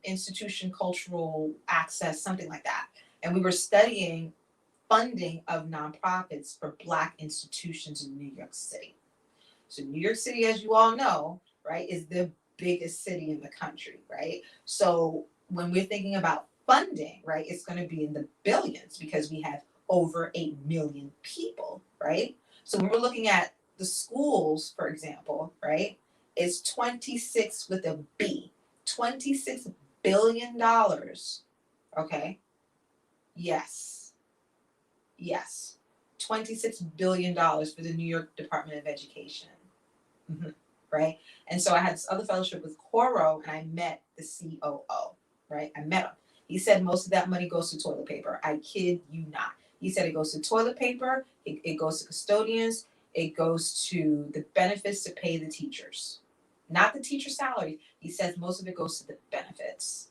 [SPEAKER 4] Institution Cultural Access, something like that. And we were studying funding of nonprofits for Black institutions in New York City. So New York City, as you all know, right, is the biggest city in the country, right? So when we're thinking about funding, right, it's going to be in the billions because we have over 8 million people, right? So when we're looking at the schools, for example, right, it's 26 with a B, $26 billion, okay? Yes, $26 billion for the New York Department of Education. Mm-hmm. right? And so I had this other fellowship with Coro, and I met the COO, right? I met him. He said most of that money goes to toilet paper. I kid you not. He said it goes to toilet paper, it goes to custodians, it goes to the benefits to pay the teachers. Not the teacher salary. He says most of it goes to the benefits.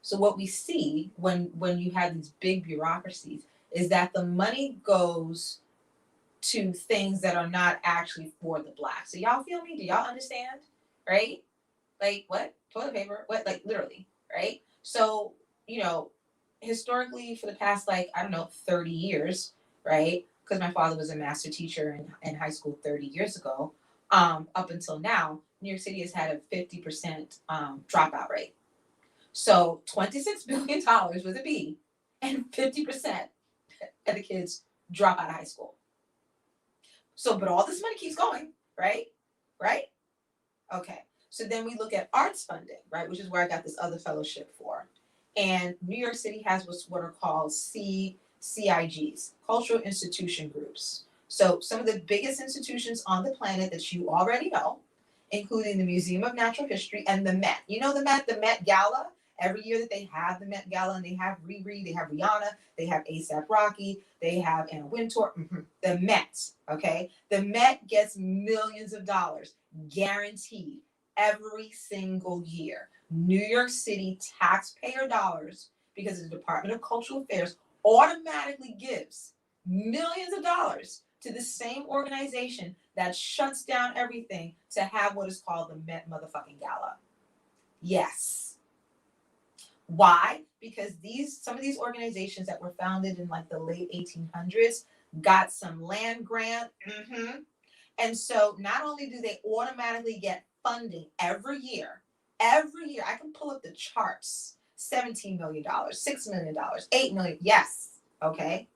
[SPEAKER 4] So what we see when you have these big bureaucracies is that the money goes to things that are not actually for the Blacks. So y'all feel me? Do y'all understand? Right? Like what? Toilet paper? What? Like literally, right? So, you know, historically for the past, like, I don't know, 30 years, right? Because my father was a master teacher in high school 30 years ago, up until now, New York City has had a 50% dropout rate. So $26 billion with a B, and 50% of the kids drop out of high school. So, but all this money keeps going, right? Right? Okay. So then we look at arts funding, right? Which is where I got this other fellowship for. And New York City has what are called CIGs, cultural institution groups. So some of the biggest institutions on the planet that you already know, including the Museum of Natural History and the Met. You know the Met Gala? Every year that they have the Met Gala, and they have Riri, they have Rihanna, they have A$AP Rocky, they have Anna Wintour, the Met, okay? The Met gets millions of dollars, guaranteed, every single year. New York City taxpayer dollars, because the Department of Cultural Affairs automatically gives millions of dollars to the same organization that shuts down everything to have what is called the Met motherfucking Gala. Yes. Why? Because some of these organizations that were founded in like the late 1800s got some land grant. And so not only do they automatically get funding every year, I can pull up the charts, $17 million, $6 million, $8 million, yes, okay?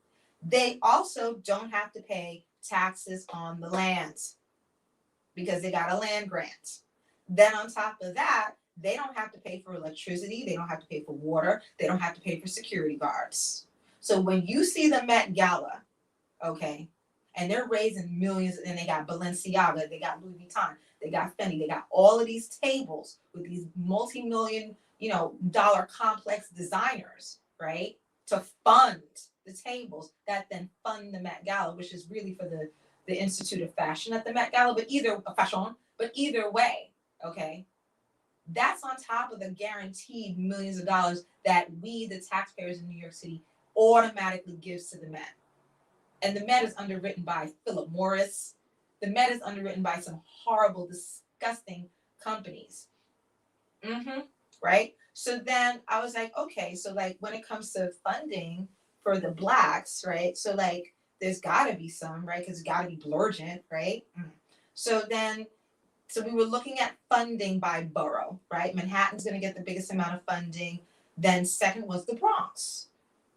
[SPEAKER 4] They also don't have to pay taxes on the land because they got a land grant. Then on top of that, they don't have to pay for electricity, they don't have to pay for water, they don't have to pay for security guards. So when you see the Met Gala, okay, and they're raising millions, and they got Balenciaga, they got Louis Vuitton, they got Fendi, they got all of these tables with these multi-million, dollar complex designers, right? To fund the tables that then fund the Met Gala, which is really for the Institute of Fashion at the Met Gala, but either way, okay? That's on top of the guaranteed millions of dollars that we, the taxpayers in New York City, automatically gives to the Met. And the Met is underwritten by Philip Morris. The Met is underwritten by some horrible, disgusting companies. Right? So then I was like, okay, so like when it comes to funding for the Blacks, right? So like there's gotta be some, right? Because it's gotta be blurgent, right? So we were looking at funding by borough, right? Manhattan's gonna get the biggest amount of funding. Then second was the Bronx.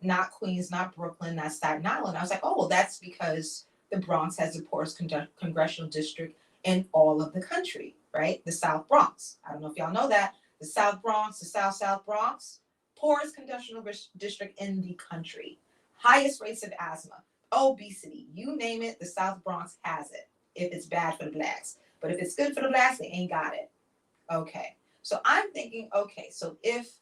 [SPEAKER 4] Not Queens, not Brooklyn, not Staten Island. I was like, oh, well, that's because the Bronx has the poorest congressional district in all of the country, right? The South Bronx. I don't know if y'all know that. The South Bronx, the South Bronx, poorest congressional district in the country. Highest rates of asthma, obesity, you name it, the South Bronx has it, if it's bad for the Blacks. But if it's good for the Blacks, they ain't got it. Okay. So I'm thinking, okay, so if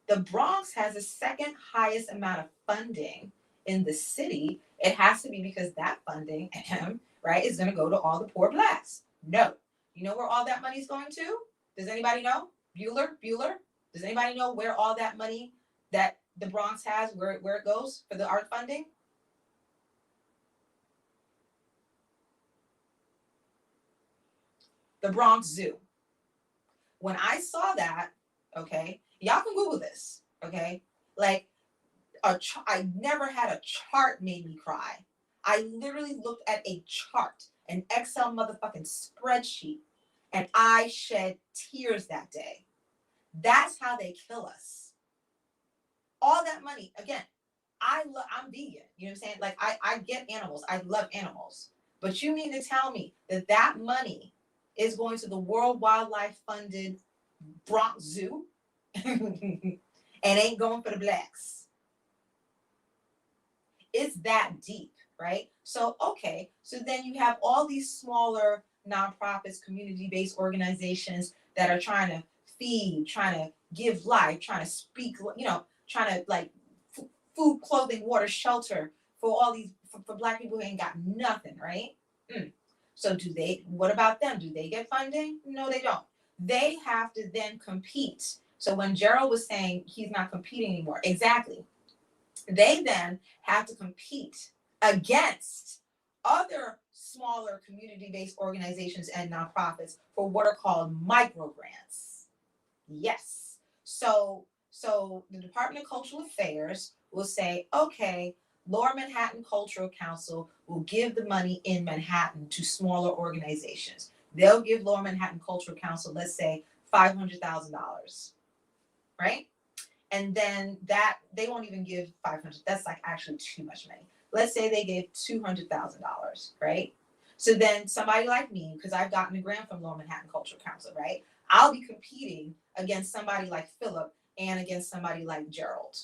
[SPEAKER 4] the Bronx has the second highest amount of funding in the city, it has to be because that funding, right, is going to go to all the poor Blacks. No. You know where all that money is going to? Does anybody know? Bueller? Does anybody know where all that money that the Bronx has, where it goes for the art funding? The Bronx Zoo. When I saw that, okay, y'all can Google this, okay? Like, I never had a chart made me cry. I literally looked at a chart, an Excel motherfucking spreadsheet, and I shed tears that day. That's how they kill us. All that money, again, I'm vegan, you know what I'm saying? Like, I get animals, I love animals. But you mean to tell me that money is going to the World Wildlife Funded Bronx Zoo and ain't going for the Blacks? It's that deep, right? So, okay, so then you have all these smaller nonprofits, community-based organizations that are trying to feed, trying to give life, trying to speak, trying to like food, clothing, water, shelter for all these, for Black people who ain't got nothing, right? So what about them? Do they get funding? No, they don't. They have to then compete. So when Gerald was saying he's not competing anymore, exactly. They then have to compete against other smaller community-based organizations and nonprofits for what are called micro grants. Yes. So the Department of Cultural Affairs will say, okay, Lower Manhattan Cultural Council will give the money in Manhattan to smaller organizations. They'll give Lower Manhattan Cultural Council, let's say, $500,000, right? And then that they won't even give 500. That's like actually too much money. Let's say they gave $200,000, right? So then somebody like me, because I've gotten a grant from Lower Manhattan Cultural Council, right? I'll be competing against somebody like Philip and against somebody like Gerald.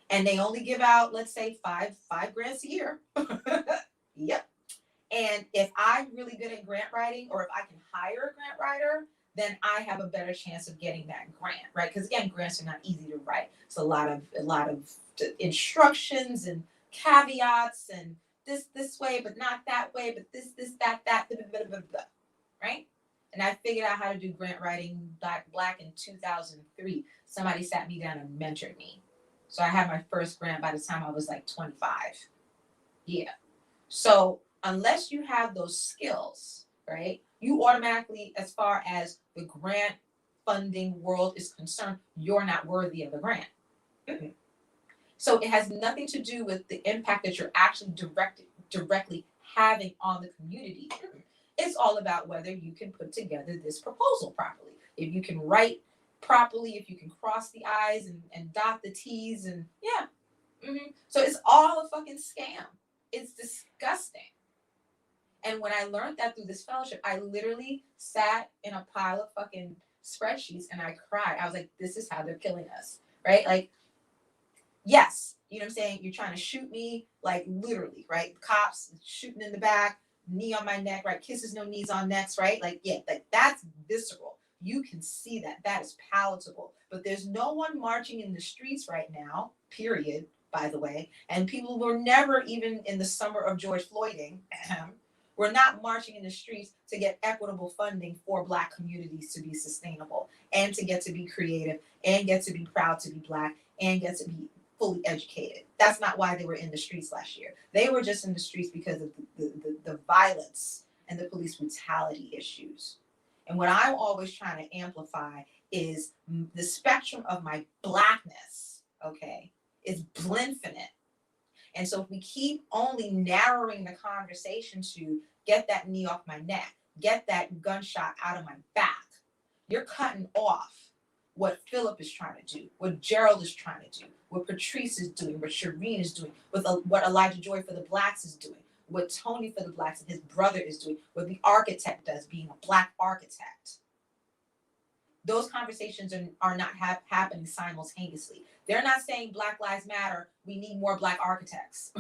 [SPEAKER 4] And they only give out, let's say, five grants a year. Yep. And if I'm really good at grant writing, or if I can hire a grant writer, then I have a better chance of getting that grant, right? Because again, grants are not easy to write. It's a lot of instructions and caveats and this way, but not that way, but this, that, blah, blah, blah, blah, right? And I figured out how to do grant writing black in 2003. Somebody sat me down and mentored me. So I had my first grant by the time I was like 25. Yeah. So unless you have those skills, right, you automatically, as far as the grant funding world is concerned, you're not worthy of the grant. So it has nothing to do with the impact that you're actually directly having on the community. It's all about whether you can put together this proposal properly. If you can write properly, if you can cross the I's and dot the T's, and yeah. So it's all a fucking scam. It's disgusting. And when I learned that through this fellowship, I literally sat in a pile of fucking spreadsheets and I cried. I was like, this is how they're killing us, right? Like, yes, you know what I'm saying? You're trying to shoot me, like literally, right? Cops shooting in the back, knee on my neck, right? Kisses, no knees on necks, right? Like, yeah, like that's visceral. You can see that. That is palatable. But there's no one marching in the streets right now, period, by the way. And people were never even in the summer of George Floyding. We're not marching in the streets to get equitable funding for Black communities to be sustainable and to get to be creative and get to be proud to be Black and get to be fully educated. That's not why they were in the streets last year. They were just in the streets because of the violence and the police brutality issues. And what I'm always trying to amplify is the spectrum of my Blackness, okay, is blinfinite. And so if we keep only narrowing the conversation to get that knee off my neck, get that gunshot out of my back, you're cutting off what Philip is trying to do, what Gerald is trying to do, what Patrice is doing, what Shireen is doing, what Elijah Joy for the Blacks is doing, what Tony for the Blacks and his brother is doing, what the architect does, being a Black architect. Those conversations are not happening simultaneously. They're not saying Black Lives Matter, we need more Black architects.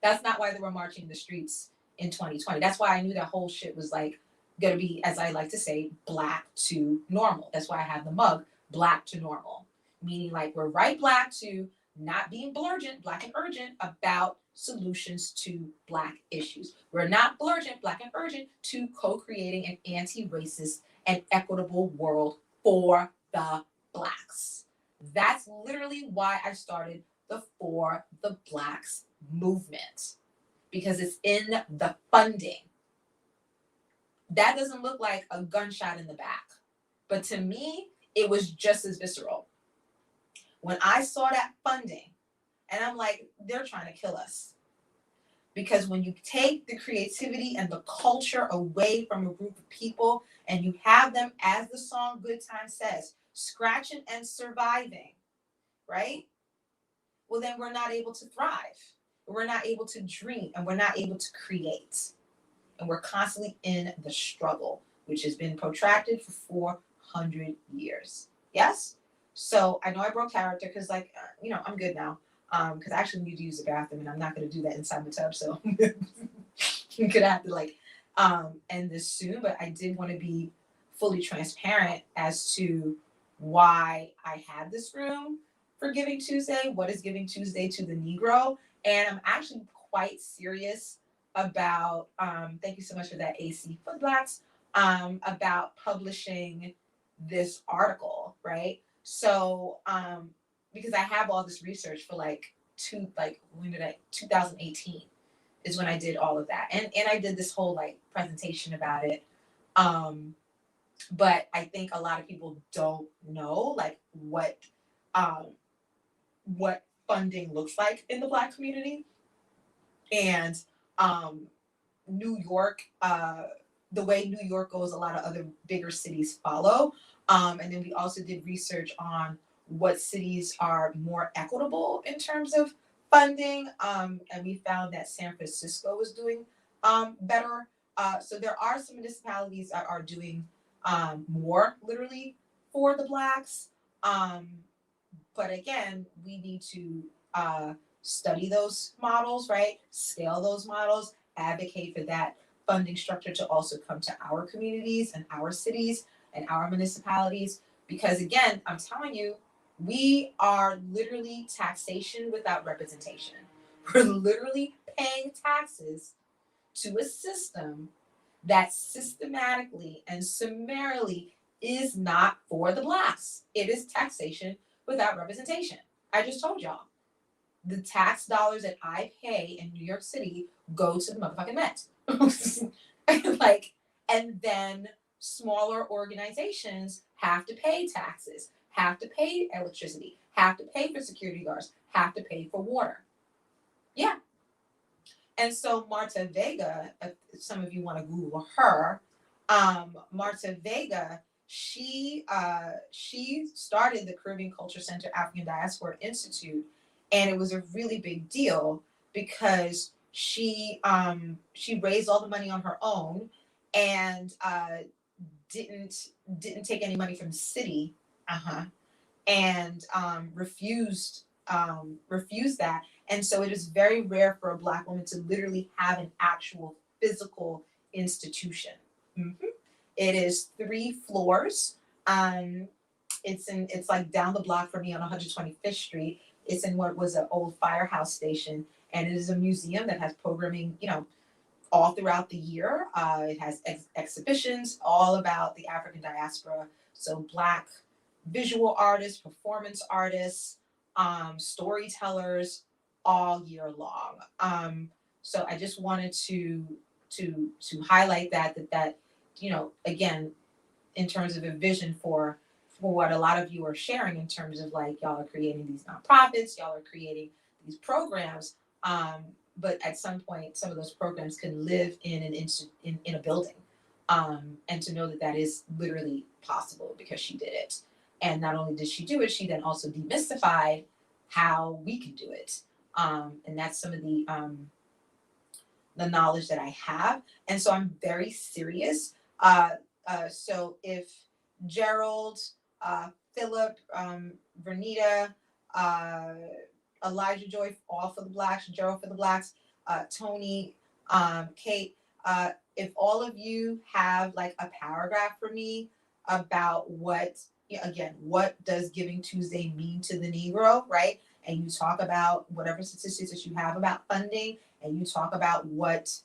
[SPEAKER 4] That's not why they were marching in the streets in 2020. That's why I knew that whole shit was like gonna be, as I like to say, Black to normal. That's why I have the mug, Black to normal. Meaning like we're right Black to not being blurgent, Black and urgent about solutions to Black issues. We're not blurgent, Black and urgent to co-creating an anti-racist and equitable world for the Blacks. That's literally why I started the For the Blacks movement, because it's in the funding. That doesn't look like a gunshot in the back, but to me, it was just as visceral. When I saw that funding, and I'm like, they're trying to kill us. Because when you take the creativity and the culture away from a group of people and you have them, as the song Good Time says, scratching and surviving, right? Well, then we're not able to thrive. We're not able to dream, and we're not able to create. And we're constantly in the struggle, which has been protracted for 400 years. Yes? So I know I broke character because, like, I'm good now. Because I actually need to use the bathroom, and I'm not going to do that inside the tub. So gonna have to like end this soon, but I did want to be fully transparent as to why I had this room for Giving Tuesday. What is Giving Tuesday to the Negro? And I'm actually quite serious about thank you so much for that, AC, for the Blacks, about publishing this article, right? So because I have all this research for when did 2018 is when I did all of that. And I did this whole like presentation about it. But I think a lot of people don't know like what funding looks like in the Black community. And New York, the way New York goes, a lot of other bigger cities follow. And then we also did research on what cities are more equitable in terms of funding. And we found that San Francisco was doing better. So there are some municipalities that are doing more literally for the Blacks. But again, we need to study those models, right? Scale those models, advocate for that funding structure to also come to our communities and our cities and our municipalities. Because again, I'm telling you, we are literally taxation without representation. We're literally paying taxes to a system that systematically and summarily is not for the Blacks. It is taxation without representation. I just told y'all. The tax dollars that I pay in New York City go to the motherfucking Met. And then smaller organizations have to pay taxes, have to pay electricity, have to pay for security guards, have to pay for water. Yeah. And so Marta Vega, if some of you want to Google her, Marta Vega, she started the Caribbean Culture Center African Diaspora Institute, and it was a really big deal because she raised all the money on her own and didn't take any money from the city, and refused that. And so it is very rare for a Black woman to literally have an actual physical institution. Mm-hmm. It is 3 floors. It's like down the block from me on 125th Street. It's in what was an old firehouse station, and it is a museum that has programming, all throughout the year. It has exhibitions all about the African diaspora. So Black visual artists, performance artists, storytellers, all year long. So I just wanted to highlight that again, in terms of a vision for what a lot of you are sharing in terms of like y'all are creating these nonprofits, y'all are creating these programs. But at some point, some of those programs can live in a building, and to know that is literally possible because she did it. And not only did she do it, she then also demystified how we can do it. And that's some of the knowledge that I have. And so I'm very serious. So if Gerald, Philip, Vernita, Elijah Joy, all for the Blacks, Gerald for the Blacks, Tony, Kate, if all of you have like a paragraph for me about what does Giving Tuesday mean to the Negro, right? And you talk about whatever statistics that you have about funding, and you talk about what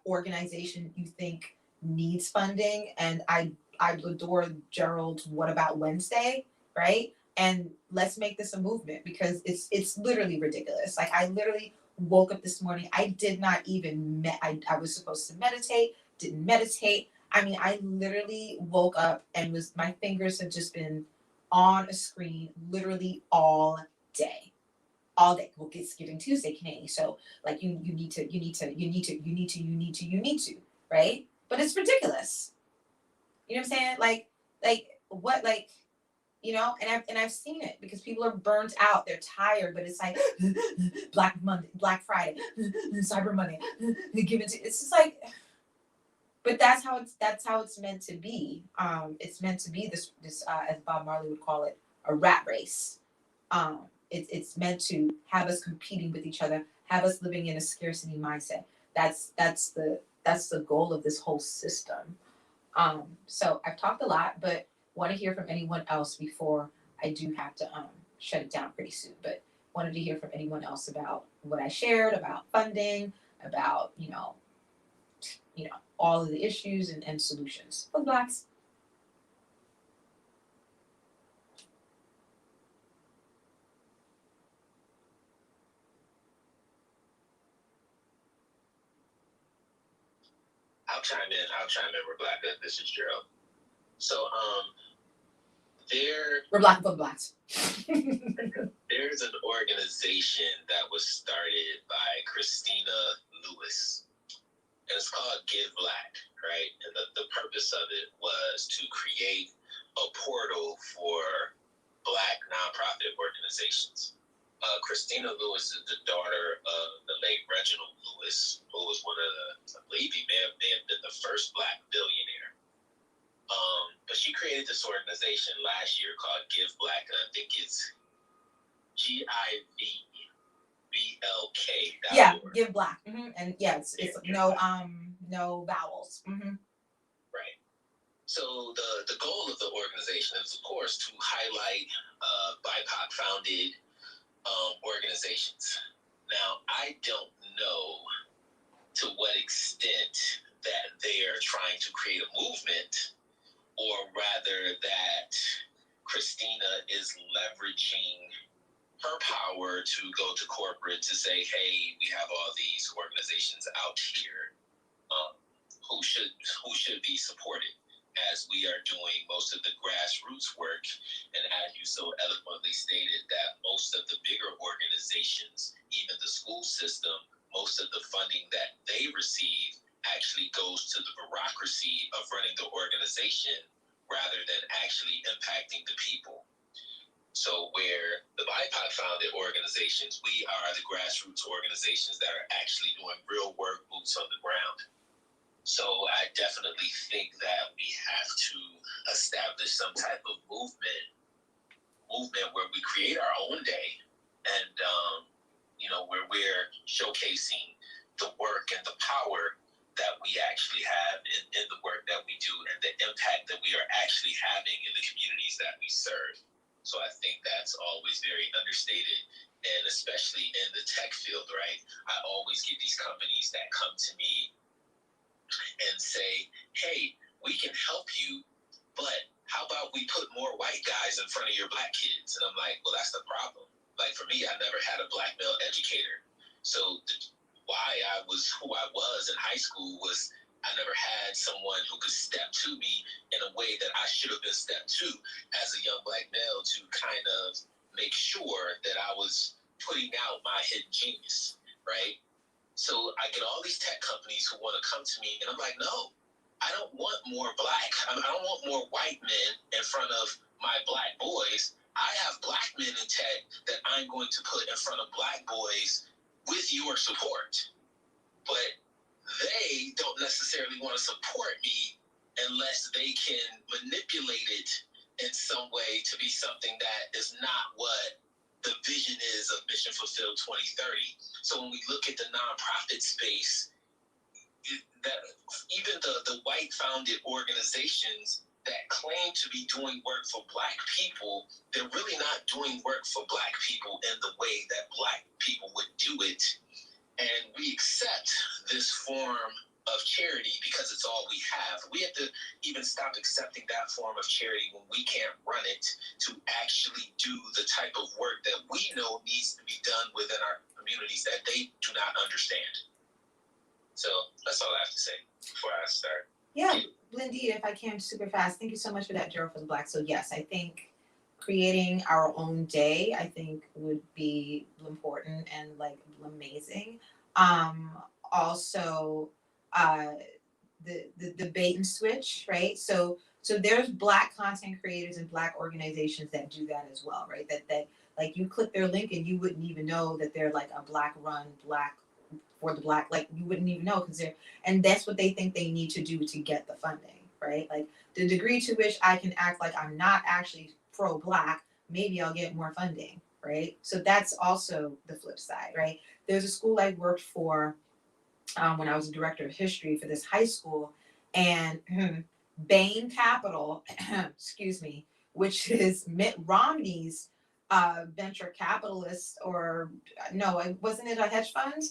[SPEAKER 4] organization you think needs funding. And I adore Gerald's What About Wednesday, right? And let's make this a movement because it's literally ridiculous. Like I literally woke up this morning. I did not even I was supposed to meditate, didn't meditate. I mean, I literally woke up and my fingers have just been on a screen literally all day. Well, it's Giving Tuesday, Canadian. So like you need to, right? But it's ridiculous. You know what I'm saying? Like what, like, and I've seen it because people are burnt out. They're tired, but it's like Black Monday, Black Friday, Cyber Monday, it's just like, but that's how it's meant to be. It's meant to be this as Bob Marley would call it, a rat race. It's meant to have us competing with each other, have us living in a scarcity mindset. that's the goal of this whole system. So I've talked a lot, but want to hear from anyone else before I do have to shut it down pretty soon. But wanted to hear from anyone else about what I shared, about funding, about all of the issues and solutions for Blacks.
[SPEAKER 9] I'll chime in, Rebecca. This is Gerald. So,
[SPEAKER 4] We're Black for the Blacks.
[SPEAKER 9] there's an organization that was started by Christina Lewis, and it's called Give Black, right? And the purpose of it was to create a portal for Black nonprofit organizations. Christina Lewis is the daughter of the late Reginald Lewis, who was one of the, I believe he may have been the first Black billionaire. But she created this organization last year called Give Black, and I think it's GIVBLK.
[SPEAKER 4] Yeah, Give Black. And yeah, it's no vowels.
[SPEAKER 9] Right. So the goal of the organization is, of course, to highlight BIPOC founded organizations. Now, I don't know to what extent that they are trying to create a movement, or rather that Christina is leveraging her power to go to corporate to say, hey, we have all these organizations out here who should be supported, as we are doing most of the grassroots work. And as you so eloquently stated, that most of the bigger organizations, even the school system, most of the funding that they receive actually goes to the bureaucracy of running the organization rather than actually impacting the people. So where the BIPOC founded organizations, we are the grassroots organizations that are actually doing real work, boots on the ground. So I definitely think that we have to establish some type of movement where we create our own day, and where we're showcasing the work and the power that we actually have in the work that we do, and the impact that we are actually having in the communities that we serve. So I think that's always very understated, and especially in the tech field, right? I always get these companies that come to me and say, hey, we can help you, but how about we put more white guys in front of your Black kids? And I'm like, well, that's the problem. Like, for me, I never had a Black male educator. So why I was who I was in high school was I never had someone who could step to me in a way that I should have been stepped to as a young Black male, to kind of make sure that I was putting out my hidden genius, right? So I get all these tech companies who want to come to me, and I'm like, no, I don't want more Black. I don't want more white men in front of my Black boys. I have Black men in tech that I'm going to put in front of Black boys with your support. But they don't necessarily want to support me unless they can manipulate it in some way to be something that is not what the vision is of Mission Fulfilled 2030. So when we look at the nonprofit space, that even the white founded organizations that claim to be doing work for Black people, they're really not doing work for Black people in the way that Black people would do it. And we accept this form of charity because it's all we have. We have to even stop accepting that form of charity when we can't run it to actually do the type of work that we know needs to be done within our communities that they do not understand. So that's all I have to say before I start.
[SPEAKER 4] Yeah, Blended, if I can, super fast. Thank you so much for that, Gerald, for the Black. So yes, I think creating our own day, I think, would be important and like amazing. Also, the bait and switch, right? So there's Black content creators and Black organizations that do that as well, right? That like you click their link and you wouldn't even know that they're like a Black run, Black for the Black, like you wouldn't even know, because and that's what they think they need to do to get the funding, right? Like the degree to which I can act like I'm not actually pro-Black, maybe I'll get more funding, right? So that's also the flip side, right? There's a school I worked for when I was a director of history for this high school, and Bain Capital, excuse me, which is Mitt Romney's venture capitalist, or no, wasn't it a hedge fund,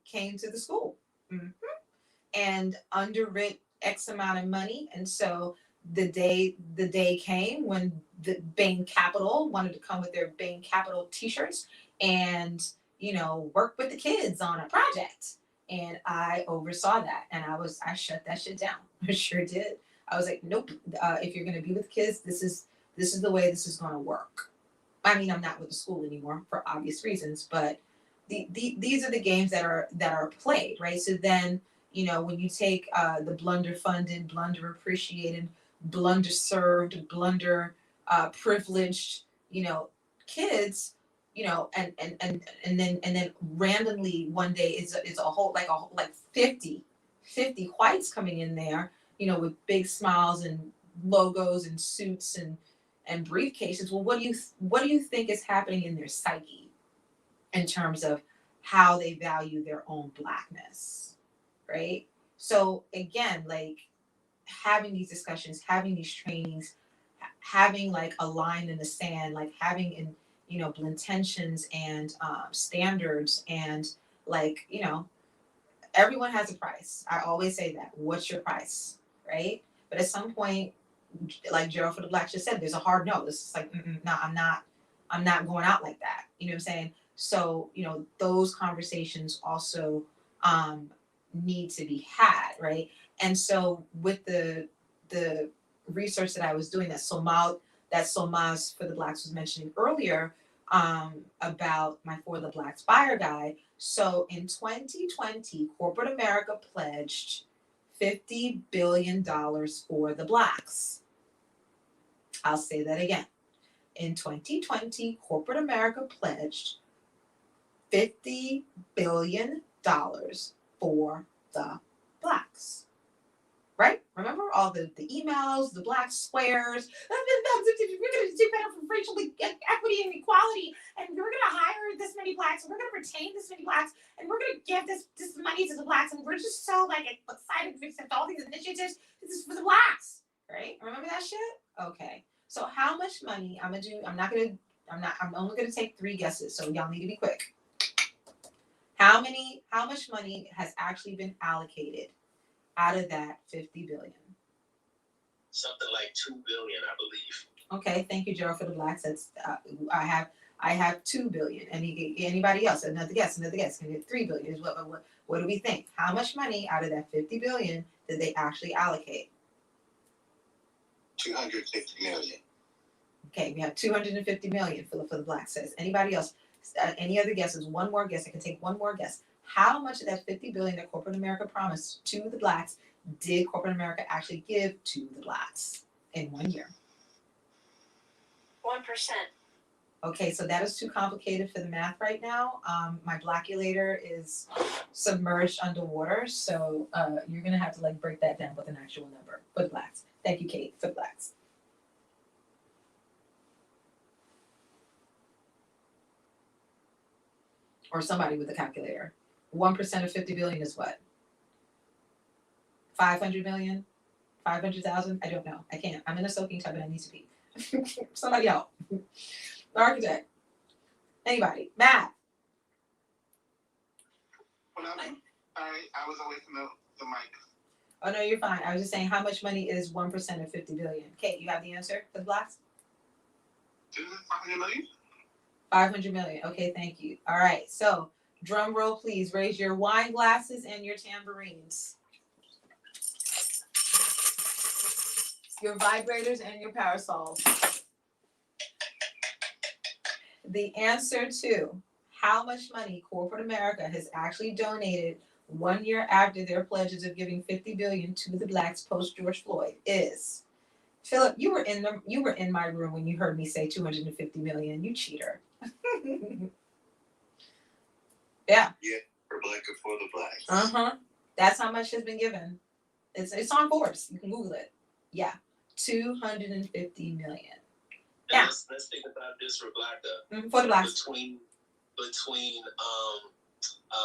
[SPEAKER 4] came to the school, and underwrit X amount of money. And so the day came when the Bain Capital wanted to come with their Bain Capital t-shirts and, you know, work with the kids on a project. And I oversaw that, and I shut that shit down. I sure did. I was like, nope. If you're gonna be with kids, this is the way this is gonna work. I mean, I'm not with the school anymore for obvious reasons, but these are the games that are played, right? So then, you know, when you take the blunder funded, blunder appreciated, blunder served, blunder privileged, you know, kids, you know, and then randomly one day it's a whole like 50 whites coming in there, you know, with big smiles and logos and suits and briefcases. Well, what do you think is happening in their psyche in terms of how they value their own Blackness, right? So again, like having these discussions, having these trainings, having like a line in the sand, like having in, you know, blintentions and standards, and like, you know, everyone has a price. I always say that. What's your price, right? But at some point, like Gerald for the Blacks just said, there's a hard no. This is like, no, I'm not going out like that. You know what I'm saying? So, you know, those conversations also need to be had, right? And so with the research that I was doing, that Solmaz for the Blacks was mentioning earlier, about my For the Blacks buyer guide. So in 2020, corporate America pledged $50 billion for the Blacks. I'll say that again. In 2020, corporate America pledged $50 billion for the Blacks. Right? Remember all the emails, the Black squares. We're going to do better for racial equity and equality, and we're going to hire this many Blacks, and we're going to retain this many Blacks, and we're going to give this money to the Blacks, and we're just so like excited to accept all these initiatives. This is for the Blacks, right? Remember that shit? Okay. So how much money I'm only going to take 3 guesses, so y'all need to be quick. How much money has actually been allocated out of that 50 billion?
[SPEAKER 9] Something like 2 billion, I believe.
[SPEAKER 4] Okay, thank you, Gerald, for the Blacks. That's I have 2 billion. Anybody else? Another guess. Can get 3 billion. What do we think? How much money out of that 50 billion did they actually allocate?
[SPEAKER 6] 250 million.
[SPEAKER 4] Okay, we have 250 million. For the Blacks says. Anybody else? Any other guesses? One more guess. I can take one more guess. How much of that 50 billion that corporate America promised to the Blacks did corporate America actually give to the Blacks in 1 year?
[SPEAKER 3] 1%.
[SPEAKER 4] Okay, so that is too complicated for the math right now. My Blackulator is submerged underwater, so you're gonna have to like break that down with an actual number for the Blacks. Thank you, Kate, for the Blacks. Or somebody with a calculator. 1% of 50 billion is what? 500 million? 500,000? I don't know. I can't. I'm in a soaking tub and I need to pee. Somebody else. The architect. Anybody. Matt.
[SPEAKER 8] Well, I was away from the mic.
[SPEAKER 4] Oh no, you're fine. I was just saying, how much money is 1% of 50 billion? Kate, you have the answer for the Blacks?
[SPEAKER 8] 500 million?
[SPEAKER 4] 500 million. Okay, thank you. All right. So drum roll, please. Raise your wine glasses and your tambourines. Your vibrators and your parasols. The answer to how much money corporate America has actually donated 1 year after their pledges of giving 50 billion to the Blacks post George Floyd is, Philip, you were in my room when you heard me say 250 million. You cheater. Yeah.
[SPEAKER 6] Yeah, for Black or for the Blacks.
[SPEAKER 4] Uh-huh. That's how much has been given. It's on Forbes. You can Google it. Yeah. 250 million.
[SPEAKER 9] Now, let's think about this, Rebecca.
[SPEAKER 4] For the Blacks.
[SPEAKER 9] Between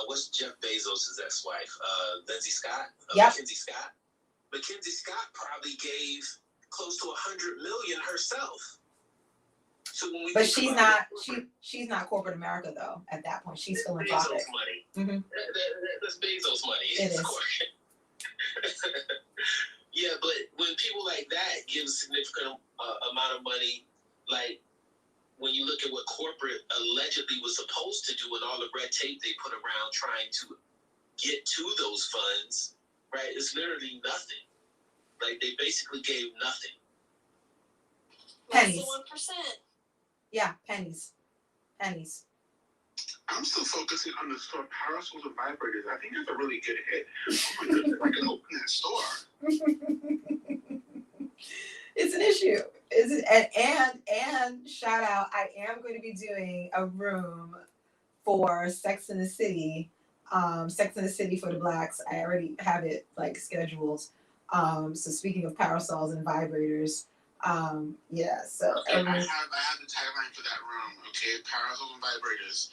[SPEAKER 9] what's Jeff Bezos' ex-wife? Lindsay Scott?
[SPEAKER 4] Yep.
[SPEAKER 9] Mackenzie Scott? Mackenzie Scott probably gave close to $100 million herself. So when we
[SPEAKER 4] But
[SPEAKER 9] think
[SPEAKER 4] she's not corporate America though. At that point, she's
[SPEAKER 9] that's
[SPEAKER 4] philanthropic.
[SPEAKER 9] Bezos money.
[SPEAKER 4] Mm-hmm.
[SPEAKER 9] That's Bezos money.
[SPEAKER 4] It is.
[SPEAKER 9] Yeah, but when people like that give a significant amount of money, like when you look at what corporate allegedly was supposed to do and all the red tape they put around trying to get to those funds, right? It's literally nothing. Like they basically gave nothing.
[SPEAKER 4] Pennies.
[SPEAKER 3] Less than 1%.
[SPEAKER 4] Yeah, pennies. Pennies.
[SPEAKER 8] I'm still focusing on the store parasols and vibrators. I think that's a really good hit. Oh my goodness, I can open that store.
[SPEAKER 4] It's an issue. And shout out, I am going to be doing a room for Sex in the City. Sex in the City for the Blacks. I already have it like scheduled. So speaking of parasols and vibrators, yeah. So
[SPEAKER 8] okay, I have the tagline for that room. Okay, parasols and vibrators.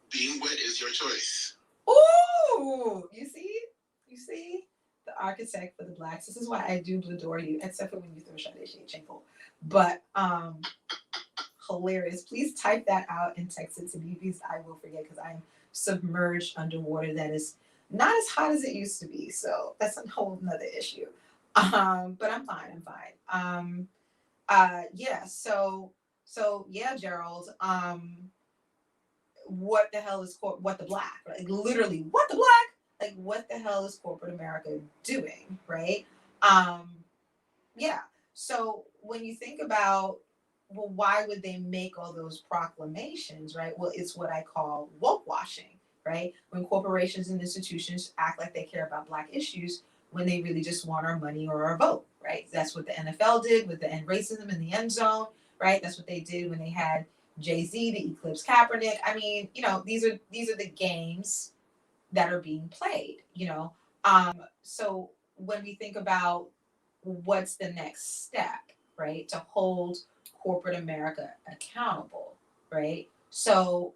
[SPEAKER 8] Being wet is your choice.
[SPEAKER 4] Ooh, you see, the architect for the Blacks. This is why I do adore you, except for when you throw Sade shade shameful. But hilarious. Please type that out and text it to me because I will forget because I'm submerged underwater. That is not as hot as it used to be. So that's a whole nother issue. But I'm fine. Yeah. So yeah, Gerald. What the hell is what the black? Like literally, what the black? Like what the hell is corporate America doing? Right? Yeah. So when you think about, well, why would they make all those proclamations, right? Well, it's what I call woke washing, right? When corporations and institutions act like they care about black issues when they really just want our money or our vote, right? That's what the NFL did with the end racism in the end zone, right? That's what they did when they had Jay-Z to eclipse Kaepernick. I mean, you know, these are the games that are being played, you know. So when we think about what's the next step, right, to hold corporate America accountable, right? So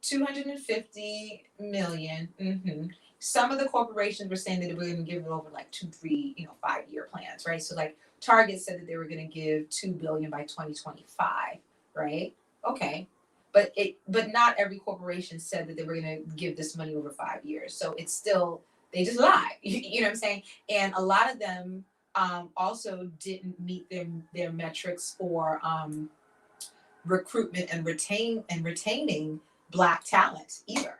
[SPEAKER 4] 250 million. Mm-hmm. Some of the corporations were saying that they were going to give it over like 2, 3, 5-year plans, right? So like Target said that they were going to give $2 billion by 2025, right? Okay. But not every corporation said that they were going to give this money over 5 years. So it's still, they just lie. You know what I'm saying? And a lot of them also didn't meet their metrics for recruitment and retaining black talent either,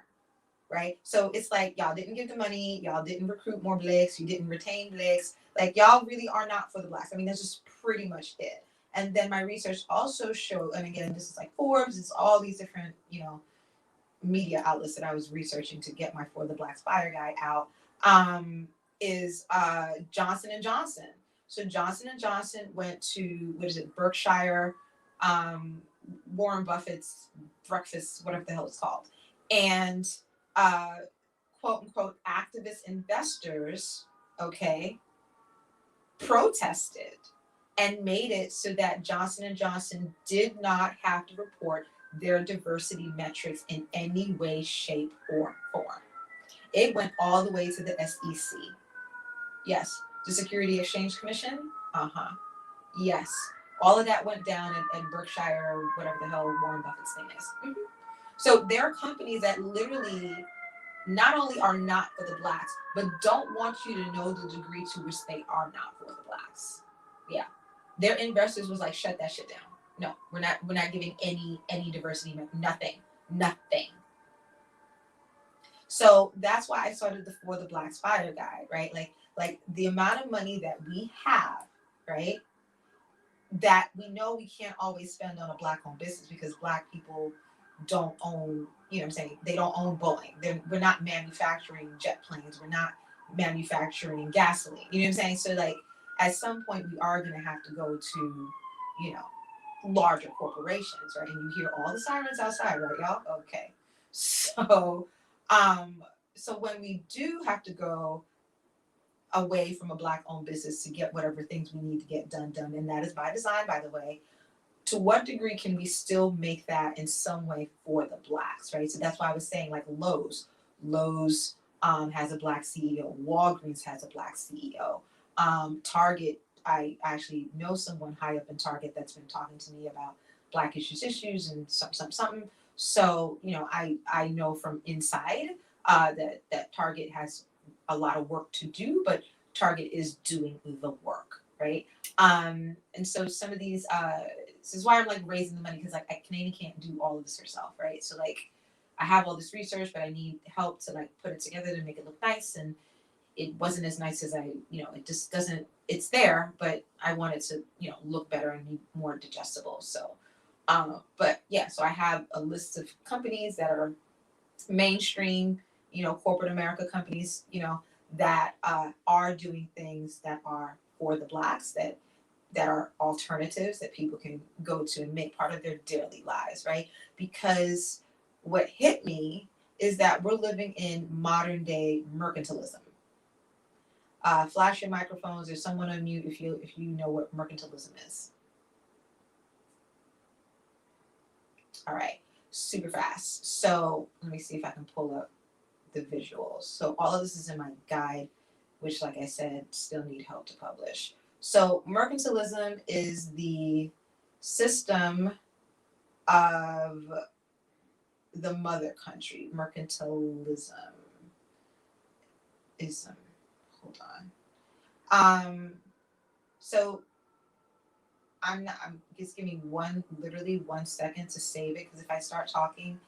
[SPEAKER 4] right? So it's like y'all didn't give the money, y'all didn't recruit more blacks, you didn't retain blacks. Like y'all really are not for the blacks. I mean, that's just pretty much it. And then my research also showed, and again, this is like Forbes, it's all these different, media outlets that I was researching to get my For the Blacks Fire Guide out, is Johnson & Johnson. So Johnson & Johnson went to, Berkshire, Warren Buffett's breakfast, whatever the hell it's called. And quote unquote activist investors, okay, protested and made it so that Johnson & Johnson did not have to report their diversity metrics in any way, shape, or form. It went all the way to the SEC. Yes. The Security Exchange Commission? Yes. All of that went down at Berkshire or whatever the hell Warren Buffett's name is. Mm-hmm. So there are companies that literally not only are not for the blacks, but don't want you to know the degree to which they are not for the blacks. Yeah. Their investors was like, shut that shit down. No, we're not giving any diversity, nothing. So that's why I started the For the Blacks Fire Guide, right? Like the amount of money that we have, right? That we know we can't always spend on a black-owned business because black people don't own, they don't own Boeing. We're not manufacturing jet planes. We're not manufacturing gasoline. You know what I'm saying? So like at some point we are going to have to go to, larger corporations, right? And you hear all the sirens outside, right, y'all? Okay. So when we do have to go away from a black-owned business to get whatever things we need to get done, and that is by design, by the way, to what degree can we still make that in some way for the Blacks, right? So that's why I was saying like Lowe's has a Black CEO. Walgreens has a Black CEO. Target, I actually know someone high up in Target that's been talking to me about Black issues and something. So, you know, I know from inside that Target has a lot of work to do, but Target is doing the work, right? And so some of these, this is why I'm like raising the money, because like Canadian can't do all of this herself, right? So like I have all this research, but I need help to like put it together to make it look nice, and it wasn't as nice as I, you know, it just doesn't, it's there, but I want it to, you know, look better and be more digestible. So, but yeah, so I have a list of companies that are mainstream, you know, corporate America companies, you know, that are doing things that are for the Blacks, that are alternatives that people can go to and make part of their daily lives, right? Because what hit me is that we're living in modern day mercantilism. Flash your microphones or someone on mute if you know what mercantilism is. All right, super fast. So let me see if I can pull up the visuals. So all of this is in my guide, which, like I said, still need help to publish. So mercantilism is the system of the mother country. Mercantilism. Hold on. So I'm just give me literally 1 second to save it, because if I start talking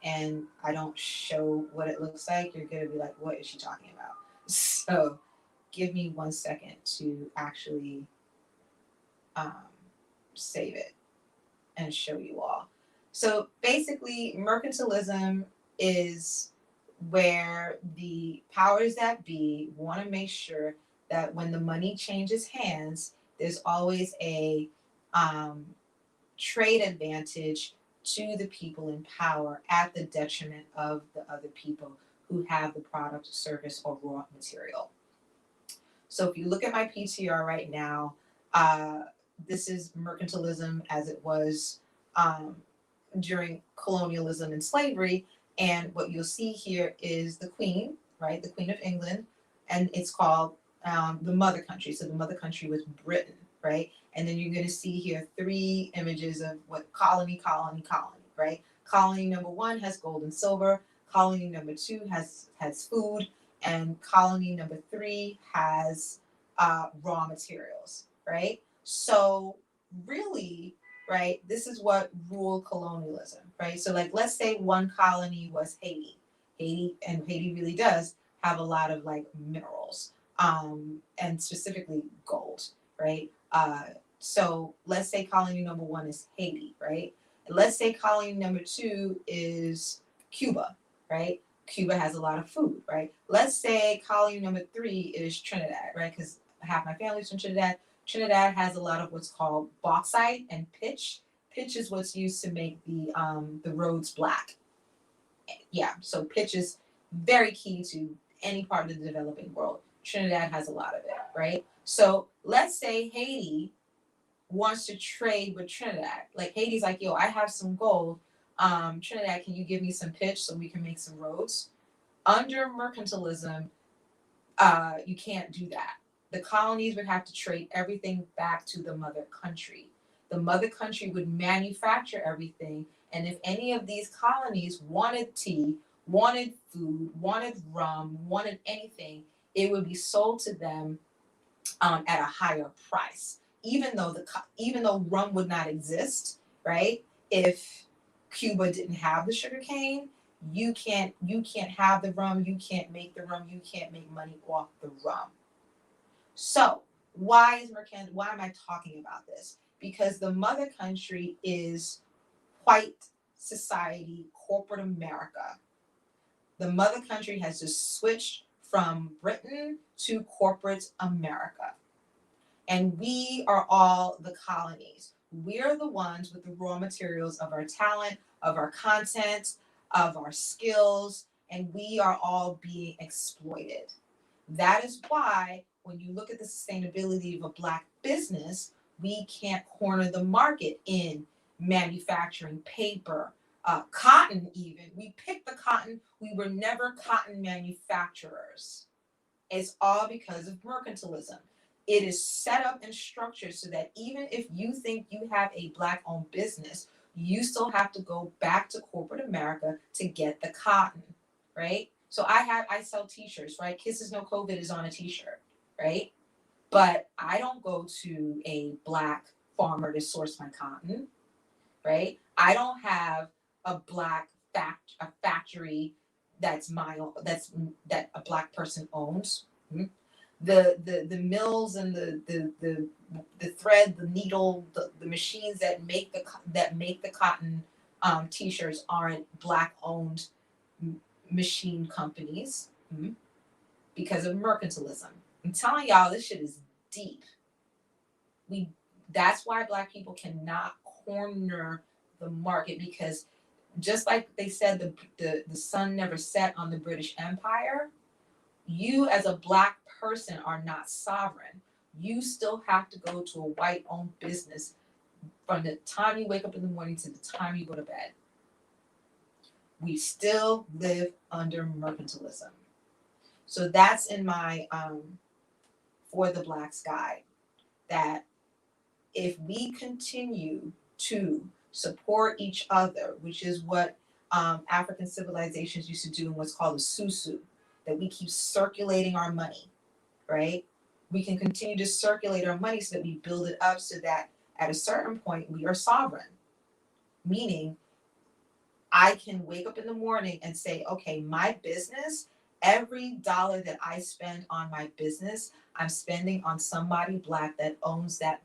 [SPEAKER 4] and I don't show what it looks like, you're gonna be like, what is she talking about? So give me 1 second to actually save it and show you all. So basically, mercantilism is where the powers that be want to make sure that when the money changes hands, there's always a trade advantage to the people in power at the detriment of the other people who have the product, service, or raw material. So if you look at my PTR right now, this is mercantilism as it was during colonialism and slavery. And what you'll see here is the Queen, right? The Queen of England. And it's called the mother country. So the mother country was Britain, right? And then you're going to see here 3 images of what colony, right? Colony number 1 has gold and silver. Colony number 2 has food. And colony number 3 has raw materials, right? So really, right, this is what ruled colonialism, right? So like, let's say one colony was Haiti. Haiti really does have a lot of like minerals, and specifically gold, right? So let's say colony number 1 is Haiti, right? And let's say colony number 2 is Cuba, right? Cuba has a lot of food, right? Let's say colony number 3 is Trinidad, right? Because half my family's from Trinidad. Trinidad has a lot of what's called bauxite and pitch. Pitch is what's used to make the roads black. Yeah, so pitch is very key to any part of the developing world. Trinidad has a lot of it, right? So let's say Haiti wants to trade with Trinidad. Like Haiti's like, yo, I have some gold. Trinidad, can you give me some pitch so we can make some roads? Under mercantilism, you can't do that. The colonies would have to trade everything back to the mother country. The mother country would manufacture everything, and if any of these colonies wanted tea, wanted food, wanted rum, wanted anything, it would be sold to them at a higher price. Even though rum would not exist, right? If Cuba didn't have the sugar cane, you can't have the rum, you can't make the rum, you can't make money off the rum. So why am I talking about this? Because the mother country is white society, corporate America. The mother country has just switched from Britain to corporate America. And we are all the colonies. We're the ones with the raw materials of our talent, of our content, of our skills, and we are all being exploited. That is why when you look at the sustainability of a Black business, We can't corner the market in manufacturing, paper, cotton even. We picked the cotton. We were never cotton manufacturers. It's all because of mercantilism. It is set up and structured so that even if you think you have a Black-owned business, you still have to go back to corporate America to get the cotton, right? So I sell t-shirts, right? Kisses No COVID is on a t-shirt, right? But I don't go to a Black farmer to source my cotton, right? I don't have a Black factory that's my own, that a Black person owns. The mills and the thread, the needle, the machines that make the cotton t-shirts aren't Black owned machine companies because of mercantilism. I'm telling y'all, this shit is deep. That's why Black people cannot corner the market, because just like they said the sun never set on the British Empire, you as a Black person are not sovereign. You still have to go to a white-owned business from the time you wake up in the morning to the time you go to bed. We still live under mercantilism. So that's in my For the Blacks guide, that if we continue to support each other, which is what African civilizations used to do in what's called a susu, that we keep circulating our money, right? We can continue to circulate our money so that we build it up so that at a certain point we are sovereign. Meaning, I can wake up in the morning and say, okay, my business, every dollar that I spend on my business, I'm spending on somebody Black that owns that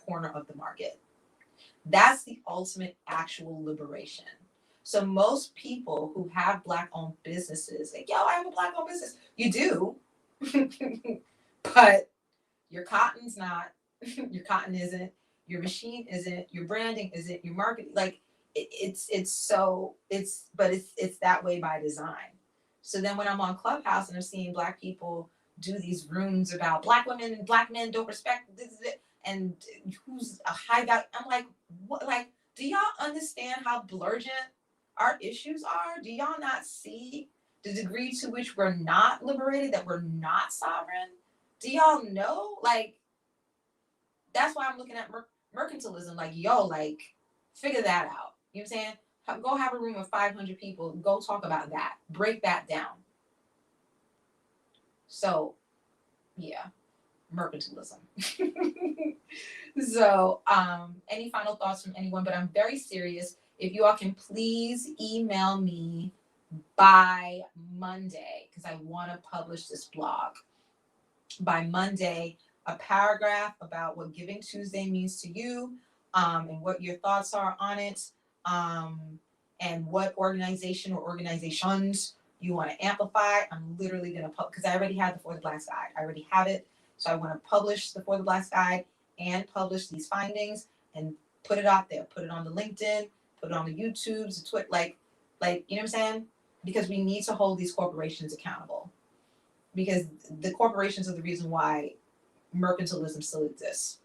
[SPEAKER 4] corner of the market. That's the ultimate actual liberation. So most people who have Black-owned businesses, like, yo, I have a Black-owned business. You do, but your cotton's not, your cotton isn't, your machine isn't, your branding isn't, your marketing, like, it's that way by design. So then when I'm on Clubhouse and I'm seeing Black people do these rooms about Black women and Black men don't respect this and who's a high value, I'm like, what? Like, do y'all understand how blurgent our issues are? Do y'all not see the degree to which we're not liberated, that we're not sovereign? Do y'all know? Like, that's why I'm looking at mercantilism. Like, yo, like, figure that out. You know what I'm saying? Go have a room of 500 people. Go talk about that. Break that down. So, yeah, mercantilism. So, any final thoughts from anyone? But I'm very serious. If you all can please email me by Monday, because I want to publish this blog by Monday, a paragraph about what Giving Tuesday means to you, and what your thoughts are on it, and what organization or organizations you want to amplify. I'm literally going to because I already have the For the Blacks guide. I already have it. So I want to publish the For the Blacks guide and publish these findings and put it out there. Put it on the LinkedIn, put it on the YouTubes, the Twitter, like, you know what I'm saying? Because we need to hold these corporations accountable. Because the corporations are the reason why mercantilism still exists.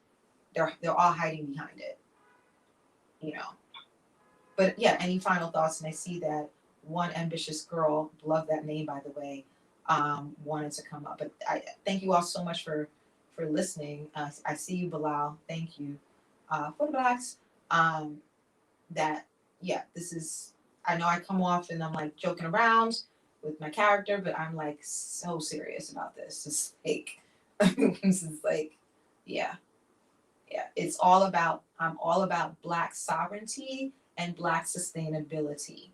[SPEAKER 4] They're all hiding behind it, you know. But yeah, any final thoughts? And I see that one ambitious girl, love that name by the way, wanted to come up. But I thank you all so much for listening. I see you, Bilal. Thank you. For the Blacks. That yeah, this is. I know I come off and I'm like joking around with my character, but I'm like so serious about this. It's like this is like, yeah. It's all about. I'm all about Black sovereignty and Black sustainability.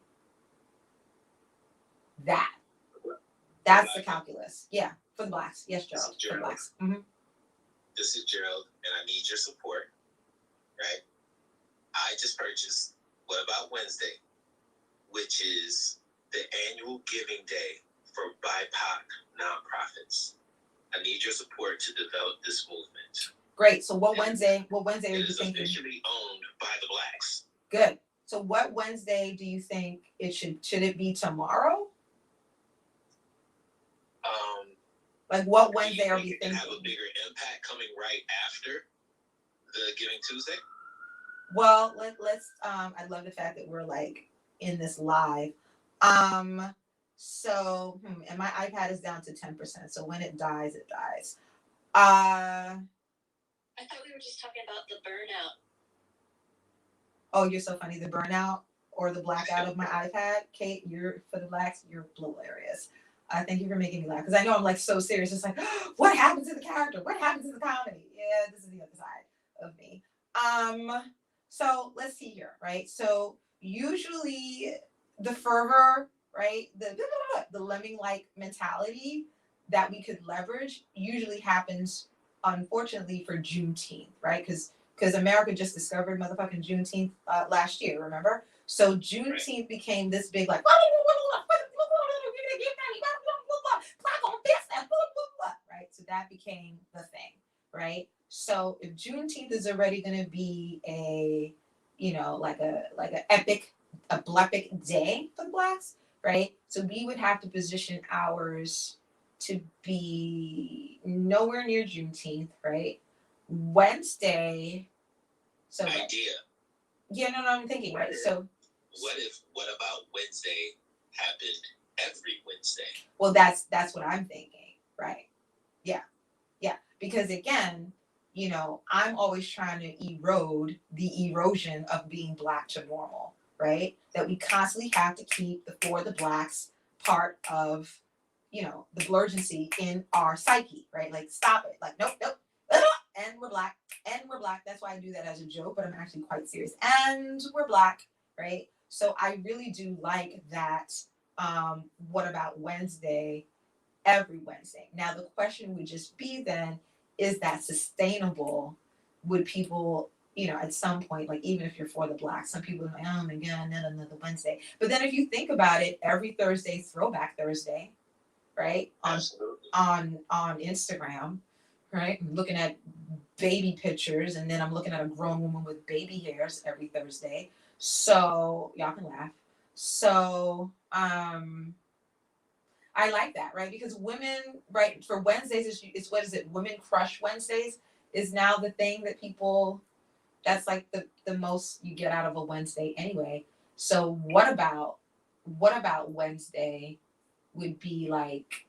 [SPEAKER 4] That's the calculus. Yeah, for the Blacks. Yes, Gerald. For the Blacks. Mm-hmm.
[SPEAKER 9] This is Gerald, and I need your support. Right? I just purchased What About Wednesday, which is the annual giving day for BIPOC nonprofits. I need your support to develop this movement.
[SPEAKER 4] Great. So what Wednesday are you thinking?
[SPEAKER 9] It is officially owned by the Blacks.
[SPEAKER 4] Good. So what Wednesday do you think it should it be tomorrow? Like what Wednesday are we thinking?
[SPEAKER 9] Have a bigger impact coming right after. the Giving Tuesday?
[SPEAKER 4] Well, let's I love the fact that we're like in this live. So and my iPad is down to 10%. So when it dies, it dies.
[SPEAKER 3] I thought we were just talking about the burnout.
[SPEAKER 4] Oh, you're so funny. The burnout or the blackout of my iPad. Kate, you're for the blacks, you're hilarious. Thank you for making me laugh. Because I know I'm like so serious. It's like, what happened to the character? What happened to the comedy? Yeah, this is the other side of me. So let's see here, right? So usually the fervor, right? The lemming-like mentality that we could leverage usually happens, unfortunately, for Juneteenth, right? Because America just discovered motherfucking Juneteenth last year, remember? So Juneteenth became this big like, right? So that became the thing, right? So if Juneteenth is already going to be a, like a epic, a blepic day for the blacks, right? So we would have to position ours to be nowhere near Juneteenth, right? Wednesday. So
[SPEAKER 9] idea.
[SPEAKER 4] Yeah, no, I'm thinking, right? So
[SPEAKER 9] what about Wednesday happened every Wednesday?
[SPEAKER 4] Well, that's what I'm thinking, right? Yeah. Because again, I'm always trying to erode the erosion of being black to normal, right? That we constantly have to keep the for the blacks part of, the blurgency in our psyche, right? Like, stop it. Like, nope. And we're black. That's why I do that as a joke, but I'm actually quite serious. And we're black, right? So I really do like that. What about Wednesday? Every Wednesday. Now the question would just be then, is that sustainable? Would people, at some point, like even if you're for the blacks, some people are like, oh my God, not another Wednesday. But then if you think about it, every Thursday is Throwback Thursday, right? On Instagram, right? I'm looking at baby pictures, and then I'm looking at a grown woman with baby hairs every Thursday. So y'all can laugh. So I like that, right? Because women, right, for Wednesdays, it's what is it? Women Crush Wednesdays is now the thing that people, that's like the most you get out of a Wednesday anyway. So what about Wednesday would be like,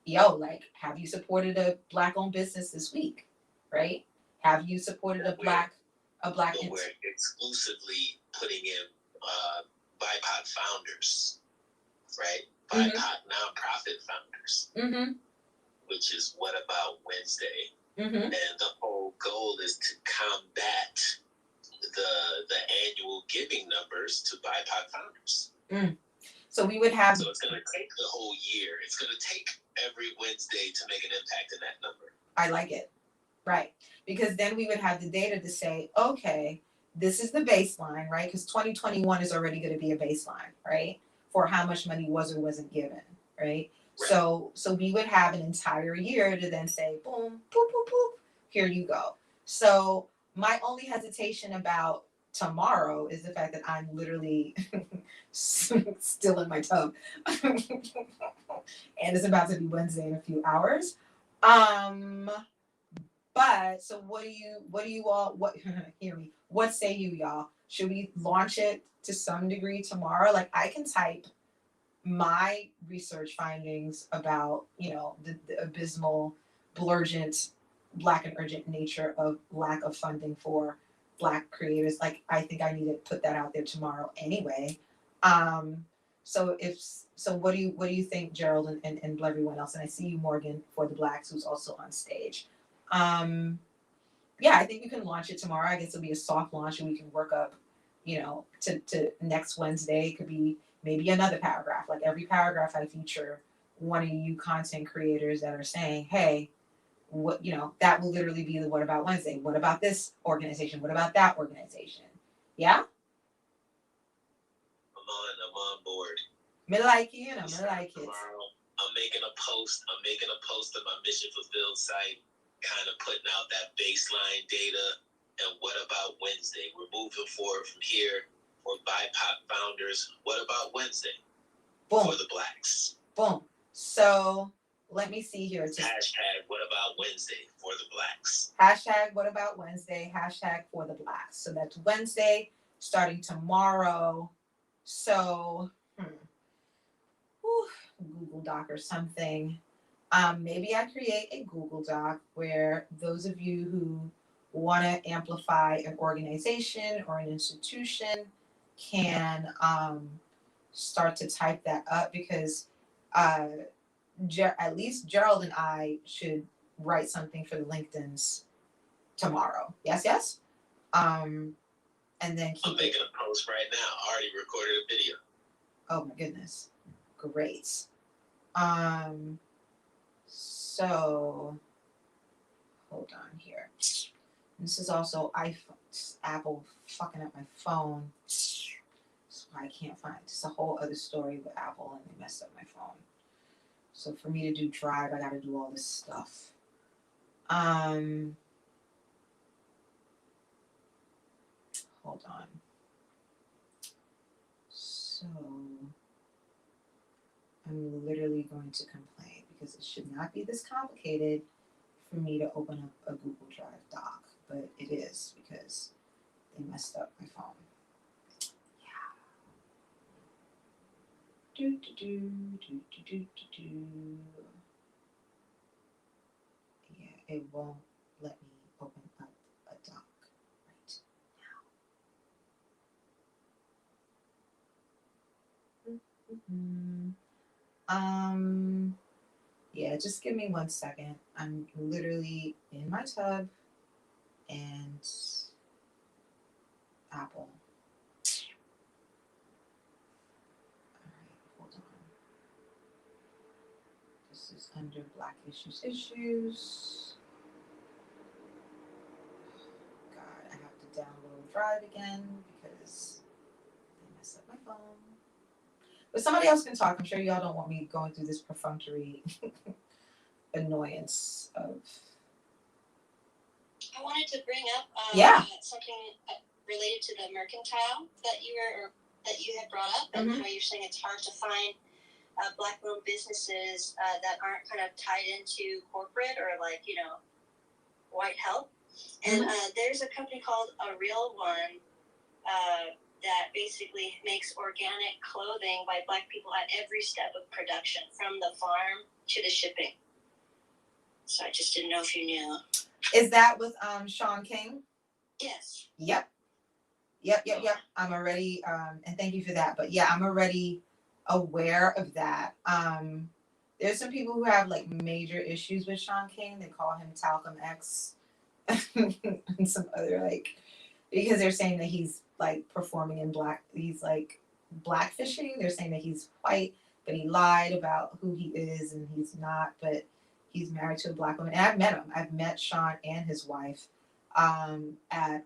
[SPEAKER 4] like, have you supported a black-owned business this week, right? Have you supported a black?
[SPEAKER 9] But we're exclusively putting in BIPOC founders, right? BIPOC nonprofit founders, which is What About Wednesday, and the whole goal is to combat the annual giving numbers to BIPOC founders.
[SPEAKER 4] So we would have.
[SPEAKER 9] So it's going to take the whole year. It's going to take every Wednesday to make an impact in that number.
[SPEAKER 4] I like it, right? Because then we would have the data to say, okay, this is the baseline, right? Because 2021 is already going to be a baseline, right? For how much money was or wasn't given, right? So we would have an entire year to then say, boom, poop, poop, poop, here you go. So my only hesitation about tomorrow is the fact that I'm literally still in my tub. And it's about to be Wednesday in a few hours. But so what do you all hear me? What say you, y'all? Should we launch it to some degree tomorrow? Like, I can type my research findings about, the abysmal, blurgent, black and urgent nature of lack of funding for black creators. Like, I think I need to put that out there tomorrow anyway. So what do you think, Gerald and everyone else? And I see you, Morgan, for the Blacks, who's also on stage. I think we can launch it tomorrow. I guess it'll be a soft launch, and we can work up, to next Wednesday. It could be maybe another paragraph. Like, every paragraph I feature one of you content creators that are saying, hey, what, that will literally be the What About Wednesday. What about this organization? What about that organization? Yeah?
[SPEAKER 9] I'm on board.
[SPEAKER 4] Me like it, me like it.
[SPEAKER 9] I'm making a post on my Mission Fulfilled site, kind of putting out that baseline data. And what about Wednesday? We're moving forward from here for BIPOC founders. What about Wednesday?
[SPEAKER 4] Boom.
[SPEAKER 9] For the Blacks.
[SPEAKER 4] Boom. So
[SPEAKER 1] let me see here.
[SPEAKER 9] Hashtag what about Wednesday for the blacks.
[SPEAKER 1] Hashtag what about Wednesday, hashtag for the blacks. So that's Wednesday starting tomorrow. So Google Doc or something. Maybe I create a Google Doc where those of you who want to amplify an organization or an institution can start to type that up, because at least Gerald and I should write something for the LinkedIn's tomorrow. Yes. And then
[SPEAKER 9] I'm making a post right now. I already recorded a video.
[SPEAKER 1] Oh my goodness. Great. So hold on here. This is also Apple fucking up my phone. So I can't find. It's a whole other story with Apple, and they messed up my phone. So for me to do Drive, I gotta do all this stuff. Hold on. So I'm literally going to complain, because it should not be this complicated for me to open up a Google Drive doc, but it is, because they messed up my phone. Yeah. Yeah, it won't let me open up a doc right now. Yeah, just give me 1 second. I'm literally in my tub and Apple. Alright, hold on. This is under Black Issues. God, I have to download Drive again because they messed up my phone. But somebody else can talk. I'm sure y'all don't want me going through this perfunctory annoyance of.
[SPEAKER 3] I wanted to bring up something related to the mercantile that you had brought up, and how you're saying it's hard to find Black-owned businesses that aren't kind of tied into corporate or white help. And there's a company called A Real One that basically makes organic clothing by Black people at every step of production, from the farm to the shipping. So I just didn't know if you knew.
[SPEAKER 1] Is that with Sean King?
[SPEAKER 3] Yes.
[SPEAKER 1] Yep. I'm already and thank you for that. But yeah, I'm already aware of that. There's some people who have like major issues with Sean King. They call him Talcum X and some other because they're saying that he's like performing in black. He's like blackfishing. They're saying that he's white, but he lied about who he is, and he's not. But he's married to a Black woman. And I've met him. I've met Sean and his wife at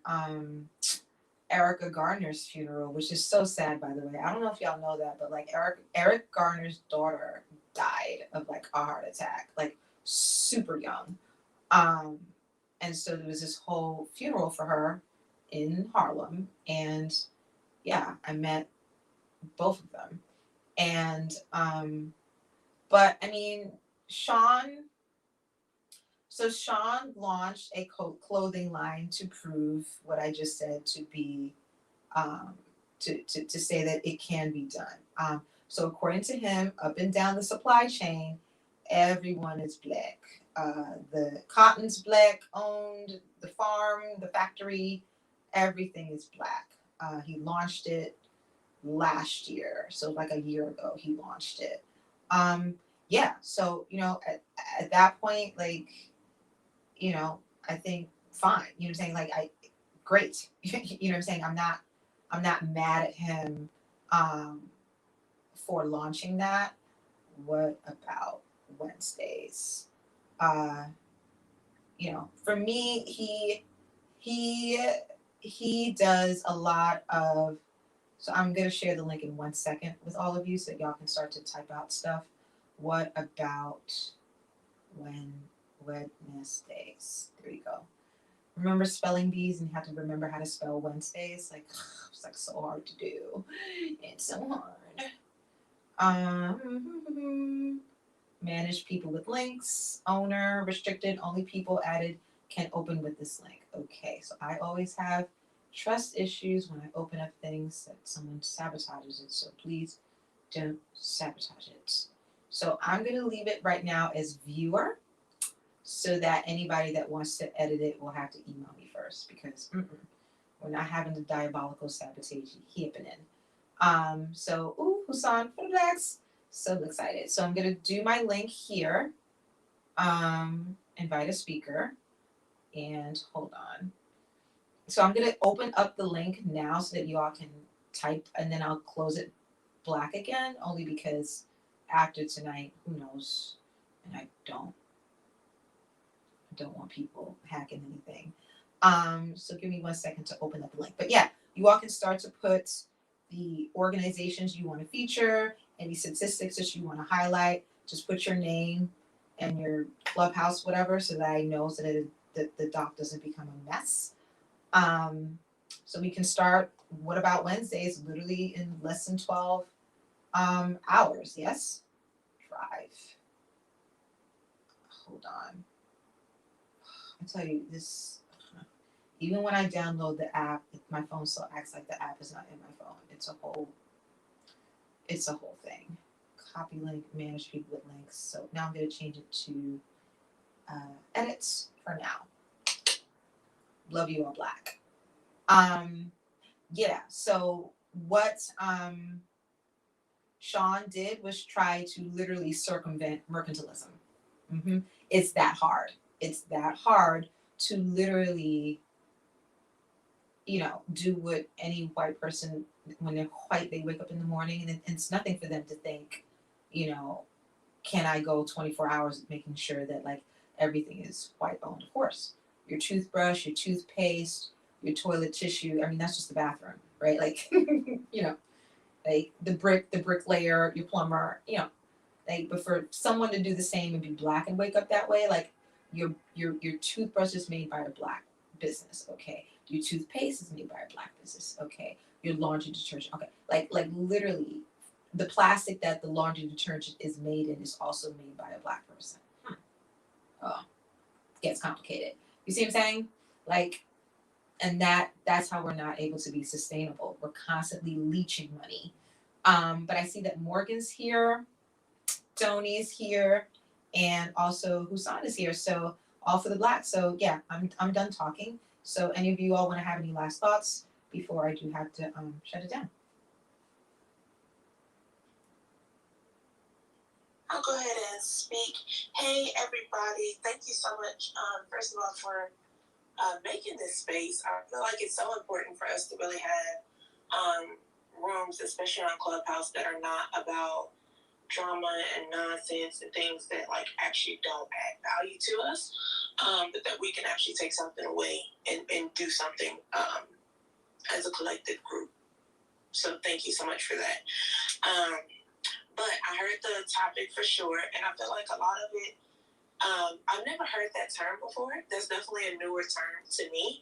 [SPEAKER 1] Erica Garner's funeral, which is so sad, by the way. I don't know if y'all know that, but like Eric Garner's daughter died of like a heart attack, like super young. And so there was this whole funeral for her in Harlem, and yeah, I met both of them. And but I mean, Sean launched a clothing line to prove what I just said, to be to say that it can be done. So according to him, up and down the supply chain, everyone is Black. The cotton's Black owned, the farm, the factory, everything is Black. He launched it last year, so like a year ago he launched it. Yeah, so at that point, like, I think fine. You know what I'm saying? Like, great. You know what I'm saying? I'm not mad at him for launching that. What about Wednesdays? For me, he does a lot of. So I'm gonna share the link in 1 second with all of you, so y'all can start to type out stuff. What about Wednesdays? There you go. Remember spelling bees, and you have to remember how to spell Wednesdays. Like, it's like so hard to do. It's so hard.
[SPEAKER 4] Manage people with links. Owner restricted. Only people added can open with this link. Okay, so I always have trust issues when I open up things that someone sabotages it. So please don't sabotage it. So I'm going to leave it right now as viewer so that anybody that wants to edit it will have to email me first because we're not having the diabolical sabotage happening. So, Husan for the blacks. So excited. So I'm going to do my link here. Invite a speaker. And hold on. So I'm going to open up the link now so that you all can type and then I'll close it black again only because after tonight, who knows? And I don't want people hacking anything. So give me 1 second to open up the link. But yeah, you all can start to put the organizations you want to feature, any statistics that you want to highlight. Just put your name and your clubhouse, whatever, so that I know so that the doc doesn't become a mess. So we can start. What about Wednesdays? Literally in less than 12 hours. Yes. Drive. Hold on. I tell you this. Even when I download the app, my phone still acts like the app is not in my phone. It's a whole thing. Copy link, manage people with links. So now I'm going to change it to edits for now. Love you all black. Yeah, so what Sean did was try to literally circumvent mercantilism. It's that hard. It's that hard to literally, do what any white person, when they're white, they wake up in the morning and it's nothing for them to think, can I go 24 hours making sure that like everything is white owned? Of course, your toothbrush, your toothpaste, your toilet tissue. I mean, that's just the bathroom, right? Like, like the bricklayer, your plumber, like, but for someone to do the same and be black and wake up that way, like your toothbrush is made by a black business, okay? Your toothpaste is made by a black business, okay? Your laundry detergent, okay? Like literally, the plastic that the laundry detergent is made in is also made by a black person. Oh, gets complicated. You see what I'm saying? Like, and that's how we're not able to be sustainable. We're constantly leeching money. But I see that Morgan's here, Tony's here, and also Husan is here. So all for the black. So yeah, I'm done talking. So any of you all want to have any last thoughts before I do have to shut it down?
[SPEAKER 10] I'll go ahead and speak. Hey everybody, thank you so much, first of all, for making this space. I feel like it's so important for us to really have rooms, especially on Clubhouse, that are not about drama and nonsense and things that like actually don't add value to us, but that we can actually take something away and do something as a collective group. So thank you so much for that. But I heard the topic for sure, and I feel like a lot of it, I've never heard that term before. That's definitely a newer term to me.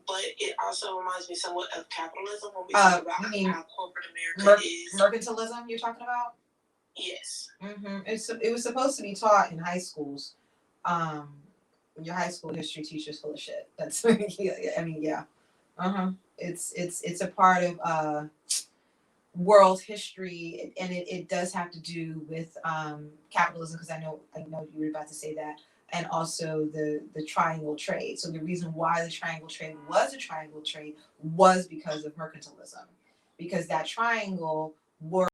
[SPEAKER 10] But it also reminds me somewhat of capitalism when we talk about how corporate America is.
[SPEAKER 4] Mercantilism you're talking about?
[SPEAKER 10] Yes.
[SPEAKER 4] It was supposed to be taught in high schools. Your high school history teacher's full of shit. That's I mean, yeah. It's a part of world history, and it does have to do with capitalism, because I know you were about to say that, and also the triangle trade. So the reason why the triangle trade was a triangle trade was because of mercantilism, because that triangle worked